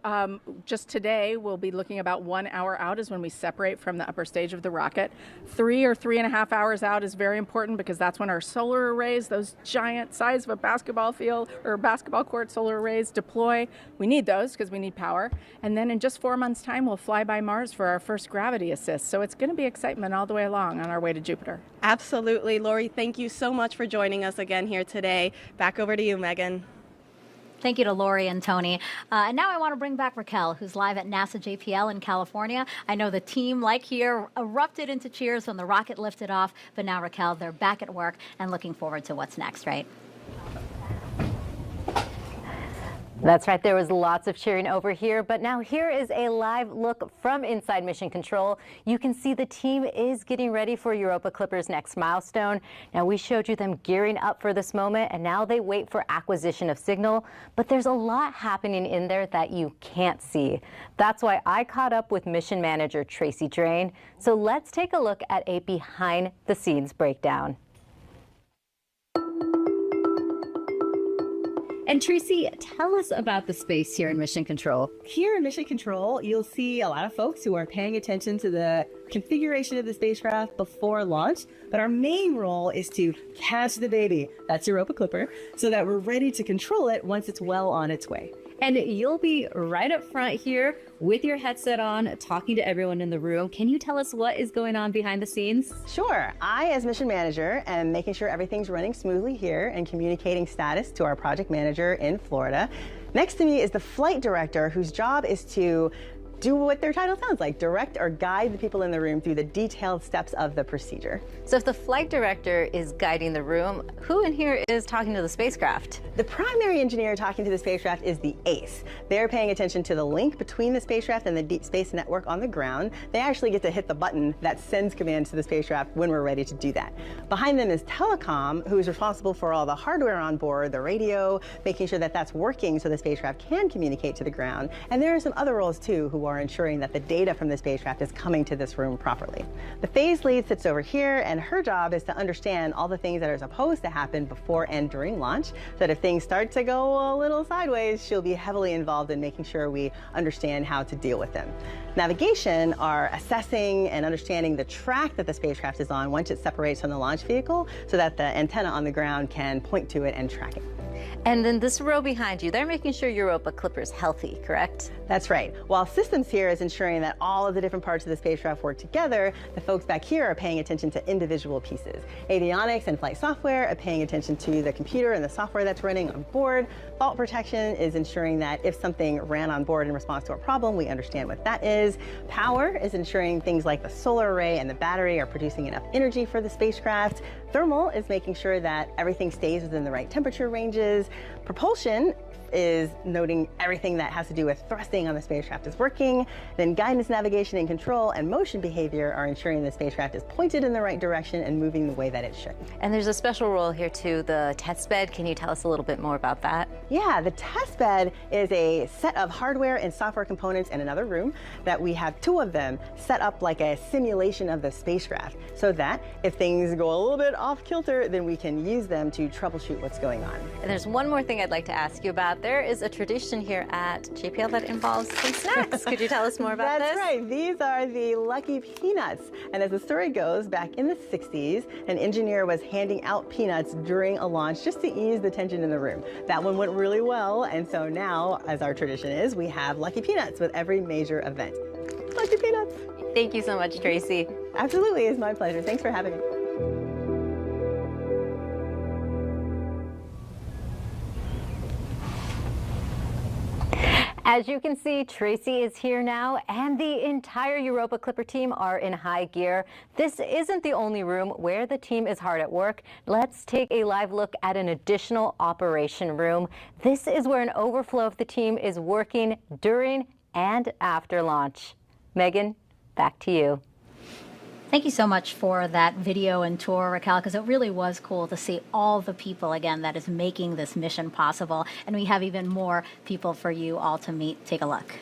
[SPEAKER 11] just today, we'll be looking about 1 hour out is when we separate from the upper stage of the rocket. 3 or 3.5 hours out is very important because that's when our solar arrays, those giant size of a basketball field or basketball court solar arrays, deploy. We need those because we need power. And then in just 4 months' time, we'll fly by Mars for our first gravity assist. So it's going to be excitement all the way along on our way to Jupiter.
[SPEAKER 13] Absolutely. Lori, thank you so much for joining us again here today. Back over to you, Megan.
[SPEAKER 6] Thank you to Lori and Tony. And now I want to bring back Raquel, who's live at NASA JPL in California. I know the team, like here, erupted into cheers when the rocket lifted off. But now, Raquel, they're back at work and looking forward to what's next, right?
[SPEAKER 14] That's right, there was lots of cheering over here, but now here is a live look from inside Mission Control. You can see the team is getting ready for Europa Clipper's next milestone. Now, we showed you them gearing up for this moment, and now they wait for acquisition of signal, but there's a lot happening in there that you can't see. That's why I caught up with Mission Manager Tracy Drain. So let's take a look at a behind-the-scenes breakdown. And Tracy, tell us about the space here in Mission Control.
[SPEAKER 15] Here in Mission Control, you'll see a lot of folks who are paying attention to the configuration of the spacecraft before launch, but our main role is to catch the baby, that's Europa Clipper, so that we're ready to control it once it's well on its way.
[SPEAKER 14] And you'll be right up front here with your headset on, talking to everyone in the room. Can you tell us what is going on behind the scenes?
[SPEAKER 15] Sure. I, as mission manager, am making sure everything's running smoothly here and communicating status to our project manager in Florida. Next to me is the flight director, whose job is to do what their title sounds like, direct or guide the people in the room through the detailed steps of the procedure.
[SPEAKER 14] So if the flight director is guiding the room, who in here is talking to the spacecraft?
[SPEAKER 15] The primary engineer talking to the spacecraft is the ACE. They're paying attention to the link between the spacecraft and the deep space network on the ground. They actually get to hit the button that sends commands to the spacecraft when we're ready to do that. Behind them is Telecom, who is responsible for all the hardware on board, the radio, making sure that that's working so the spacecraft can communicate to the ground. And there are some other roles too, who are ensuring that the data from the spacecraft is coming to this room properly. The phase lead sits over here, and her job is to understand all the things that are supposed to happen before and during launch, so that if things start to go a little sideways, she'll be heavily involved in making sure we understand how to deal with them. Navigation are assessing and understanding the track that the spacecraft is on once it separates from the launch vehicle, so that the antenna on the ground can point to it and track it.
[SPEAKER 14] And then this row behind you, they're making sure Europa Clipper is healthy, correct?
[SPEAKER 15] That's right. While systems here is ensuring that all of the different parts of the spacecraft work together, the folks back here are paying attention to individual pieces. Avionics and flight software are paying attention to the computer and the software that's running on board. Fault protection is ensuring that if something ran on board in response to a problem, we understand what that is. Power is ensuring things like the solar array and the battery are producing enough energy for the spacecraft. Thermal is making sure that everything stays within the right temperature ranges. Propulsion is noting everything that has to do with thrusting on the spacecraft is working. Then guidance, navigation, and control and motion behavior are ensuring the spacecraft is pointed in the right direction and moving the way that it should.
[SPEAKER 14] And there's a special role here too, the test bed. Can you tell us a little bit more about that?
[SPEAKER 15] Yeah, the test bed is a set of hardware and software components in another room that we have two of them set up like a simulation of the spacecraft, so that if things go a little bit off kilter, then we can use them to troubleshoot what's going on.
[SPEAKER 14] And there's one more thing I'd like to ask you about. There is a tradition here at JPL that involves some snacks. Could you tell us more about this?
[SPEAKER 15] That's right. These are the Lucky Peanuts. And as the story goes, back in the 60s, an engineer was handing out peanuts during a launch just to ease the tension in the room. That one went really well, and so now, as our tradition is, we have Lucky Peanuts with every major event. Lucky Peanuts!
[SPEAKER 14] Thank you so much, Tracy.
[SPEAKER 15] Absolutely, it's my pleasure. Thanks for having me.
[SPEAKER 14] As you can see, Tracy is here now, and the entire Europa Clipper team are in high gear. This isn't the only room where the team is hard at work. Let's take a live look at an additional operation room. This is where an overflow of the team is working during and after launch. Megan, back to you.
[SPEAKER 6] Thank you so much for that video and tour, Raquel, because it really was cool to see all the people, again, that is making this mission possible. And we have even more people for you all to meet. Take a look.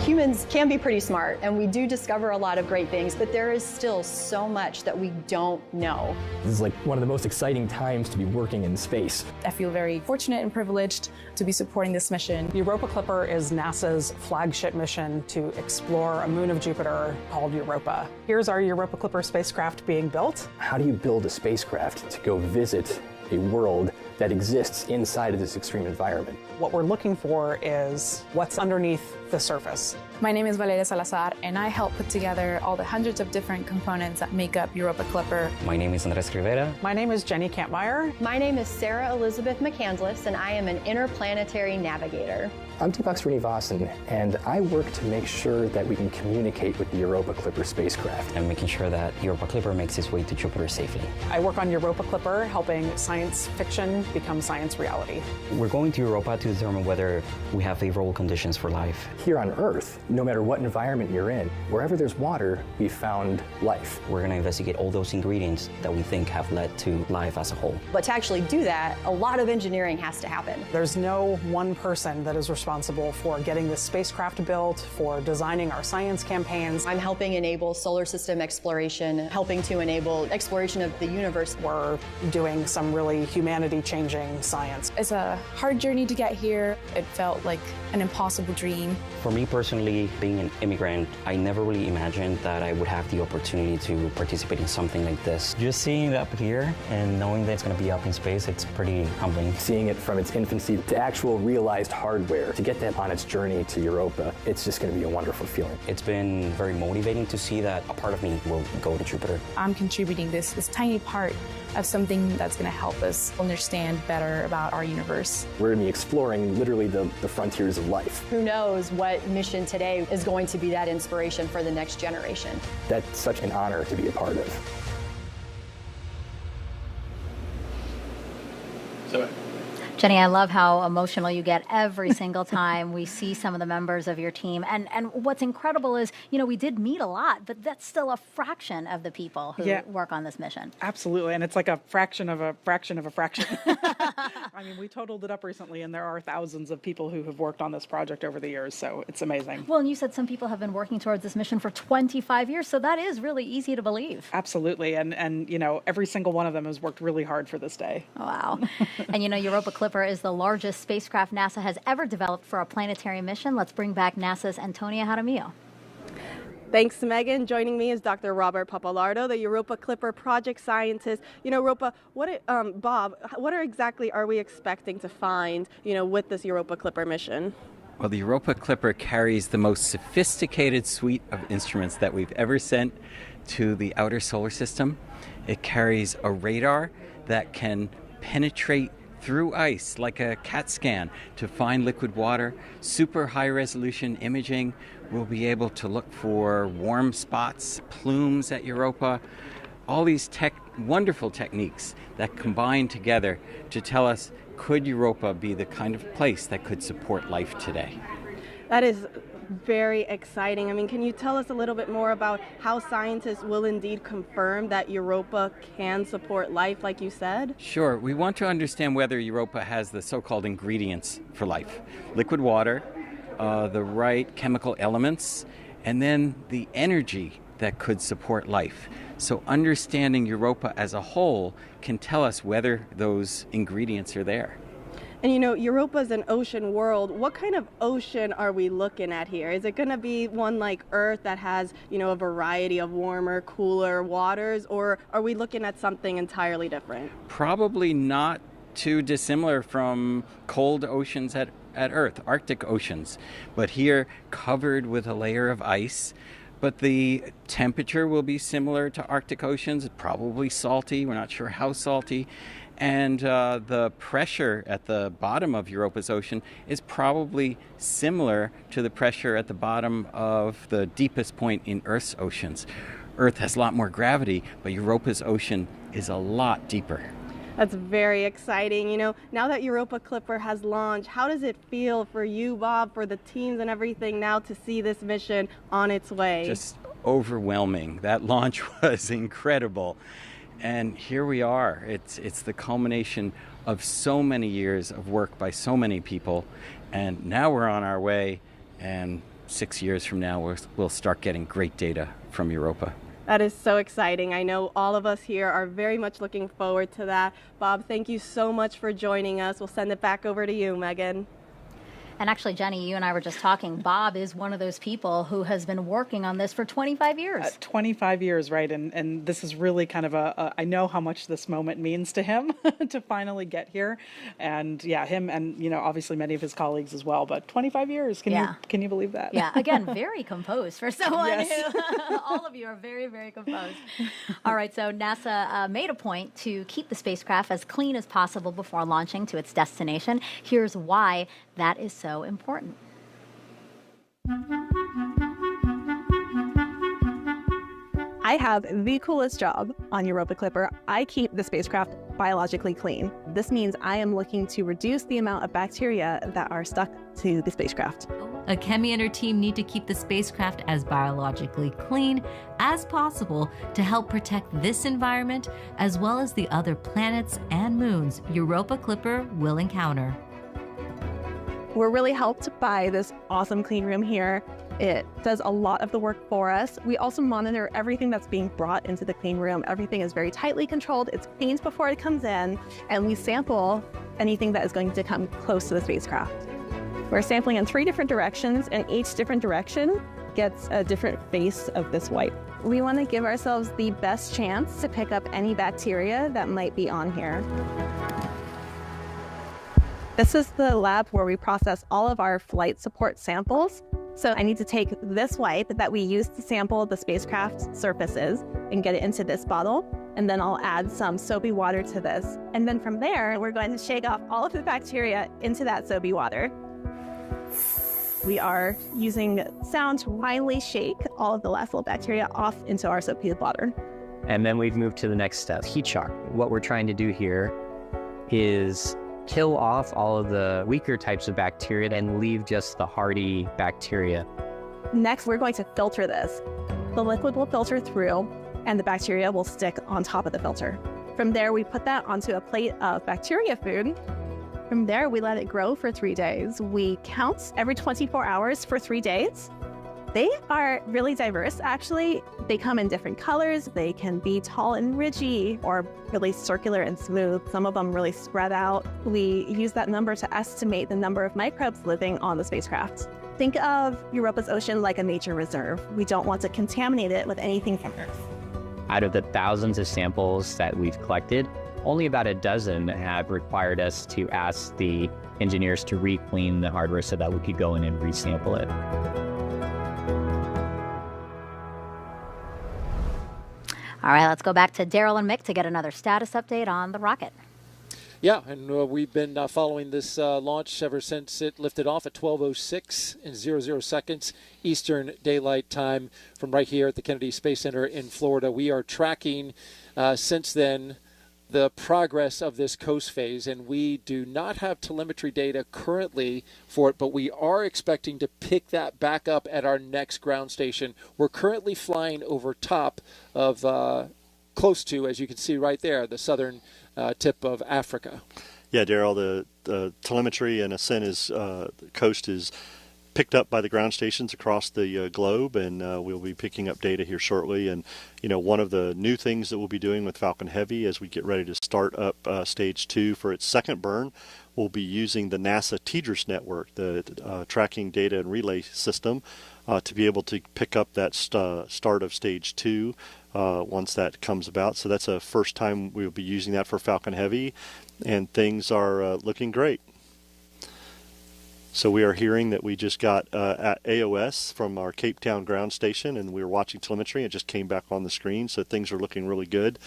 [SPEAKER 16] Humans can be pretty smart, and we do discover a lot of great things, but there is still so much that we don't know.
[SPEAKER 18] This is like one of the most exciting times to be working in space.
[SPEAKER 25] I feel very fortunate and privileged to be supporting this mission.
[SPEAKER 7] The Europa Clipper is NASA's flagship mission to explore a moon of Jupiter called Europa. Here's our Europa Clipper spacecraft being built.
[SPEAKER 18] How do you build a spacecraft to go visit a world that exists inside of this extreme environment?
[SPEAKER 7] What we're looking for is what's underneath the surface.
[SPEAKER 25] My name is Valeria Salazar, and I help put together all the hundreds of different components that make up Europa Clipper.
[SPEAKER 26] My name is Andres Rivera.
[SPEAKER 7] My name is Jenny Kampmeyer.
[SPEAKER 27] My name is Sarah Elizabeth McCandless, and I am an interplanetary navigator.
[SPEAKER 18] I'm Deepak Srinivasan, and I work to make sure that we can communicate with the Europa Clipper spacecraft.
[SPEAKER 26] And making sure that Europa Clipper makes its way to Jupiter safely.
[SPEAKER 7] I work on Europa Clipper, helping science fiction become science reality.
[SPEAKER 4] We're going to Europa to determine whether we have favorable conditions for life.
[SPEAKER 18] Here on Earth, no matter what environment you're in, wherever there's water, we found life.
[SPEAKER 4] We're going to investigate all those ingredients that we think have led to life as a whole.
[SPEAKER 16] But to actually do that, a lot of engineering has to happen.
[SPEAKER 7] There's no one person that is responsible for getting this spacecraft built, for designing our science campaigns.
[SPEAKER 16] I'm helping enable solar system exploration, helping to enable exploration of the universe.
[SPEAKER 7] We're doing some really humanity-changing science.
[SPEAKER 25] It's a hard journey to get here. It felt like an impossible dream.
[SPEAKER 4] For me personally, being an immigrant, I never really imagined that I would have the opportunity to participate in something like this. Just seeing it up here and knowing that it's going to be up in space, it's pretty humbling.
[SPEAKER 18] Seeing it from its infancy to actual realized hardware, to get that on its journey to Europa, it's just going to be a wonderful feeling.
[SPEAKER 4] It's been very motivating to see that a part of me will go to Jupiter.
[SPEAKER 25] I'm contributing this tiny part of something that's going to help us understand better about our universe.
[SPEAKER 18] We're going to be exploring literally the frontiers of life.
[SPEAKER 16] Who knows what mission today is going to be that inspiration for the next generation.
[SPEAKER 18] That's such an honor to be a part of.
[SPEAKER 6] Jenny, I love how emotional you get every single time we see some of the members of your team. And what's incredible is, we did meet a lot, but that's still a fraction of the people who work on this mission.
[SPEAKER 7] Absolutely, and it's like a fraction of a fraction of a fraction. I mean, we totaled it up recently, and there are thousands of people who have worked on this project over the years, so it's amazing.
[SPEAKER 6] Well, and you said some people have been working towards this mission for 25 years, so that is really easy to believe.
[SPEAKER 7] Absolutely, and every single one of them has worked really hard for this day.
[SPEAKER 6] Wow. And Europa Clipper is the largest spacecraft NASA has ever developed for a planetary mission. Let's bring back NASA's Antonia Jaramillo.
[SPEAKER 13] Thanks, Megan. Joining me is Dr. Robert Pappalardo, the Europa Clipper project scientist. Bob, what exactly are we expecting to find, with this Europa Clipper mission?
[SPEAKER 5] Well, the Europa Clipper carries the most sophisticated suite of instruments that we've ever sent to the outer solar system. It carries a radar that can penetrate through ice like a CAT scan to find liquid water. Super high resolution imaging. We'll be able to look for warm spots, plumes at Europa. All these wonderful techniques that combine together to tell us, could Europa be the kind of place that could support life today?
[SPEAKER 13] That is very exciting. I mean, can you tell us a little bit more about how scientists will indeed confirm that Europa can support life, like you said?
[SPEAKER 5] Sure. We want to understand whether Europa has the so-called ingredients for life. Liquid water, the right chemical elements, and then the energy that could support life. So understanding Europa as a whole can tell us whether those ingredients are there.
[SPEAKER 13] And Europa is an ocean world. What kind of ocean are we looking at here? Is it going to be one like Earth that has, a variety of warmer, cooler waters, or are we looking at something entirely different?
[SPEAKER 5] Probably not too dissimilar from cold oceans at Earth, Arctic oceans, but here covered with a layer of ice. But the temperature will be similar to Arctic oceans, probably salty. We're not sure how salty. And the pressure at the bottom of Europa's ocean is probably similar to the pressure at the bottom of the deepest point in Earth's oceans. Earth has a lot more gravity, but Europa's ocean is a lot deeper.
[SPEAKER 13] That's very exciting. Now that Europa Clipper has launched, how does it feel for you, Bob, for the teams and everything now to see this mission on its way?
[SPEAKER 5] Just overwhelming. That launch was incredible. And here we are. It's the culmination of so many years of work by so many people. And now we're on our way. And 6 years from now, we'll start getting great data from Europa.
[SPEAKER 13] That is so exciting. I know all of us here are very much looking forward to that. Bob, thank you so much for joining us. We'll send it back over to you, Megan.
[SPEAKER 6] And actually, Jenny, you and I were just talking. Bob is one of those people who has been working on this for 25 years.
[SPEAKER 7] 25 years, right. And this is really kind of I know how much this moment means to him to finally get here. And him and, obviously many of his colleagues as well. But 25 years, can you believe that?
[SPEAKER 6] Yeah, again, very composed for someone who, all of you are very, very composed. All right, so NASA made a point to keep the spacecraft as clean as possible before launching to its destination. Here's why that is so important.
[SPEAKER 13] I have the coolest job on Europa Clipper. I keep the spacecraft biologically clean. This means I am looking to reduce the amount of bacteria that are stuck to the spacecraft.
[SPEAKER 9] Kemi and her team need to keep the spacecraft as biologically clean as possible to help protect this environment as well as the other planets and moons Europa Clipper will encounter.
[SPEAKER 13] We're really helped by this awesome clean room here. It does a lot of the work for us. We also monitor everything that's being brought into the clean room. Everything is very tightly controlled. It's cleaned before it comes in, and we sample anything that is going to come close to the spacecraft. We're sampling in 3 different directions, and each different direction gets a different face of this wipe. We want to give ourselves the best chance to pick up any bacteria that might be on here. This is the lab where we process all of our flight support samples. So I need to take this wipe that we use to sample the spacecraft surfaces and get it into this bottle. And then I'll add some soapy water to this. And then from there, we're going to shake off all of the bacteria into that soapy water. We are using sound to finally shake all of the last little bacteria off into our soapy water.
[SPEAKER 17] And then we've moved to the next step, heat shock. What we're trying to do here is kill off all of the weaker types of bacteria and leave just the hardy bacteria.
[SPEAKER 13] Next, we're going to filter this. The liquid will filter through, and the bacteria will stick on top of the filter. From there, we put that onto a plate of bacteria food. From there, we let it grow for 3 days. We count every 24 hours for 3 days. They are really diverse, actually. They come in different colors. They can be tall and ridgy or really circular and smooth. Some of them really spread out. We use that number to estimate the number of microbes living on the spacecraft. Think of Europa's ocean like a nature reserve. We don't want to contaminate it with anything from Earth.
[SPEAKER 17] Out of the thousands of samples that we've collected, only about a dozen have required us to ask the engineers to re-clean the hardware so that we could go in and resample it.
[SPEAKER 6] All right, let's go back to Daryl and Mick to get another status update on the rocket.
[SPEAKER 2] Yeah, and we've been following this launch ever since it lifted off at 12:06 in 00 seconds Eastern Daylight Time from right here at the Kennedy Space Center in Florida. We are tracking since then the progress of this coast phase, and we do not have telemetry data currently for it, but we are expecting to pick that back up at our next ground station. We're currently flying over top of, close to, as you can see right there, the southern tip of Africa.
[SPEAKER 8] Yeah, Daryl, the telemetry and Ascent the coast is picked up by the ground stations across the globe, and we'll be picking up data here shortly. And one of the new things that we'll be doing with Falcon Heavy as we get ready to start up stage 2 for its second burn, we'll be using the NASA TDRS network, the tracking data and relay system, to be able to pick up that start of stage 2 once that comes about. So that's a first time we'll be using that for Falcon Heavy, and things are looking great. So we are hearing that we just got at AOS from our Cape Town ground station, and we were watching telemetry. It just came back on the screen, so things are looking really good.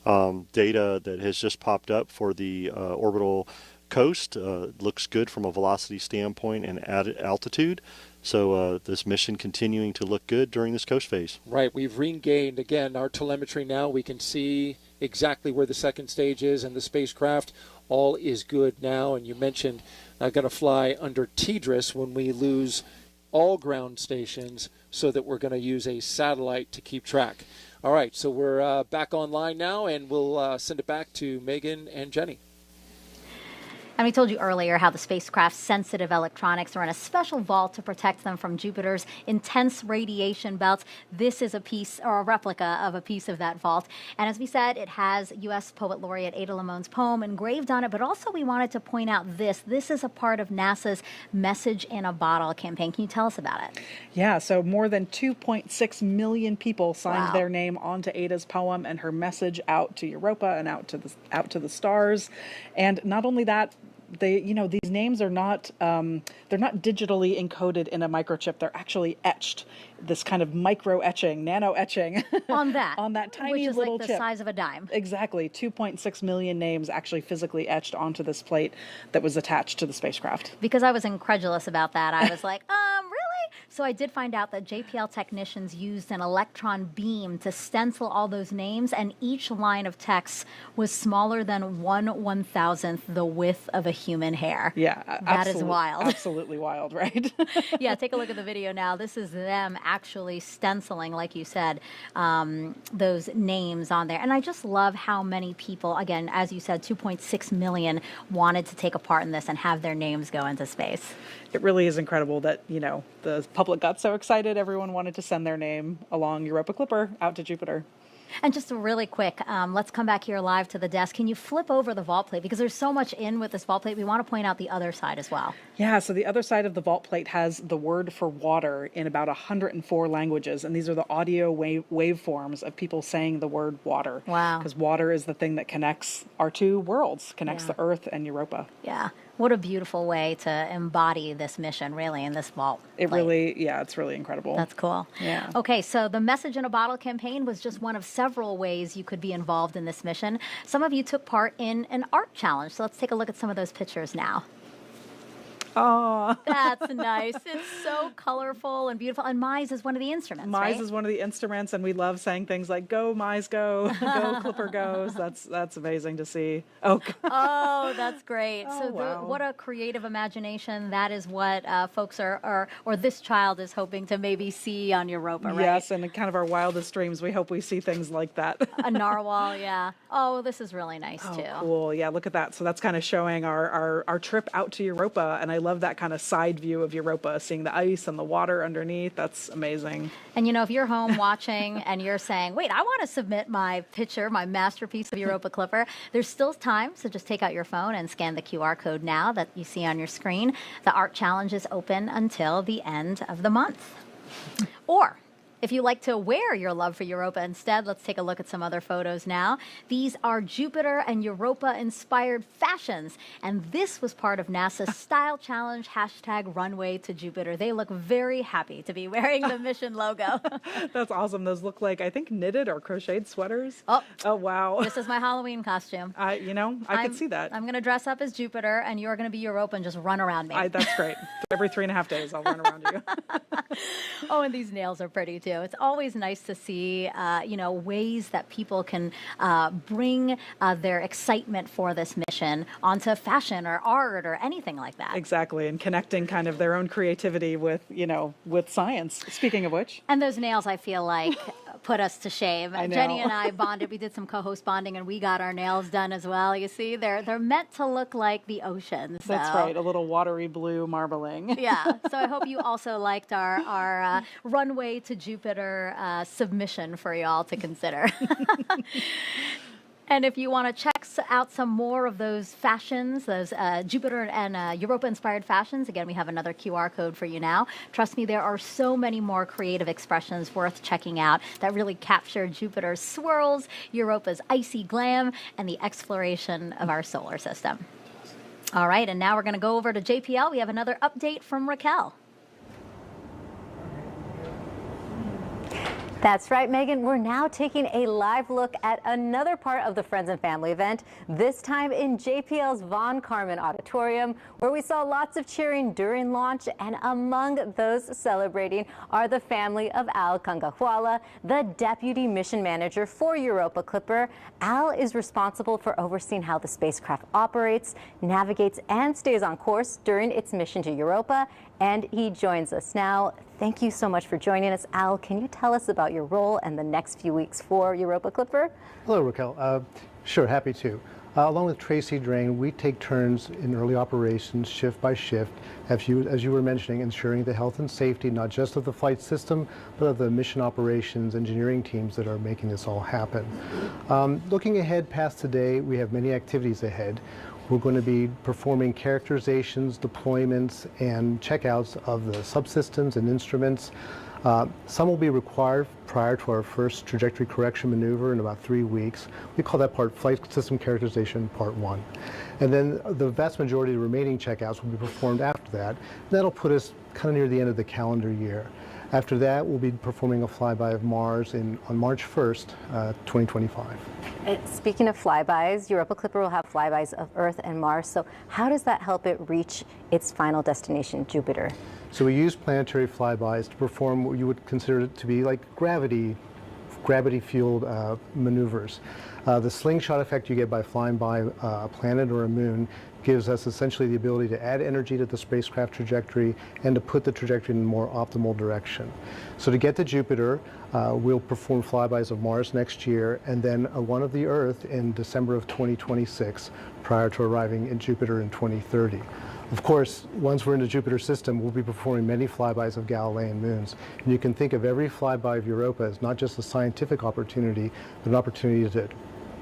[SPEAKER 8] Data that has just popped up for the orbital coast looks good from a velocity standpoint and altitude. So this mission continuing to look good during this coast phase.
[SPEAKER 2] Right. We've regained, again, our telemetry now. We can see exactly where the second stage is, and the spacecraft all is good now. And you mentioned going to fly under TDRS when we lose all ground stations, so that we're going to use a satellite to keep track. All right, so we're back online now, and we'll send it back to Megan and Jenny.
[SPEAKER 6] And we told you earlier how the spacecraft's sensitive electronics are in a special vault to protect them from Jupiter's intense radiation belts. This is a piece, or a replica of a piece of that vault. And as we said, it has U.S. Poet Laureate Ada Limon's poem engraved on it, but also we wanted to point out this. This is a part of NASA's Message in a Bottle campaign. Can you tell us about it?
[SPEAKER 7] Yeah, so more than 2.6 million people signed their name onto Ada's poem and her message out to Europa and out to the stars. And not only that, these names are not they're not digitally encoded in a microchip. They're actually etched, this kind of micro etching, nano etching
[SPEAKER 6] on that
[SPEAKER 7] tiny
[SPEAKER 6] which is
[SPEAKER 7] little
[SPEAKER 6] like
[SPEAKER 7] chip.
[SPEAKER 6] The size of a dime.
[SPEAKER 7] Exactly, 2.6 million names actually physically etched onto this plate that was attached to the spacecraft.
[SPEAKER 6] Because I was incredulous about that, I was like, really? So I did find out that JPL technicians used an electron beam to stencil all those names, and each line of text was smaller than 1/1000th the width of a human hair.
[SPEAKER 7] Yeah,
[SPEAKER 6] that is wild.
[SPEAKER 7] Absolutely wild, right?
[SPEAKER 6] Yeah, take a look at the video now. This is them actually stenciling, like you said, those names on there. And I just love how many people, again, as you said, 2.6 million wanted to take a part in this and have their names go into space.
[SPEAKER 7] It really is incredible that, the public got so excited. Everyone wanted to send their name along Europa Clipper out to Jupiter.
[SPEAKER 6] And just really quick, let's come back here live to the desk. Can you flip over the vault plate? Because there's so much in with this vault plate. We want to point out the other side as well.
[SPEAKER 7] Yeah, so the other side of the vault plate has the word for water in about 104 languages. And these are the audio waveforms of people saying the word water.
[SPEAKER 6] Wow.
[SPEAKER 7] Because water is the thing that connects our two worlds, connects the Earth and Europa.
[SPEAKER 6] Yeah. What a beautiful way to embody this mission, really, in this vault.
[SPEAKER 7] It's really incredible.
[SPEAKER 6] That's cool.
[SPEAKER 7] Yeah.
[SPEAKER 6] Okay, so the Message in a Bottle campaign was just one of several ways you could be involved in this mission. Some of you took part in an art challenge, so let's take a look at some of those pictures now.
[SPEAKER 7] Oh,
[SPEAKER 6] that's nice. It's so colorful and beautiful. And Mize is one of the instruments,
[SPEAKER 7] Mize
[SPEAKER 6] right?
[SPEAKER 7] is one of the instruments, and we love saying things like "Go Mize, go!" "Go Clipper goes." That's amazing to see. Oh,
[SPEAKER 6] oh, that's great.
[SPEAKER 7] Oh,
[SPEAKER 6] so
[SPEAKER 7] wow.
[SPEAKER 6] what a creative imagination. That is what folks or this child is hoping to maybe see on Europa, right?
[SPEAKER 7] Yes, and in kind of our wildest dreams, we hope we see things like that.
[SPEAKER 6] A narwhal, yeah. Oh, this is really nice too.
[SPEAKER 7] Cool. Yeah, look at that. So that's kind of showing our trip out to Europa, and I love that kind of side view of Europa, seeing the ice and the water underneath. That's amazing.
[SPEAKER 6] And if you're home watching and you're saying, wait, I want to submit my picture, my masterpiece of Europa Clipper, there's still time, so just take out your phone and scan the QR code now that you see on your screen. The art challenge is open until the end of the month. Or if you like to wear your love for Europa instead, let's take a look at some other photos now. These are Jupiter and Europa-inspired fashions, and this was part of NASA's Style Challenge #Runway to Jupiter. They look very happy to be wearing the mission logo.
[SPEAKER 7] That's awesome. Those look like, I think, knitted or crocheted sweaters.
[SPEAKER 6] Oh,
[SPEAKER 7] wow.
[SPEAKER 6] This is my Halloween costume.
[SPEAKER 7] I could see that.
[SPEAKER 6] I'm going to dress up as Jupiter, and you're going to be Europa and just run around me.
[SPEAKER 7] That's great. Every 3.5 days, I'll run around you.
[SPEAKER 6] Oh, and these nails are pretty too. It's always nice to see, ways that people can bring their excitement for this mission onto fashion or art or anything like that.
[SPEAKER 7] Exactly, and connecting kind of their own creativity with science. Speaking of which.
[SPEAKER 6] And those nails, I feel like, put us to shame.
[SPEAKER 7] I know.
[SPEAKER 6] Jenny and I bonded. We did some co-host bonding, and we got our nails done as well. You see, they're meant to look like the ocean. So.
[SPEAKER 7] That's right, a little watery blue marbling.
[SPEAKER 6] Yeah, so I hope you also liked our runway to Jupiter submission for y'all to consider. And if you want to check out some more of those fashions, those Jupiter and Europa-inspired fashions, again, we have another QR code for you now. Trust me, there are so many more creative expressions worth checking out that really capture Jupiter's swirls, Europa's icy glam, and the exploration of our solar system. All right, and now we're going to go over to JPL. We have another update from Raquel.
[SPEAKER 14] That's right, Megan. We're now taking a live look at another part of the Friends and Family event, this time in JPL's Von Karman Auditorium, where we saw lots of cheering during launch, and among those celebrating are the family of Al Kangahwala, the Deputy Mission Manager for Europa Clipper. Al is responsible for overseeing how the spacecraft operates, navigates, and stays on course during its mission to Europa, and he joins us now. Thank you so much for joining us. Al, can you tell us about your role and the next few weeks for Europa Clipper?
[SPEAKER 1] Hello, Raquel. Sure, happy to. Along with Tracy Drain, we take turns in early operations, shift by shift, as you were mentioning, ensuring the health and safety, not just of the flight system, but of the mission operations engineering teams that are making this all happen. Looking ahead past today, we have many activities ahead. We're going to be performing characterizations, deployments, and checkouts of the subsystems and instruments. Some will be required prior to our first trajectory correction maneuver in about 3 weeks. We call that part Flight System Characterization Part 1. And then the vast majority of the remaining checkouts will be performed after that. That'll put us kind of near the end of the calendar year. After that, we'll be performing a flyby of Mars on March 1st, 2025.
[SPEAKER 14] Speaking of flybys, Europa Clipper will have flybys of Earth and Mars. So how does that help it reach its final destination, Jupiter?
[SPEAKER 1] So we use planetary flybys to perform what you would consider to be like gravity-fueled maneuvers. The slingshot effect you get by flying by a planet or a moon gives us essentially the ability to add energy to the spacecraft trajectory and to put the trajectory in a more optimal direction. So to get to Jupiter, we'll perform flybys of Mars next year and then one of the Earth in December of 2026 prior to arriving in Jupiter in 2030. Of course, once we're in the Jupiter system, we'll be performing many flybys of Galilean moons. And you can think of every flyby of Europa as not just a scientific opportunity, but an opportunity to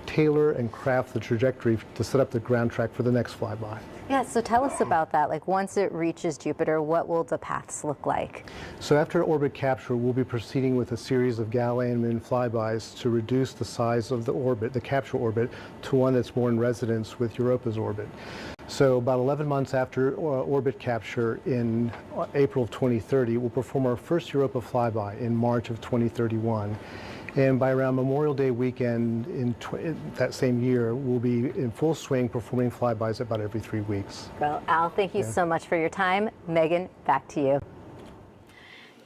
[SPEAKER 1] tailor and craft the trajectory to set up the ground track for the next flyby.
[SPEAKER 14] Yeah, so tell us about that. Like once it reaches Jupiter, what will the paths look like?
[SPEAKER 1] So after orbit capture, we'll be proceeding with a series of Galilean moon flybys to reduce the size of the orbit, the capture orbit, to one that's more in resonance with Europa's orbit. So about 11 months after orbit capture in April of 2030, we'll perform our first Europa flyby in March of 2031. And by around Memorial Day weekend in that same year, we'll be in full swing performing flybys about every 3 weeks.
[SPEAKER 14] Well, Al, thank you so much for your time. Megan, back to you.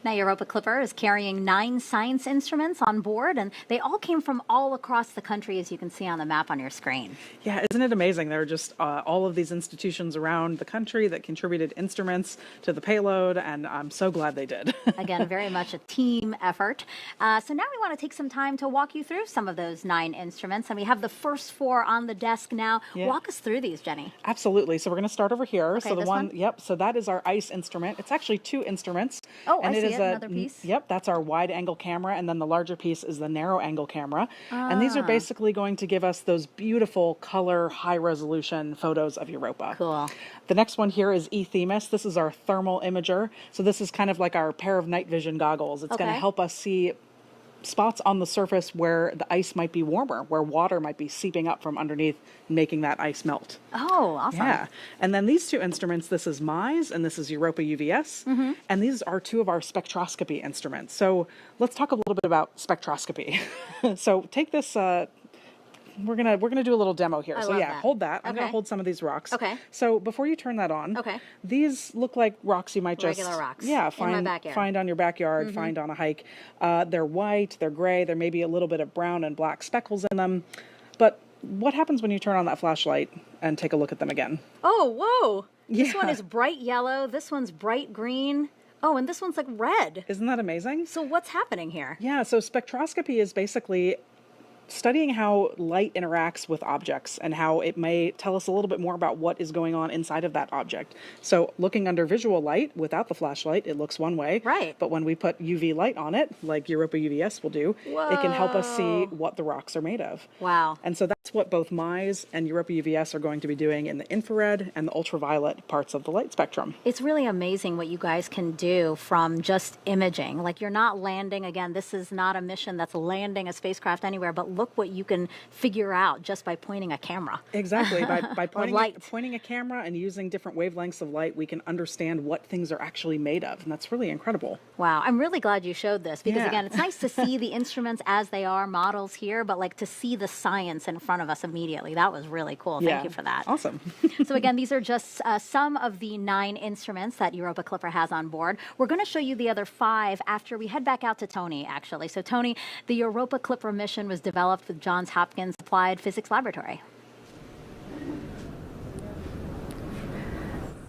[SPEAKER 6] Now, Europa Clipper is carrying 9 science instruments on board, and they all came from all across the country, as you can see on the map on your screen.
[SPEAKER 7] Yeah, isn't it amazing? There are just all of these institutions around the country that contributed instruments to the payload, and I'm so glad they did.
[SPEAKER 6] Again, very much a team effort. So now we want to take some time to walk you through some of those 9 instruments, and we have the first 4 on the desk now.
[SPEAKER 7] Yeah.
[SPEAKER 6] Walk us through these, Jenny.
[SPEAKER 7] Absolutely. So we're going to start over here.
[SPEAKER 6] Okay,
[SPEAKER 7] so the
[SPEAKER 6] this
[SPEAKER 7] one,
[SPEAKER 6] one?
[SPEAKER 7] yep. So that is our ICE instrument. It's actually 2 instruments.
[SPEAKER 6] Oh,
[SPEAKER 7] and
[SPEAKER 6] I see
[SPEAKER 7] is
[SPEAKER 6] another piece.
[SPEAKER 7] Yep, that's our wide angle camera, and then the larger piece is the narrow angle camera. And these are basically going to give us those beautiful color, high resolution photos of Europa.
[SPEAKER 6] Cool.
[SPEAKER 7] The next one here is Themis. This is our thermal imager. So this is kind of like our pair of night vision goggles. It's going to help us see spots on the surface where the ice might be warmer, where water might be seeping up from underneath, making that ice melt.
[SPEAKER 6] Oh, awesome.
[SPEAKER 7] Yeah. And then these 2 instruments, this is MISE and this is Europa UVS. And these are 2 of our spectroscopy instruments. So let's talk a little bit about spectroscopy. So take this, we're gonna do a little demo here.
[SPEAKER 6] I
[SPEAKER 7] so
[SPEAKER 6] love
[SPEAKER 7] yeah,
[SPEAKER 6] that.
[SPEAKER 7] hold that. I'm
[SPEAKER 6] Okay.
[SPEAKER 7] gonna hold some of these rocks.
[SPEAKER 6] Okay.
[SPEAKER 7] So before you turn that on, these look like rocks you might just
[SPEAKER 6] Regular rocks.
[SPEAKER 7] Yeah,
[SPEAKER 6] In my
[SPEAKER 7] find
[SPEAKER 6] backyard.
[SPEAKER 7] on your backyard, find on a hike. They're white, they're gray, there may be a little bit of brown and black speckles in them. But what happens when you turn on that flashlight and take a look at them again?
[SPEAKER 6] Oh, whoa. This one
[SPEAKER 7] Yeah.
[SPEAKER 6] is bright yellow. This one's bright green. Oh, and this one's like red.
[SPEAKER 7] Isn't that amazing?
[SPEAKER 6] So what's happening here?
[SPEAKER 7] Yeah, so spectroscopy is basically studying how light interacts with objects and how it may tell us a little bit more about what is going on inside of that object. So looking under visual light without the flashlight, it looks one way.
[SPEAKER 6] Right.
[SPEAKER 7] But when we put UV light on it, like Europa UVS will do, it can help us see what the rocks are made of.
[SPEAKER 6] Wow.
[SPEAKER 7] And so that's what both MISE and Europa UVS are going to be doing in the infrared and the ultraviolet parts of the light spectrum.
[SPEAKER 6] It's really amazing what you guys can do from just imaging. Like, you're not landing, again, this is not a mission that's landing a spacecraft anywhere, but look what you can figure out just by pointing a camera.
[SPEAKER 7] Exactly. By
[SPEAKER 6] light.
[SPEAKER 7] pointing a camera and using different wavelengths of light, we can understand what things are actually made of. And that's really incredible.
[SPEAKER 6] Wow. I'm really glad you showed this because,
[SPEAKER 7] Yeah.
[SPEAKER 6] again, it's nice to see the instruments as they are, models here, but like to see the science in front of us immediately. That was really cool. Thank you for that.
[SPEAKER 7] Awesome.
[SPEAKER 6] So again, these are just some of the 9 instruments that Europa Clipper has on board. We're going to show you the other 5 after we head back out to Tony, actually. So Tony, the Europa Clipper mission was developed with Johns Hopkins Applied Physics Laboratory.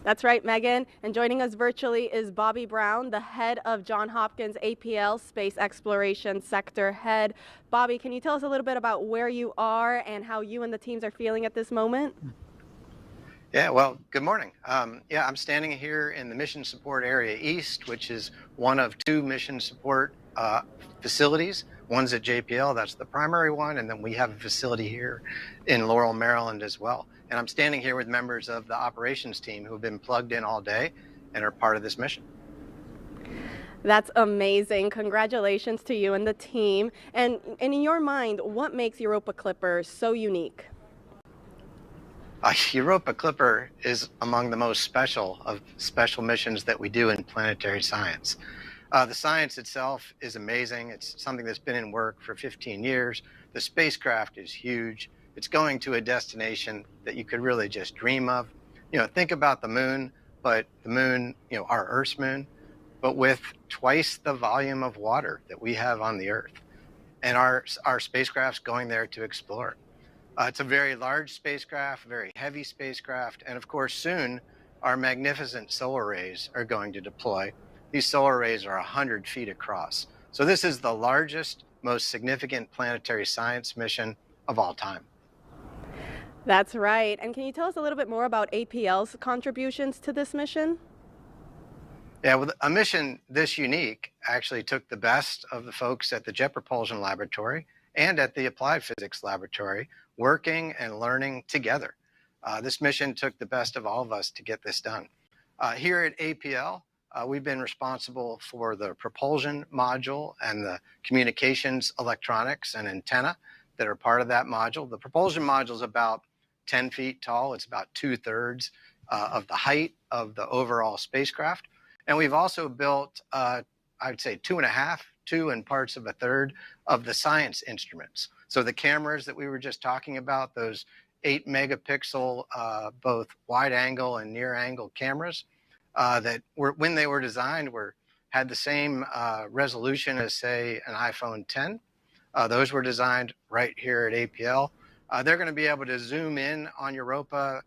[SPEAKER 13] That's right, Megan. And joining us virtually is Bobby Brown, the head of Johns Hopkins APL Space Exploration Sector Head. Bobby, can you tell us a little bit about where you are and how you and the teams are feeling at this moment?
[SPEAKER 10] Yeah, well, good morning. Yeah, I'm standing here in the Mission Support Area East, which is one of 2 mission support facilities. One's at JPL, that's the primary one, and then we have a facility here in Laurel, Maryland as well. And I'm standing here with members of the operations team who have been plugged in all day and are part of this mission.
[SPEAKER 13] That's amazing. Congratulations to you and the team. And in your mind, what makes Europa Clipper so unique?
[SPEAKER 10] Europa Clipper is among the most special of special missions that we do in planetary science. The science itself is amazing. It's something that's been in work for 15 years. The spacecraft is huge. It's going to a destination that you could really just dream of. You know, think about the moon. but the moon, our Earth's moon, but with twice the volume of water that we have on the Earth. And our spacecraft's going there to explore. It's a very large spacecraft, very heavy spacecraft, and of course soon our magnificent solar arrays are going to deploy. These solar arrays are 100 feet across. So this is the largest, most significant planetary science mission of all time.
[SPEAKER 13] That's right. And can you tell us a little bit more about APL's contributions to this mission?
[SPEAKER 10] Yeah, well, a mission this unique actually took the best of the folks at the Jet Propulsion Laboratory and at the Applied Physics Laboratory working and learning together. This mission took the best of all of us to get this done. Here at APL, we've been responsible for the propulsion module and the communications electronics and antenna that are part of that module. The propulsion module is about 10 feet tall. It's about 2/3 of the height of the overall spacecraft. And we've also built, I'd say 2.5, 2 and parts of a third of the science instruments. So the cameras that we were just talking about, those 8 megapixel, both wide angle and near angle cameras that were, when they were designed, had the same resolution as, say, an iPhone 10. Those were designed right here at APL. They're going to be able to zoom in on Europa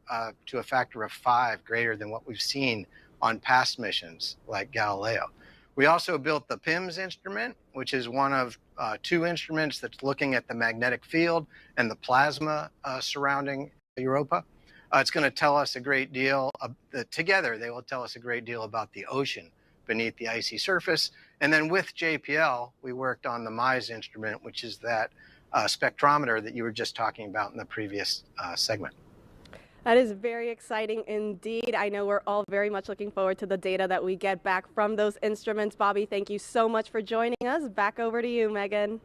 [SPEAKER 10] to a factor of 5 greater than what we've seen on past missions like Galileo. We also built the PIMS instrument, which is one of 2 instruments that's looking at the magnetic field and the plasma surrounding Europa. It's going to tell us a great deal, together they will tell us a great deal about the ocean beneath the icy surface. And then with JPL, we worked on the MISE instrument, which is that spectrometer that you were just talking about in the previous segment.
[SPEAKER 13] That is very exciting indeed. I know we're all very much looking forward to the data that we get back from those instruments. Bobby, thank you so much for joining us. Back over to you, Megan.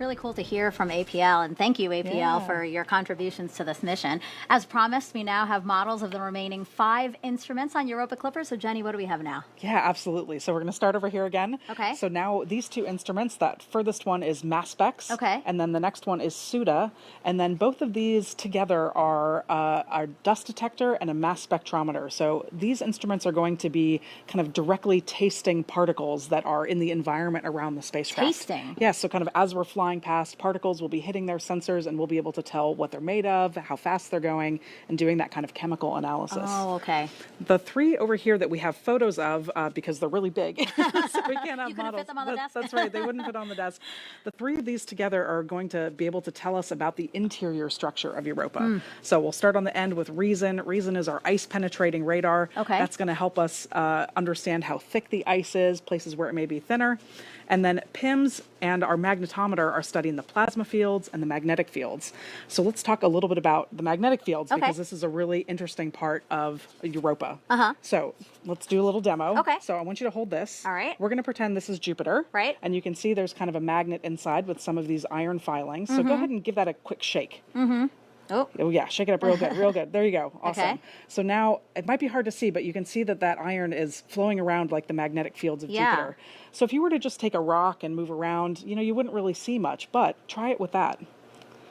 [SPEAKER 6] Really cool to hear from APL, and thank you, APL, for your contributions to this mission. As promised, we now have models of the remaining 5 instruments on Europa Clipper. So, Jenny, what do we have now?
[SPEAKER 7] Yeah, absolutely. So we're going to start over here again.
[SPEAKER 6] Okay.
[SPEAKER 7] So now these 2 instruments, that furthest one is MassSpecs.
[SPEAKER 6] Okay.
[SPEAKER 7] And then the next one is SUDA. And then both of these together are a dust detector and a mass spectrometer. So these instruments are going to be kind of directly tasting particles that are in the environment around the spacecraft.
[SPEAKER 6] Tasting?
[SPEAKER 7] Yeah, so kind of as we're flying past, particles will be hitting their sensors and we'll be able to tell what they're made of, how fast they're going, and doing that kind of chemical analysis.
[SPEAKER 6] Oh, okay.
[SPEAKER 7] The 3 over here that we have photos of, because they're really big, so we can't have
[SPEAKER 6] You couldn't
[SPEAKER 7] models.
[SPEAKER 6] fit them on the desk?
[SPEAKER 7] That's right, they wouldn't fit on the desk. The 3 of these together are going to be able to tell us about the interior structure of Europa. So we'll start on the end with Reason. Reason is our ice-penetrating radar.
[SPEAKER 6] Okay.
[SPEAKER 7] That's going to help us understand how thick the ice is, places where it may be thinner. And then PIMS and our magnetometer are studying the plasma fields and the magnetic fields. So let's talk a little bit about the magnetic fields, because this is a really interesting part of Europa. So let's do a little demo.
[SPEAKER 6] Okay.
[SPEAKER 7] So I want you to hold this.
[SPEAKER 6] All right.
[SPEAKER 7] We're going to pretend this is Jupiter.
[SPEAKER 6] Right.
[SPEAKER 7] And you can see there's kind of a magnet inside with some of these iron filings. So go ahead and give that a quick shake. Oh yeah, shake it up real good, real good. There you go. Awesome.
[SPEAKER 6] Okay.
[SPEAKER 7] So now it might be hard to see, but you can see that that iron is flowing around like the magnetic fields of Jupiter. So if you were to just take a rock and move around, you wouldn't really see much, but try it with that.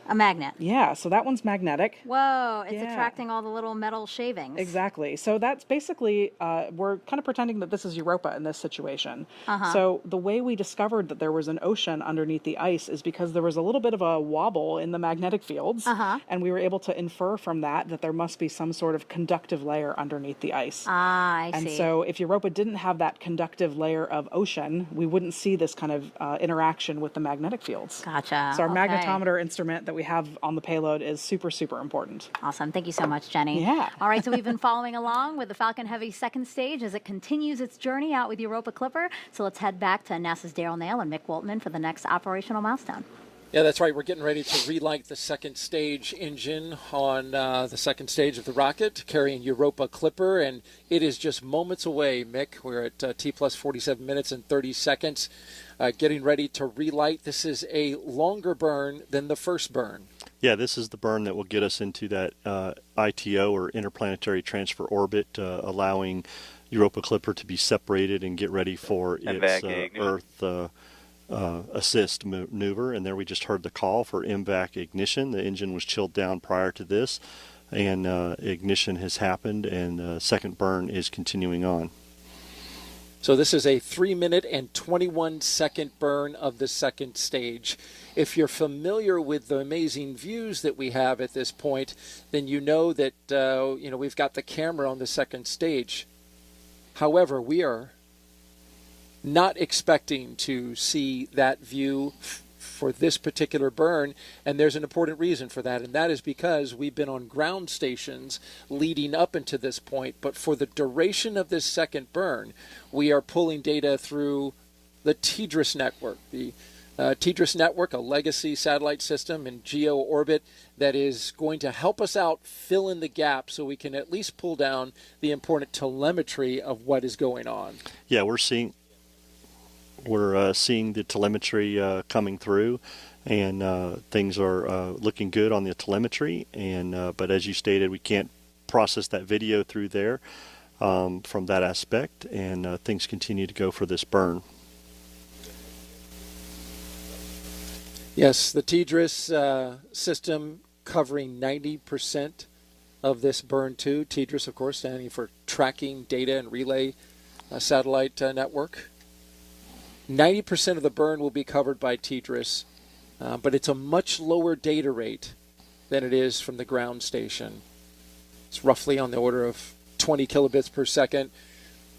[SPEAKER 6] A magnet.
[SPEAKER 7] Yeah, so that one's magnetic.
[SPEAKER 6] Whoa, it's attracting all the little metal shavings.
[SPEAKER 7] Exactly. So that's basically, we're kind of pretending that this is Europa in this situation. So the way we discovered that there was an ocean underneath the ice is because there was a little bit of a wobble in the magnetic fields. And we were able to infer from that there must be some sort of conductive layer underneath the ice.
[SPEAKER 6] I see.
[SPEAKER 7] And so if Europa didn't have that conductive layer of ocean, we wouldn't see this kind of interaction with the magnetic fields.
[SPEAKER 6] Gotcha.
[SPEAKER 7] So our magnetometer instrument that we have on the payload is super, super important.
[SPEAKER 6] Awesome. Thank you so much, Jenny.
[SPEAKER 7] Yeah.
[SPEAKER 6] All right, so we've been following along with the Falcon Heavy second stage as it continues its journey out with Europa Clipper. So let's head back to NASA's Daryl Nail and Mick Waltman for the next operational milestone.
[SPEAKER 2] Yeah, that's right. We're getting ready to relight the second stage engine on the second stage of the rocket, carrying Europa Clipper, and it is just moments away, Mick. We're at T plus 47 minutes and 30 seconds, getting ready to relight. This is a longer burn than the first burn.
[SPEAKER 8] Yeah, this is the burn that will get us into that ITO, or Interplanetary Transfer Orbit, allowing Europa Clipper to be separated and get ready for its Earth assist maneuver. And there we just heard the call for MVAC ignition. The engine was chilled down prior to this. and ignition has happened, and the second burn is continuing on.
[SPEAKER 2] So this is a 3-minute and 21-second burn of the second stage. If you're familiar with the amazing views that we have at this point, then you know that we've got the camera on the second stage. However, we are not expecting to see that view for this particular burn, and there's an important reason for that, and that is because we've been on ground stations leading up into this point, but for the duration of this second burn, we are pulling data through the TDRS network. The TDRS network, a legacy satellite system in geo orbit that is going to help us out fill in the gap so we can at least pull down the important telemetry of what is going on.
[SPEAKER 8] Yeah, we're seeing the telemetry coming through, and things are looking good on the telemetry. And but as you stated, we can't process that video through there from that aspect, and things continue to go for this burn.
[SPEAKER 2] Yes, the TDRS system covering 90% of this burn too. TDRS, of course, standing for Tracking Data and Relay Satellite Network. 90% of the burn will be covered by TDRS, but it's a much lower data rate than it is from the ground station. It's roughly on the order of 20 kilobits per second.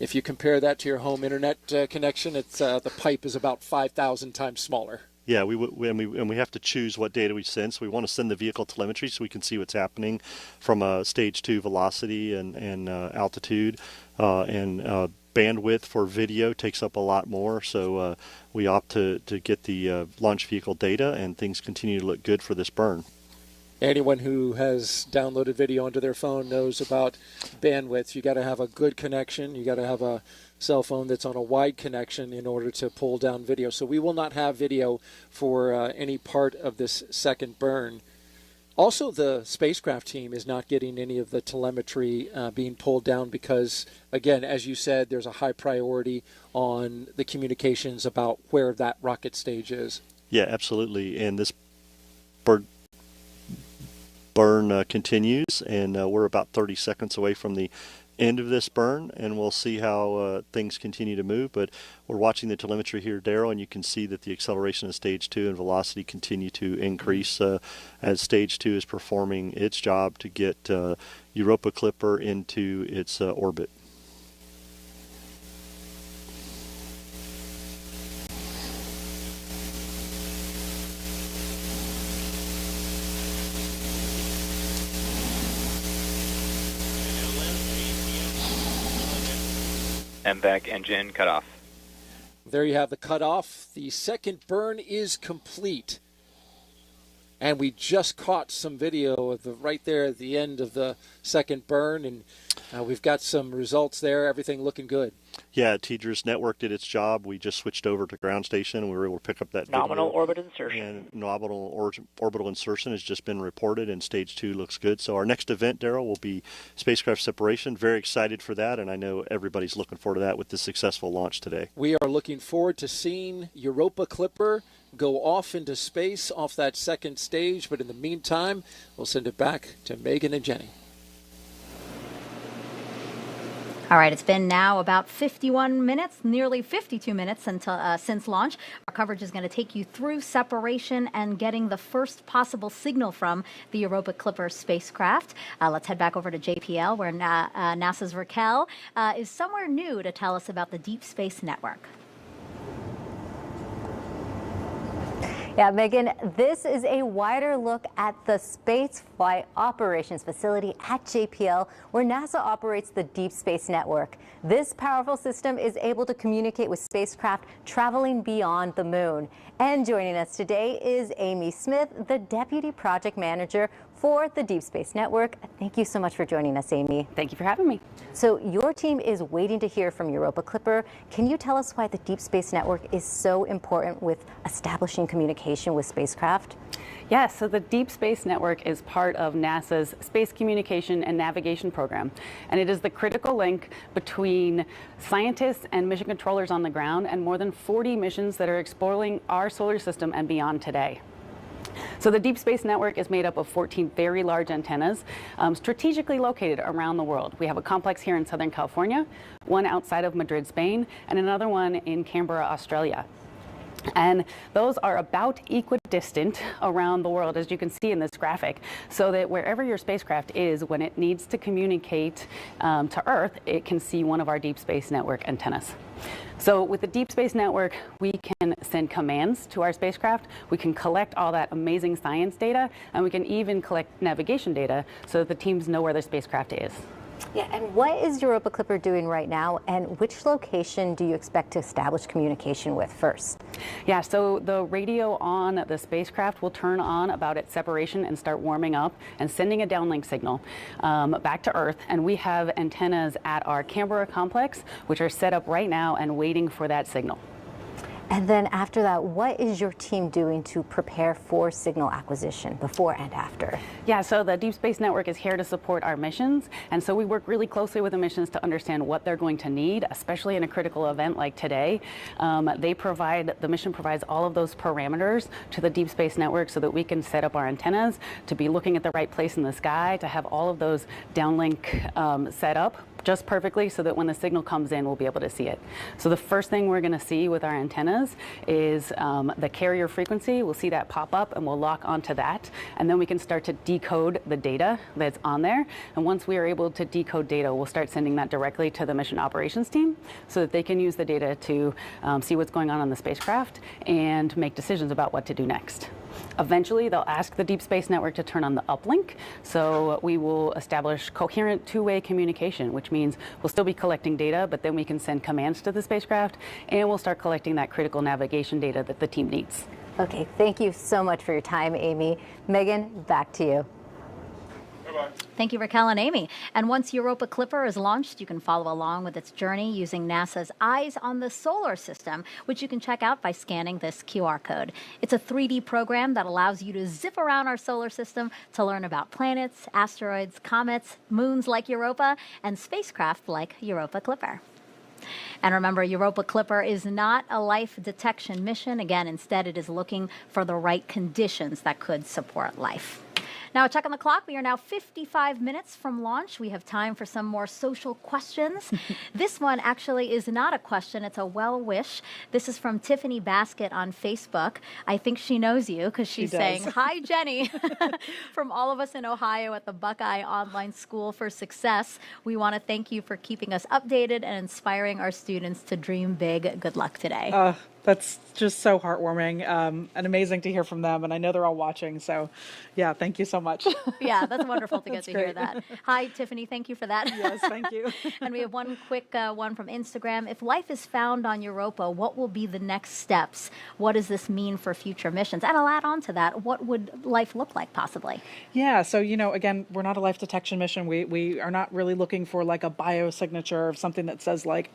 [SPEAKER 2] If you compare that to your home internet connection, it's the pipe is about 5,000 times smaller.
[SPEAKER 8] Yeah, we have to choose what data we send. So we want to send the vehicle telemetry so we can see what's happening from a stage 2 velocity and altitude, and bandwidth for video takes up a lot more. So we opt to get the launch vehicle data, and things continue to look good for this burn.
[SPEAKER 2] Anyone who has downloaded video onto their phone knows about bandwidth. You got to have a good connection. You got to have a cell phone that's on a wide connection in order to pull down video. So we will not have video for any part of this second burn. Also, the spacecraft team is not getting any of the telemetry being pulled down because, again, as you said, there's a high priority on the communications about where that rocket stage is.
[SPEAKER 8] Yeah, absolutely. And this burn continues, and we're about 30 seconds away from the end of this burn, and we'll see how things continue to move. But we're watching the telemetry here, Daryl, and you can see that the acceleration of stage 2 and velocity continue to increase as stage 2 is performing its job to get Europa Clipper into its orbit.
[SPEAKER 3] MVAC engine cutoff.
[SPEAKER 2] There you have the cutoff. The second burn is complete. And we just caught some video of right there at the end of the second burn, and we've got some results there. Everything looking good.
[SPEAKER 8] Yeah, TDRS network did its job. We just switched over to ground station, and we were able to pick up that
[SPEAKER 3] nominal
[SPEAKER 8] video.
[SPEAKER 3] orbit insertion.
[SPEAKER 8] And nominal orbital insertion has just been reported, and stage 2 looks good. So our next event, Daryl, will be Spacecraft Separation. Very excited for that, and I know everybody's looking forward to that with the successful launch today.
[SPEAKER 2] We are looking forward to seeing Europa Clipper go off into space off that second stage, but in the meantime, we'll send it back to Megan and Jenny.
[SPEAKER 6] All right, it's been now about 51 minutes, nearly 52 minutes until since launch. Our coverage is going to take you through separation and getting the first possible signal from the Europa Clipper spacecraft. Let's head back over to JPL, where NASA's Raquel is somewhere new to tell us about the Deep Space Network.
[SPEAKER 14] Yeah, Megan, this is a wider look at the Space Flight Operations Facility at JPL, where NASA operates the Deep Space Network. This powerful system is able to communicate with spacecraft traveling beyond the moon. And joining us today is Amy Smith, the Deputy Project Manager for the Deep Space Network. Thank you so much for joining us, Amy.
[SPEAKER 19] Thank you for having me.
[SPEAKER 14] So your team is waiting to hear from Europa Clipper. Can you tell us why the Deep Space Network is so important with establishing communication with spacecraft?
[SPEAKER 19] Yes, so the Deep Space Network is part of NASA's Space Communication and Navigation Program, and it is the critical link between scientists and mission controllers on the ground and more than 40 missions that are exploring our solar system and beyond today. So the Deep Space Network is made up of 14 very large antennas strategically located around the world. We have a complex here in Southern California, one outside of Madrid, Spain, and another one in Canberra, Australia. And those are about equidistant around the world, as you can see in this graphic, so that wherever your spacecraft is, when it needs to communicate to Earth, it can see one of our Deep Space Network antennas. So with the Deep Space Network, we can send commands to our spacecraft, we can collect all that amazing science data, and we can even collect navigation data so that the teams know where their spacecraft is.
[SPEAKER 14] Yeah, and what is Europa Clipper doing right now, and which location do you expect to establish communication with first?
[SPEAKER 19] Yeah, so the radio on the spacecraft will turn on about its separation and start warming up and sending a downlink signal back to Earth. And we have antennas at our Canberra complex, which are set up right now and waiting for that signal.
[SPEAKER 14] And then after that, what is your team doing to prepare for signal acquisition before and after?
[SPEAKER 19] Yeah, so the Deep Space Network is here to support our missions, and so we work really closely with the missions to understand what they're going to need, especially in a critical event like today. The mission provides all of those parameters to the Deep Space Network so that we can set up our antennas to be looking at the right place in the sky, to have all of those downlink set up just perfectly so that when the signal comes in, we'll be able to see it. So the first thing we're going to see with our antennas is the carrier frequency. We'll see that pop up and we'll lock onto that, and then we can start to decode the data that's on there. And once we are able to decode data, we'll start sending that directly to the mission operations team so that they can use the data to see what's going on the spacecraft and make decisions about what to do next. Eventually, they'll ask the Deep Space Network to turn on the uplink, so we will establish coherent two-way communication, which means we'll still be collecting data, but then we can send commands to the spacecraft, and we'll start collecting that critical navigation data that the team needs.
[SPEAKER 14] Okay, thank you so much for your time, Amy. Megan, back to you.
[SPEAKER 6] Thank you, Raquel and Amy. And once Europa Clipper is launched, you can follow along with its journey using NASA's Eyes on the Solar System, which you can check out by scanning this QR code. It's a 3D program that allows you to zip around our solar system to learn about planets, asteroids, comets, moons like Europa, and spacecraft like Europa Clipper. And remember, Europa Clipper is not a life detection mission. Again, instead, it is looking for the right conditions that could support life. Now, a check on the clock. We are now 55 minutes from launch. We have time for some more social questions. This one actually is not a question. It's a well-wish. This is from Tiffany Basket on Facebook. I think she knows you because she's saying, "Hi, Jenny." From all of us in Ohio at the Buckeye Online School for Success, we want to thank you for keeping us updated and inspiring our students to dream big. Good luck today.
[SPEAKER 7] That's just so heartwarming and amazing to hear from them. And I know they're all watching. So, yeah, thank you so much.
[SPEAKER 6] Yeah, that's wonderful to get to hear that. Hi, Tiffany. Thank you for that.
[SPEAKER 7] Yes, thank you.
[SPEAKER 6] And we have one quick one from Instagram. If life is found on Europa, what will be the next steps? What does this mean for future missions? And I'll add on to that. What would life look like possibly?
[SPEAKER 7] Yeah, so, again, we're not a life detection mission. We are not really looking for like a biosignature of something that says like,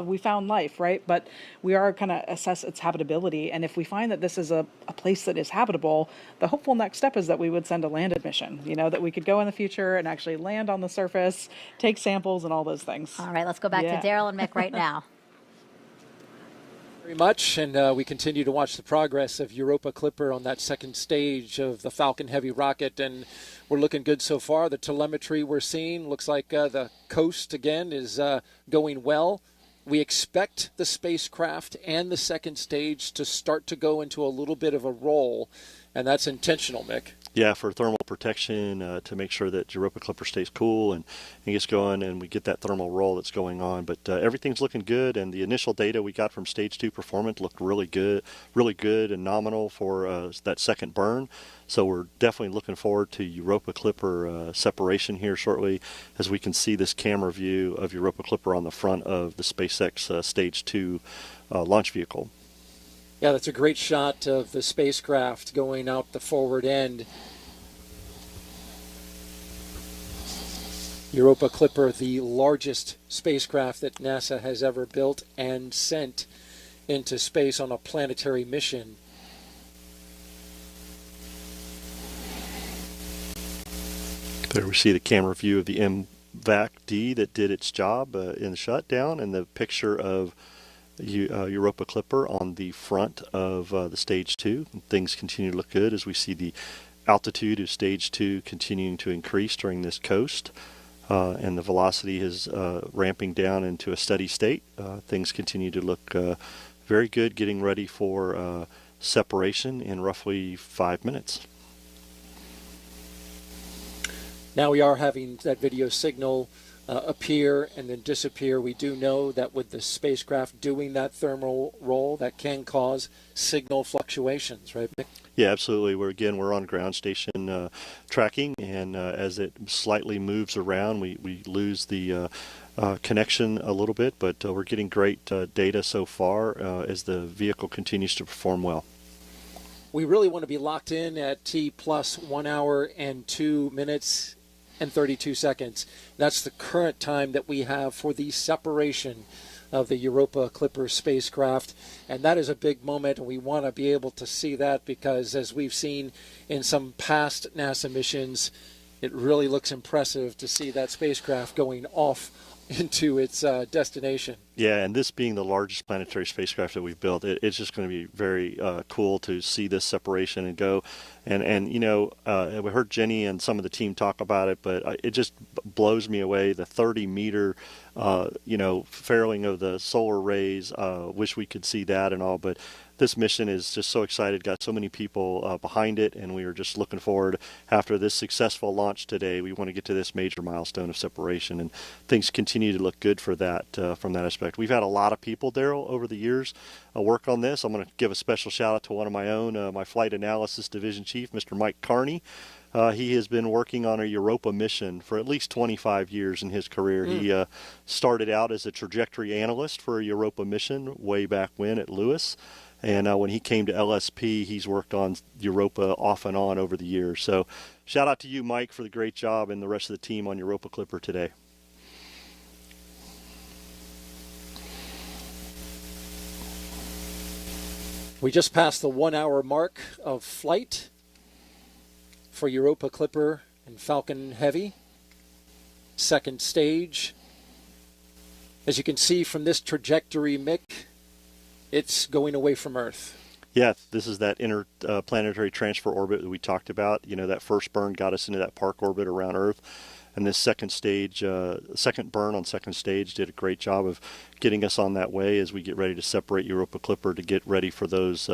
[SPEAKER 7] we found life, right? But we are going to assess its habitability. And if we find that this is a place that is habitable, the hopeful next step is that we would send a landed mission, that we could go in the future and actually land on the surface, take samples and all those things.
[SPEAKER 6] All right, let's go back to Daryl and Mick right now.
[SPEAKER 2] Very much, and we continue to watch the progress of Europa Clipper on that second stage of the Falcon Heavy rocket, and we're looking good so far. The telemetry we're seeing looks like the coast again is going well. We expect the spacecraft and the second stage to start to go into a little bit of a roll, and that's intentional, Mick.
[SPEAKER 8] Yeah, for thermal protection, to make sure that Europa Clipper stays cool and gets going, and we get that thermal roll that's going on. But everything's looking good, and the initial data we got from Stage 2 performance looked really good and nominal for that second burn. So we're definitely looking forward to Europa Clipper separation here shortly, as we can see this camera view of Europa Clipper on the front of the SpaceX Stage 2 launch vehicle.
[SPEAKER 2] Yeah, that's a great shot of the spacecraft going out the forward end. Europa Clipper, the largest spacecraft that NASA has ever built and sent into space on a planetary mission.
[SPEAKER 8] There we see the camera view of the MVAC-D that did its job in the shutdown, and the picture of Europa Clipper on the front of the Stage 2. Things continue to look good as we see the altitude of Stage 2 continuing to increase during this coast. And the velocity is ramping down into a steady state. Things continue to look very good, getting ready for separation in roughly 5 minutes.
[SPEAKER 2] Now we are having that video signal appear and then disappear. We do know that with the spacecraft doing that thermal roll, that can cause signal fluctuations, right, Mick?
[SPEAKER 8] Yeah, absolutely. We're on ground station tracking, and as it slightly moves around, we lose the connection a little bit, but we're getting great data so far as the vehicle continues to perform well.
[SPEAKER 2] We really want to be locked in at T plus 1 hour and 2 minutes and 32 seconds. That's the current time that we have for the separation of the Europa Clipper spacecraft, and that is a big moment, and we want to be able to see that because, as we've seen in some past NASA missions, it really looks impressive to see that spacecraft going off into its destination.
[SPEAKER 8] Yeah, and this being the largest planetary spacecraft that we've built, it's just going to be very cool to see this separation and go. And you know, we heard Jenny and some of the team talk about it, but it just blows me away, the 30-meter, fairing of the solar rays. Wish we could see that and all, but this mission is just so excited, got so many people behind it, and we are just looking forward, after this successful launch today, we want to get to this major milestone of separation, and things continue to look good for that from that aspect. We've had a lot of people, Daryl, over the years work on this. I'm going to give a special shout out to one of my own, my Flight Analysis Division Chief, Mr. Mike Carney. He has been working on a Europa mission for at least 25 years in his career. He started out as a trajectory analyst for a Europa mission way back when at Lewis. And when he came to LSP, he's worked on Europa off and on over the years. So shout out to you, Mike, for the great job, and the rest of the team on Europa Clipper today.
[SPEAKER 2] We just passed the 1 hour mark of flight for Europa Clipper and Falcon Heavy. Second stage. As you can see from this trajectory, Mick, it's going away from Earth.
[SPEAKER 8] Yeah, this is that interplanetary transfer orbit that we talked about. You know, that first burn got us into that park orbit around Earth. And this second stage, second burn on second stage did a great job of getting us on that way as we get ready to separate Europa Clipper to get ready for those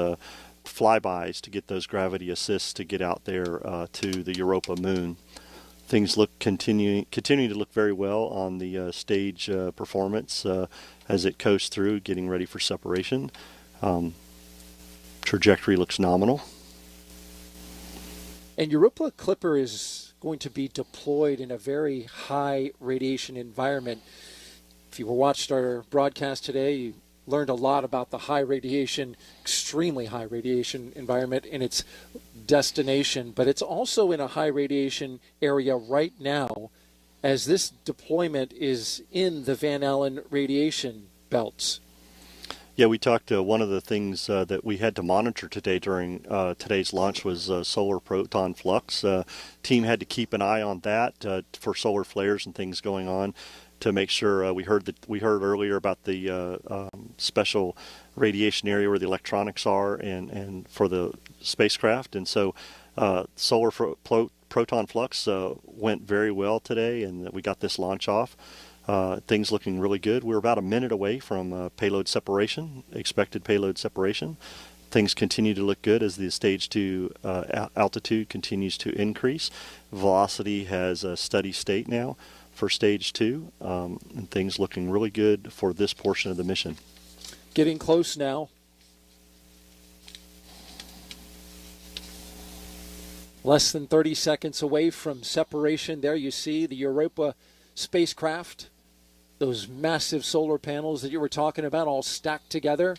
[SPEAKER 8] flybys, to get those gravity assists to get out there to the Europa moon. Things look continuing to look very well on the stage performance as it coasts through, getting ready for separation. Trajectory looks nominal.
[SPEAKER 2] And Europa Clipper is going to be deployed in a very high radiation environment. If you watched our broadcast today, you learned a lot about the high radiation, extremely high radiation environment in its destination, but it's also in a high radiation area right now as this deployment is in the Van Allen radiation belts.
[SPEAKER 8] Yeah, we talked, one of the things that we had to monitor today during today's launch was solar proton flux. Team had to keep an eye on that for solar flares and things going on to make sure we heard earlier about the special radiation area where the electronics are and for the spacecraft. And so solar proton flux went very well today, and we got this launch off. Things looking really good. We're about a minute away from payload separation, expected payload separation. Things continue to look good as the stage 2 altitude continues to increase. Velocity has a steady state now for stage 2, and things looking really good for this portion of the mission.
[SPEAKER 2] Getting close now. Less than 30 seconds away from separation. There you see the Europa spacecraft. Those massive solar panels that you were talking about all stacked together.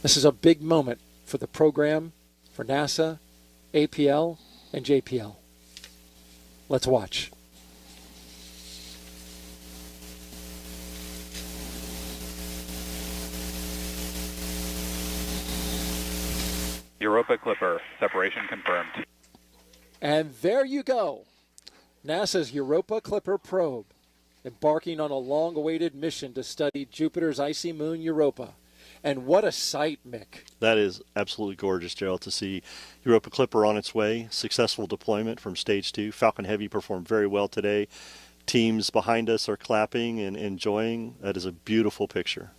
[SPEAKER 2] This is a big moment for the program, for NASA, APL, and JPL. Let's watch.
[SPEAKER 3] Europa Clipper, separation confirmed.
[SPEAKER 2] And there you go. NASA's Europa Clipper probe embarking on a long-awaited mission to study Jupiter's icy moon Europa. And what a sight, Mick.
[SPEAKER 8] That is absolutely gorgeous, Gerald, to see Europa Clipper on its way. Successful deployment from Stage 2. Falcon Heavy performed very well today. Teams behind us are clapping and enjoying. That is a beautiful picture.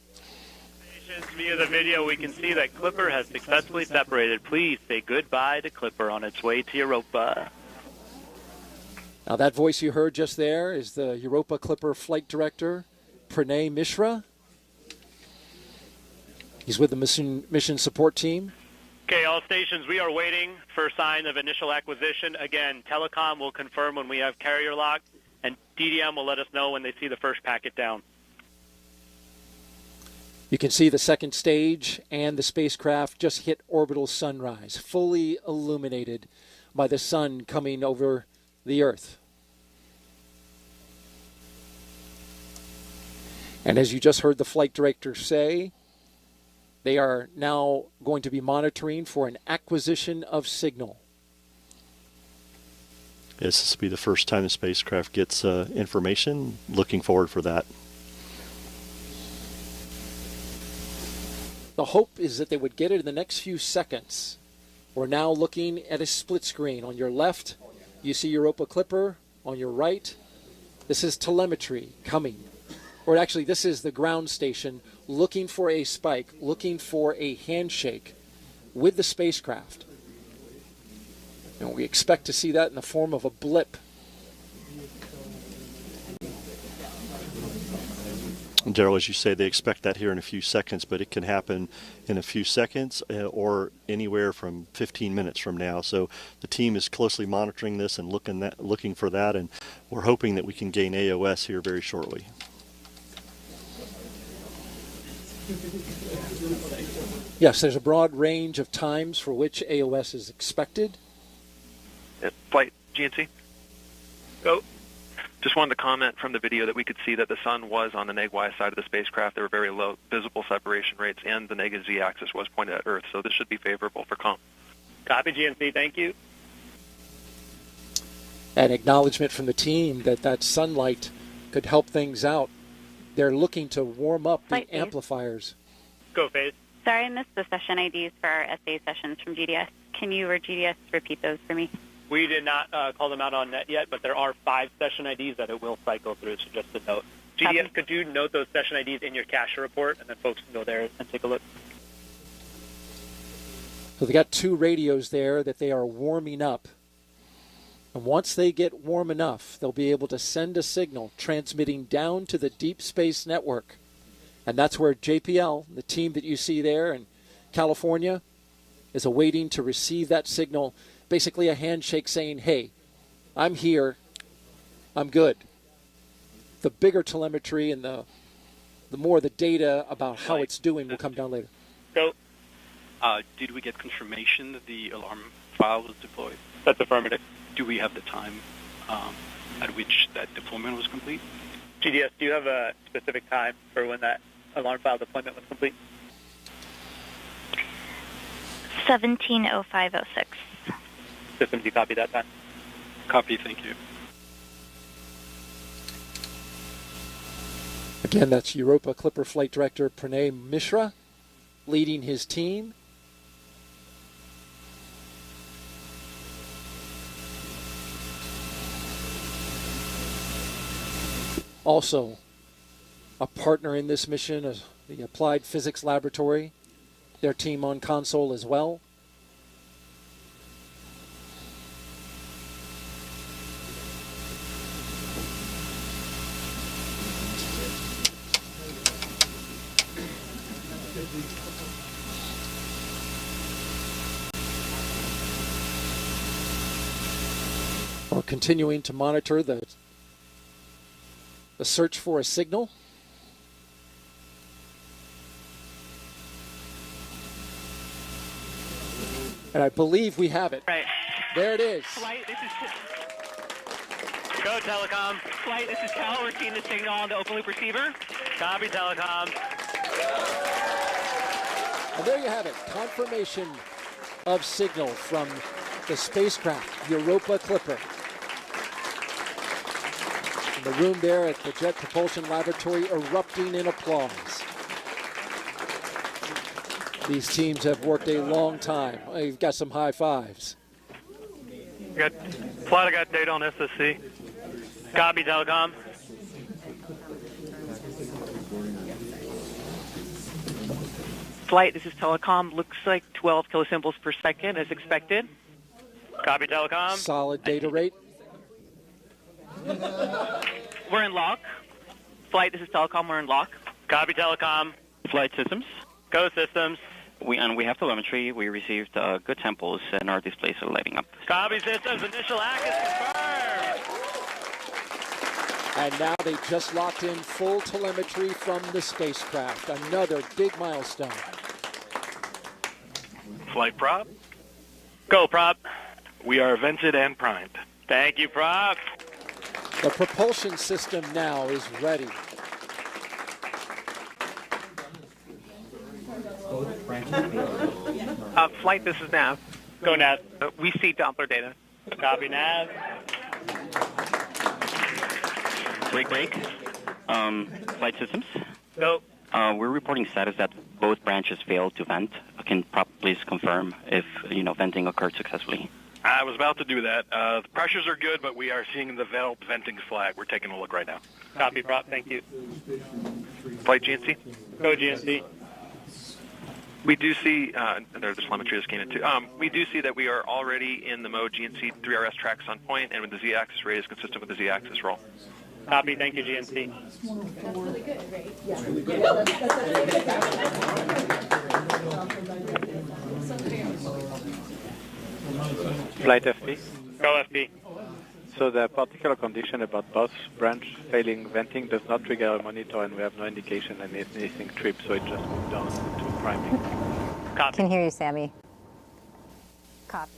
[SPEAKER 12] Via the video, we can see that Clipper has successfully separated. Please say goodbye to Clipper on its way to Europa.
[SPEAKER 2] Now that voice you heard just there is the Europa Clipper flight director, Pranay Mishra. He's with the mission support team.
[SPEAKER 12] Okay, all stations, we are waiting for a sign of initial acquisition. Again, Telecom will confirm when we have carrier lock, and DDM will let us know when they see the first packet down.
[SPEAKER 2] You can see the second stage and the spacecraft just hit orbital sunrise, fully illuminated by the sun coming over the Earth. And as you just heard the flight director say, they are now going to be monitoring for an acquisition of signal.
[SPEAKER 8] Yes, this will be the first time the spacecraft gets information. Looking forward for that.
[SPEAKER 2] The hope is that they would get it in the next few seconds. We're now looking at a split screen. On your left, you see Europa Clipper. On your right, this is telemetry coming. Or actually, this is the ground station looking for a spike, looking for a handshake with the spacecraft. And we expect to see that in the form of a blip.
[SPEAKER 8] Daryl, as you say, they expect that here in a few seconds, but it can happen in a few seconds or anywhere from 15 minutes from now. So the team is closely monitoring this and looking for that, and we're hoping that we can gain AOS here very shortly.
[SPEAKER 2] Yes, there's a broad range of times for which AOS is expected.
[SPEAKER 20] Flight GNC. Go. Just wanted to comment from the video that we could see that the sun was on the neg-Y side of the spacecraft. There were very low visible separation rates, and the negative Z-axis was pointed at Earth, so this should be favorable for comm.
[SPEAKER 12] Copy, GNC. Thank you.
[SPEAKER 2] An acknowledgement from the team that that sunlight could help things out. They're looking to warm up the amplifiers.
[SPEAKER 12] Go, Faith.
[SPEAKER 21] Sorry, I missed the session IDs for our SA sessions from GDS. Can you or GDS repeat those for me?
[SPEAKER 12] We did not call them out on net yet, but there are 5 session IDs that it will cycle through, so just a note. GDS, could you note those session IDs in your cache report, and then folks can go there and take a look?
[SPEAKER 2] So they got 2 radios there that they are warming up. And once they get warm enough, they'll be able to send a signal transmitting down to the Deep Space Network. And that's where JPL, the team that you see there in California, is awaiting to receive that signal. Basically a handshake saying, hey, I'm here, I'm good. The bigger telemetry and the more the data about how it's doing will come down later.
[SPEAKER 12] Go.
[SPEAKER 22] Did we get confirmation that the alarm file was deployed?
[SPEAKER 12] That's affirmative.
[SPEAKER 22] Do we have the time at which that deployment was complete?
[SPEAKER 12] GDS, do you have a specific time for when that alarm file deployment was complete?
[SPEAKER 21] 17:05:06.
[SPEAKER 12] Systems, you copy that time?
[SPEAKER 22] Copy, thank you.
[SPEAKER 2] Again, that's Europa Clipper Flight Director Pranay Mishra leading his team. Also, a partner in this mission is the Applied Physics Laboratory, their team on console as well. We're continuing to monitor the search for a signal. And I believe we have it.
[SPEAKER 12] Right.
[SPEAKER 2] There it is.
[SPEAKER 12] Flight, this is... Go, Telecom. Flight, this is Cal. We're seeing the signal on the open loop receiver. Copy, Telecom.
[SPEAKER 2] And there you have it. Confirmation of signal from the spacecraft Europa Clipper. And the room there at the Jet Propulsion Laboratory erupting in applause. These teams have worked a long time. You've got some high fives.
[SPEAKER 12] Flight, I got data on SSC. Copy, telecom.
[SPEAKER 4] Flight, this is telecom. Looks like 12 kilosymbols per second as expected.
[SPEAKER 12] Copy, telecom.
[SPEAKER 2] Solid data rate.
[SPEAKER 4] We're in lock. Flight, this is telecom. We're in lock.
[SPEAKER 12] Copy, telecom.
[SPEAKER 4] Flight systems.
[SPEAKER 12] Go systems.
[SPEAKER 4] We have telemetry. We received good samples, and our displays are lighting up.
[SPEAKER 12] Copy, systems. Initial hack is confirmed.
[SPEAKER 2] And now they just locked in full telemetry from the spacecraft. Another big milestone.
[SPEAKER 12] Flight prop. Go, prop.
[SPEAKER 11] We are vented and primed.
[SPEAKER 12] Thank you, prop.
[SPEAKER 2] The propulsion system now is ready.
[SPEAKER 4] Flight, this is Nav.
[SPEAKER 12] Go, Nav.
[SPEAKER 4] We see Doppler data.
[SPEAKER 12] Copy, Nav.
[SPEAKER 4] Break. Flight systems.
[SPEAKER 12] Go.
[SPEAKER 4] We're reporting status that both branches failed to vent. Can prop please confirm if venting occurred successfully?
[SPEAKER 11] I was about to do that. The pressures are good, but we are seeing the valve venting flag. We're taking a look right now.
[SPEAKER 12] Copy, prop. Thank you.
[SPEAKER 20] Flight GNC.
[SPEAKER 12] Go, GNC.
[SPEAKER 20] We do see, the telemetry just came in too. We do see that we are already in the mode GNC 3RS tracks on point, and with the Z-axis rate is consistent with the Z-axis roll.
[SPEAKER 12] Copy. Thank you, GNC.
[SPEAKER 15] That's really good, right? Yeah.
[SPEAKER 23] Flight FP.
[SPEAKER 12] Go, FP.
[SPEAKER 23] So the particular condition about both branch failing venting does not trigger a monitor, and we have no indication that anything tripped, so it just moved on to priming.
[SPEAKER 12] Copy.
[SPEAKER 14] Can hear you, Sammy. Copy.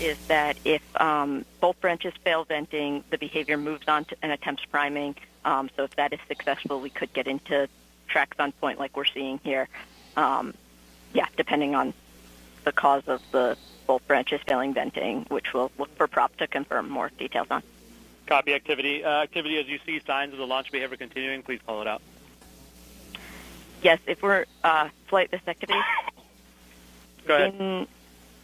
[SPEAKER 24] Is that if both branches fail venting, the behavior moves on to and attempts priming. So if that is successful, we could get into tracks on point like we're seeing here. Depending on the cause of the both branches failing venting, which we'll look for prop to confirm more details on.
[SPEAKER 12] Copy, activity. Activity, as you see signs of the launch behavior continuing, please call it out.
[SPEAKER 24] Yes, if we're flight this activity.
[SPEAKER 12] Go ahead.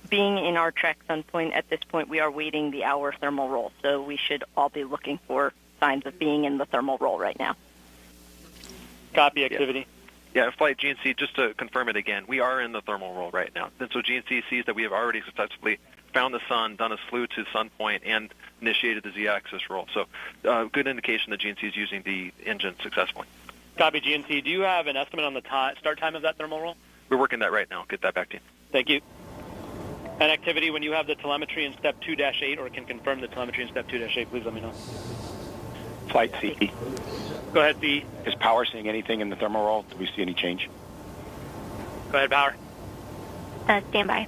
[SPEAKER 24] Being in our tracks on point at this point, we are waiting the hour thermal roll, so we should all be looking for signs of being in the thermal roll right now.
[SPEAKER 12] Copy, activity.
[SPEAKER 20] Yeah, Flight GNC, just to confirm it again, we are in the thermal roll right now. And so GNC sees that we have already successfully found the sun, done a slew to sun point, and initiated the Z-axis roll. So good indication that GNC is using the engine successfully.
[SPEAKER 12] Copy, GNC. Do you have an estimate on the start time of that thermal roll?
[SPEAKER 20] We're working that right now. I'll get that back to you.
[SPEAKER 12] Thank you. And activity, when you have the telemetry in step 2-8 or can confirm the telemetry in step 2-8, please let me know.
[SPEAKER 11] Flight CE.
[SPEAKER 12] Go ahead, B.
[SPEAKER 11] Is power seeing anything in the thermal roll? Do we see any change?
[SPEAKER 12] Go ahead, Power.
[SPEAKER 21] Stand by.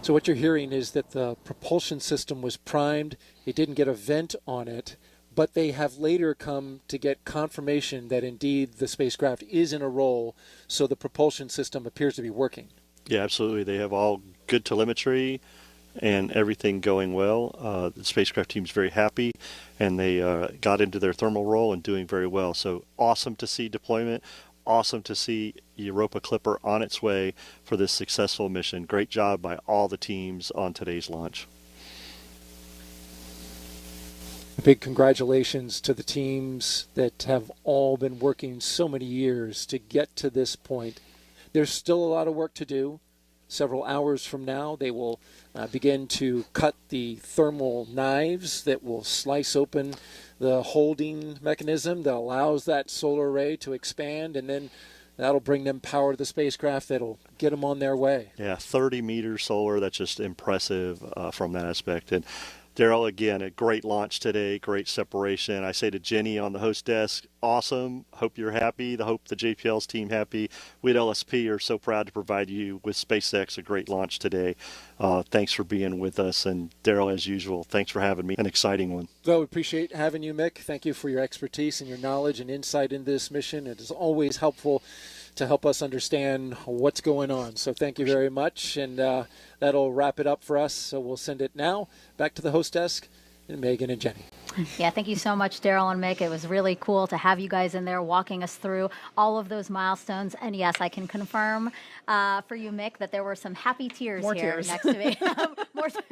[SPEAKER 2] So what you're hearing is that the propulsion system was primed. It didn't get a vent on it, but they have later come to get confirmation that indeed the spacecraft is in a roll, so the propulsion system appears to be working.
[SPEAKER 8] Yeah, absolutely. They have all good telemetry and everything going well. The spacecraft team's very happy, and they got into their thermal roll and doing very well. So awesome to see deployment. Awesome to see Europa Clipper on its way for this successful mission. Great job by all the teams on today's launch.
[SPEAKER 2] Big congratulations to the teams that have all been working so many years to get to this point. There's still a lot of work to do. Several hours from now, they will begin to cut the thermal knives that will slice open the holding mechanism that allows that solar array to expand, and then that'll bring them power to the spacecraft that'll get them on their way.
[SPEAKER 8] Yeah, 30 meters solar. That's just impressive from that aspect. And Daryl, again, a great launch today, great separation. I say to Jenny on the host desk, awesome. Hope you're happy. Hope the JPL's team happy. We at LSP are so proud to provide you with SpaceX a great launch today. Thanks for being with us. And Daryl, as usual, thanks for having me. An exciting one.
[SPEAKER 2] Well, we appreciate having you, Mick. Thank you for your expertise and your knowledge and insight in this mission. It is always helpful to help us understand what's going on. So thank you very much. And that'll wrap it up for us. So we'll send it now back to the host desk and Megan and Jenny.
[SPEAKER 6] Yeah, thank you so much, Daryl and Mick. It was really cool to have you guys in there walking us through all of those milestones. And yes, I can confirm for you, Mick, that there were some happy tears next to me.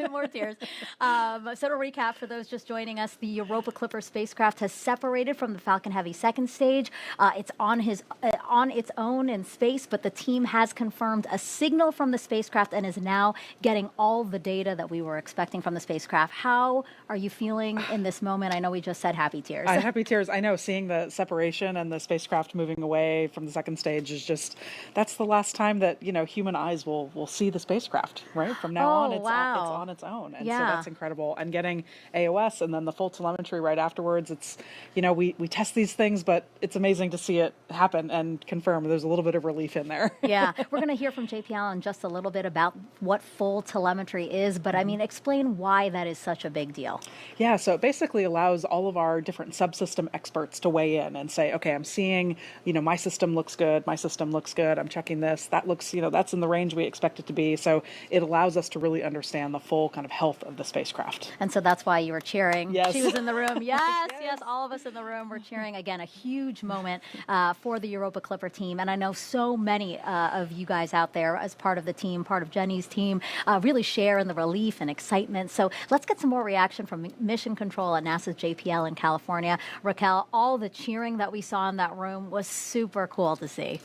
[SPEAKER 6] more tears. So to recap, for those just joining us, the Europa Clipper spacecraft has separated from the Falcon Heavy second stage. It's on its own in space, but the team has confirmed a signal from the spacecraft and is now getting all the data that we were expecting from the spacecraft. How are you feeling in this moment? I know we just said happy tears.
[SPEAKER 7] Happy tears. I know seeing the separation and the spacecraft moving away from the second stage is just, that's the last time that, human eyes will see the spacecraft, right? From now on, it's on its own. And so that's incredible. And getting AOS and then the full telemetry right afterwards, it's, we test these things, but it's amazing to see it happen and confirm. There's a little bit of relief in there.
[SPEAKER 6] Yeah. We're going to hear from JPL in just a little bit about what full telemetry is, but explain why that is such a big deal.
[SPEAKER 7] Yeah. So it basically allows all of our different subsystem experts to weigh in and say, okay, I'm seeing, my system looks good. I'm checking this. That looks, that's in the range we expect it to be. So it allows us to really understand the full kind of health of the spacecraft.
[SPEAKER 6] And so that's why you were cheering.
[SPEAKER 7] Yes.
[SPEAKER 6] She was in the room. Yes, all of us in the room were cheering. Again, a huge moment for the Europa Clipper team. And I know so many of you guys out there as part of the team, part of Jenny's team, really share in the relief and excitement. So let's get some more reaction from Mission Control at NASA's JPL in California. Raquel, all the cheering that we saw in that room was super cool to see.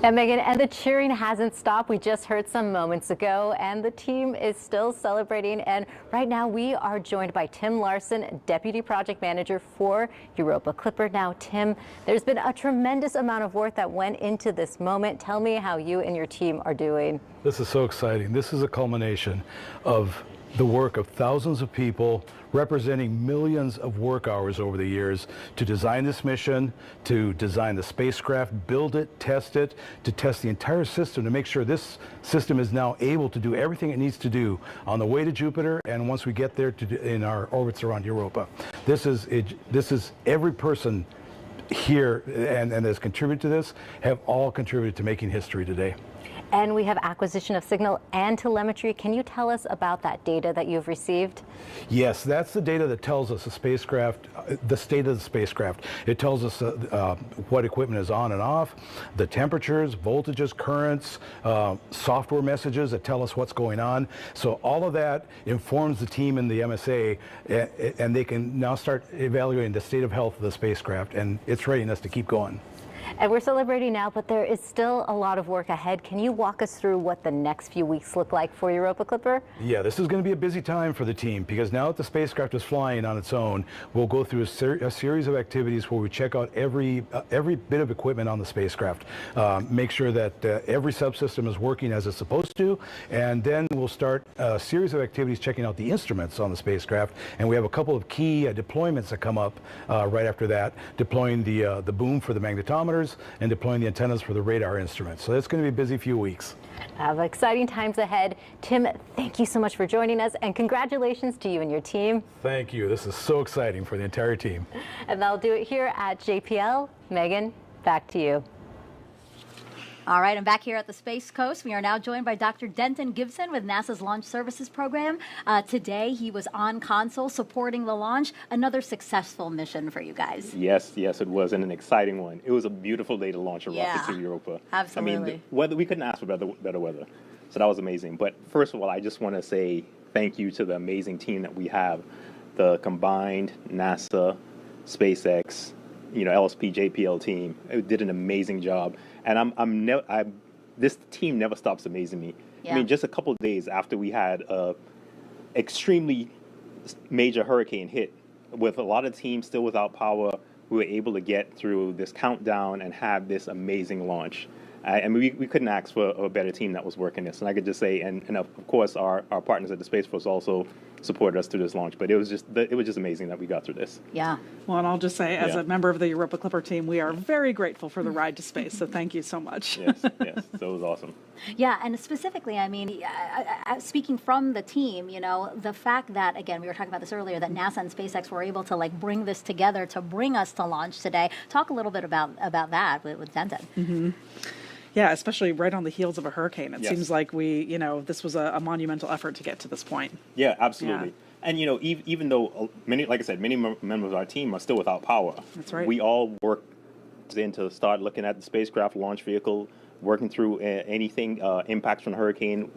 [SPEAKER 14] Yeah, Megan, and the cheering hasn't stopped. We just heard some moments ago, and the team is still celebrating. And right now we are joined by Tim Larson, Deputy Project Manager for Europa Clipper. Now, Tim, there's been a tremendous amount of work that went into this moment. Tell me how you and your team are doing.
[SPEAKER 5] This is so exciting. This is a culmination of the work of thousands of people representing millions of work hours over the years to design this mission, to design the spacecraft, build it, to test the entire system to make sure this system is now able to do everything it needs to do on the way to Jupiter and once we get there in our orbits around Europa. This is every person here and has contributed to this have all contributed to making history today.
[SPEAKER 14] And we have acquisition of signal and telemetry. Can you tell us about that data that you've received?
[SPEAKER 5] Yes, that's the data that tells us the spacecraft, the state of the spacecraft. It tells us what equipment is on and off, the temperatures, voltages, currents, software messages that tell us what's going on. So all of that informs the team in the MSA, and they can now start evaluating the state of health of the spacecraft and its readiness to keep going.
[SPEAKER 14] And we're celebrating now, but there is still a lot of work ahead. Can you walk us through what the next few weeks look like for Europa Clipper?
[SPEAKER 5] Yeah, this is going to be a busy time for the team because now that the spacecraft is flying on its own, we'll go through a series of activities where we check out every bit of equipment on the spacecraft, make sure that every subsystem is working as it's supposed to, and then we'll start a series of activities checking out the instruments on the spacecraft. And we have a couple of key deployments that come up right after that, deploying the boom for the magnetometers and deploying the antennas for the radar instruments. So it's going to be a busy few weeks.
[SPEAKER 14] Exciting times ahead. Tim, thank you so much for joining us, and congratulations to you and your team.
[SPEAKER 5] Thank you. This is so exciting for the entire team.
[SPEAKER 14] And that'll do it here at JPL. Megan, back to you.
[SPEAKER 6] All right, I'm back here at the Space Coast. We are now joined by Dr. Denton Gibson with NASA's Launch Services Program. Today, he was on console supporting the launch. Another successful mission for you guys.
[SPEAKER 9] Yes, it was, and an exciting one. It was a beautiful day to launch a rocket to Europa.
[SPEAKER 6] Absolutely.
[SPEAKER 9] We couldn't ask for better weather, so that was amazing. But first of all, I just want to say thank you to the amazing team that we have, the combined NASA, SpaceX, LSP JPL team. It did an amazing job. And this team never stops amazing me. Yeah. I mean, just a couple of days after we had a extremely major hurricane hit, with a lot of teams still without power, we were able to get through this countdown and have this amazing launch. And we couldn't ask for a better team that was working this. And I could just say, and of course, our partners at the Space Force also supported us through this launch. But it was just amazing that we got through this.
[SPEAKER 6] Yeah.
[SPEAKER 7] Well, and I'll just say, as
[SPEAKER 9] Yeah.
[SPEAKER 7] a member of the Europa Clipper team, we are very grateful for the ride to space. So thank you so much.
[SPEAKER 9] Yes. So it was awesome.
[SPEAKER 6] Yeah, and specifically, I mean, speaking from the team, you know, the fact that, again, we were talking about this earlier, that NASA and SpaceX were able to like bring this together to bring us to launch today. Talk a little bit about that with Denton.
[SPEAKER 7] Mm-hmm. Yeah, especially right on the heels of a hurricane. It
[SPEAKER 9] Yes.
[SPEAKER 7] seems like this was a monumental effort to get to this point.
[SPEAKER 9] Yeah, absolutely.
[SPEAKER 7] Yeah.
[SPEAKER 9] And you know, even though many members of our team are still without power,
[SPEAKER 7] That's right.
[SPEAKER 9] we all worked in to start looking at the spacecraft launch vehicle, working through anything impacts from the hurricane.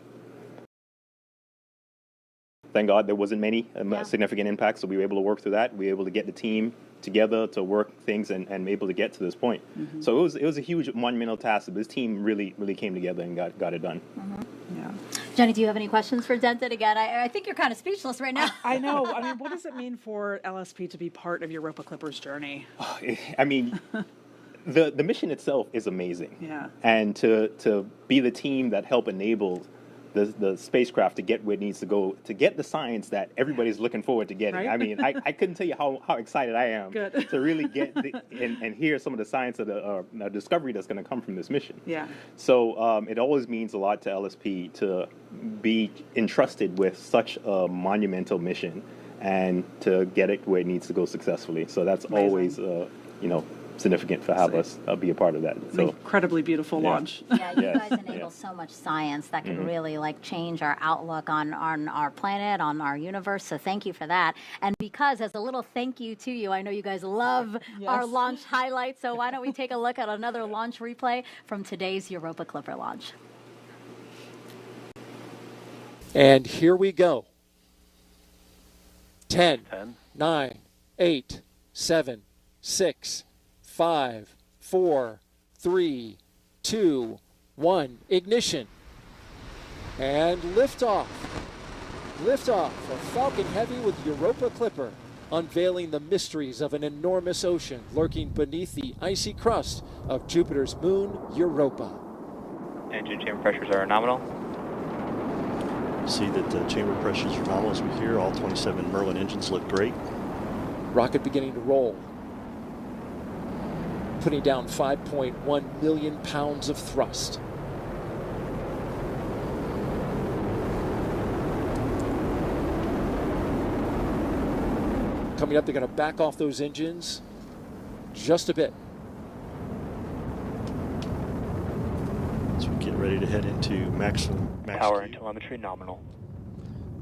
[SPEAKER 9] Thank God there wasn't many significant impacts, so we were able to work through that. We were able to get the team together to work things and able to get to this point.
[SPEAKER 6] Mm-hmm.
[SPEAKER 9] So it was a huge monumental task. But this team really came together and got it done.
[SPEAKER 6] Mm-hmm.
[SPEAKER 7] Yeah.
[SPEAKER 6] Jenny, do you have any questions for Denton again? I think you're kind of speechless right now.
[SPEAKER 7] I know. I mean, what does it mean for LSP to be part of Europa Clipper's journey?
[SPEAKER 9] I mean, the mission itself is amazing.
[SPEAKER 7] Yeah.
[SPEAKER 9] And to be the team that helped enable the spacecraft to get where it needs to go, to get the science that everybody's looking forward to getting.
[SPEAKER 7] Right?
[SPEAKER 9] I mean, I couldn't tell you how excited I am
[SPEAKER 7] Good.
[SPEAKER 9] to really get and hear some of the science of the discovery that's going to come from this mission.
[SPEAKER 7] Yeah.
[SPEAKER 9] So it always means a lot to LSP to be entrusted with such a monumental mission and to get it where it needs to go successfully. So that's
[SPEAKER 7] Amazing.
[SPEAKER 9] always, significant to have us be a part of that.
[SPEAKER 7] An incredibly beautiful launch.
[SPEAKER 6] Yeah, you guys enable so much science that can really like change our outlook on our planet, on our universe. So thank you for that. And because as a little thank you to you, I know you guys love our launch highlights. So why don't we take a look at another launch replay from today's Europa Clipper launch.
[SPEAKER 2] And here we go. 10, 9, 8, 7, 6, 5, 4, 3, 2, 1. Ignition. And liftoff. Liftoff of Falcon Heavy with Europa Clipper, unveiling the mysteries of an enormous ocean lurking beneath the icy crust of Jupiter's moon, Europa.
[SPEAKER 3] Engine chamber pressures are nominal.
[SPEAKER 8] See that the chamber pressures are nominal as we hear. All 27 Merlin engines look great.
[SPEAKER 2] Rocket beginning to roll, putting down 5.1 million pounds of thrust. Coming up, they're going to back off those engines just a bit.
[SPEAKER 8] As we get ready to head into max
[SPEAKER 3] Power
[SPEAKER 8] Q.
[SPEAKER 3] and telemetry nominal.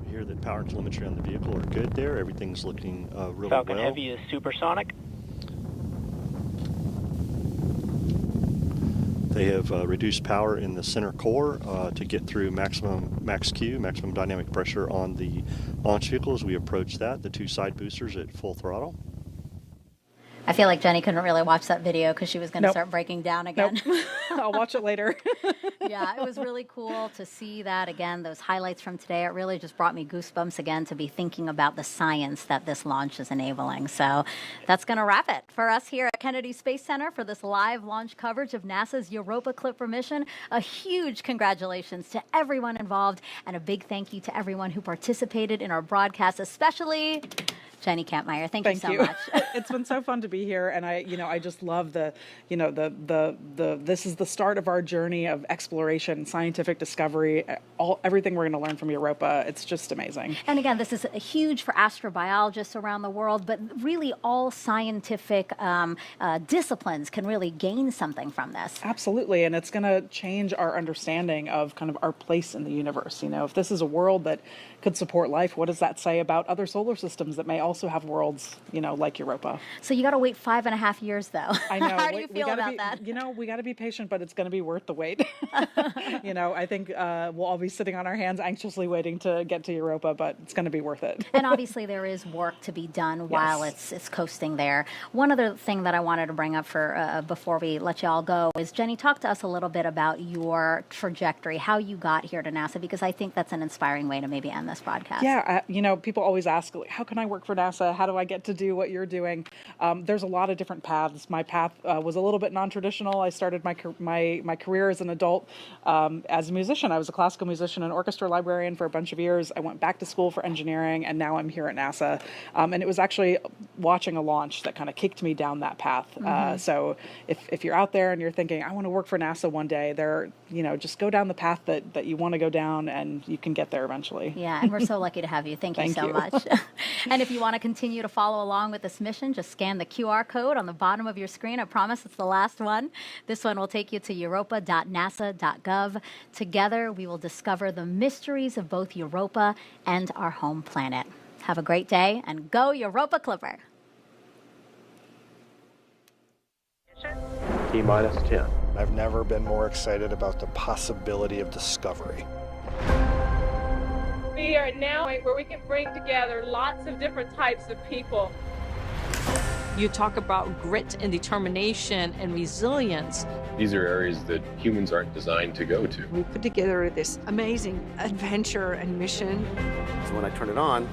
[SPEAKER 8] We hear that power and telemetry on the vehicle are good there. Everything's looking really
[SPEAKER 3] Falcon
[SPEAKER 8] well.
[SPEAKER 3] Heavy is supersonic.
[SPEAKER 8] They have reduced power in the center core to get through max Q, maximum dynamic pressure on the launch vehicle as we approach that. The two side boosters at full throttle.
[SPEAKER 6] I feel like Jenny couldn't really watch that video because she was going to
[SPEAKER 7] Nope.
[SPEAKER 6] start breaking down again.
[SPEAKER 7] I'll watch it later.
[SPEAKER 6] Yeah, it was really cool to see that again, those highlights from today. It really just brought me goosebumps again to be thinking about the science that this launch is enabling. So that's going to wrap it for us here at Kennedy Space Center for this live launch coverage of NASA's Europa Clipper mission. A huge congratulations to everyone involved and a big thank you to everyone who participated in our broadcast, especially Jenny Kampmeyer. Thank you so much.
[SPEAKER 7] It's been so fun to be here, and I just love the this is the start of our journey of exploration, scientific discovery, everything we're going to learn from Europa. It's just amazing.
[SPEAKER 6] And again, this is huge for astrobiologists around the world, but really all scientific disciplines can really gain something from this.
[SPEAKER 7] Absolutely, and it's going to change our understanding of kind of our place in the universe. If this is a world that could support life, what does that say about other solar systems that may also have worlds, like Europa?
[SPEAKER 6] So you got to wait 5.5 years, though.
[SPEAKER 7] I know.
[SPEAKER 6] How do you feel about that?
[SPEAKER 7] We got to be patient, but it's going to be worth the wait. I think we'll all be sitting on our hands anxiously waiting to get to Europa, but it's going to be worth it.
[SPEAKER 6] And obviously there is work to be done while it's coasting there. One other thing that I wanted to bring up for before we let you all go is, Jenny, talk to us a little bit about your trajectory, how you got here to NASA, because I think that's an inspiring way to maybe end this broadcast.
[SPEAKER 7] Yeah, people always ask, how can I work for NASA? NASA? How do I get to do what you're doing? There's a lot of different paths. My path was a little bit non-traditional. I started my career as an adult as a musician. I was a classical musician and orchestra librarian for a bunch of years. I went back to school for engineering, and now I'm here at NASA. And it was actually watching a launch that kind of kicked me down that path. So if you're out there and you're thinking, I want to work for NASA one day, just go down the path that you want to go down, and you can get there eventually.
[SPEAKER 6] Yeah, and we're so lucky to have you. Thank you so much. And if you want to continue to follow along with this mission, just scan the QR code on the bottom of your screen. I promise it's the last one. This one will take you to europa.nasa.gov. Together, we will discover the mysteries of both Europa and our home planet. Have a great day, and go Europa Clipper.
[SPEAKER 1] T-minus 10.
[SPEAKER 16] I've never been more excited about the possibility of discovery.
[SPEAKER 17] We are now where we can bring together lots of different types of people.
[SPEAKER 18] You talk about grit and determination and resilience.
[SPEAKER 1] These are areas that humans aren't designed to go to.
[SPEAKER 18] We put together this amazing adventure and mission.
[SPEAKER 16] So when I turn it on,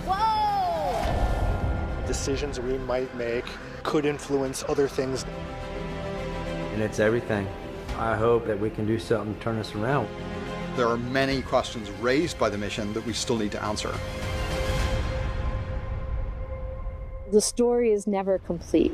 [SPEAKER 6] whoa!
[SPEAKER 16] Decisions we might make could influence other things.
[SPEAKER 25] And it's everything. I hope that we can do something to turn us around.
[SPEAKER 26] There are many questions raised by the mission that we still need to answer.
[SPEAKER 27] The story is never complete.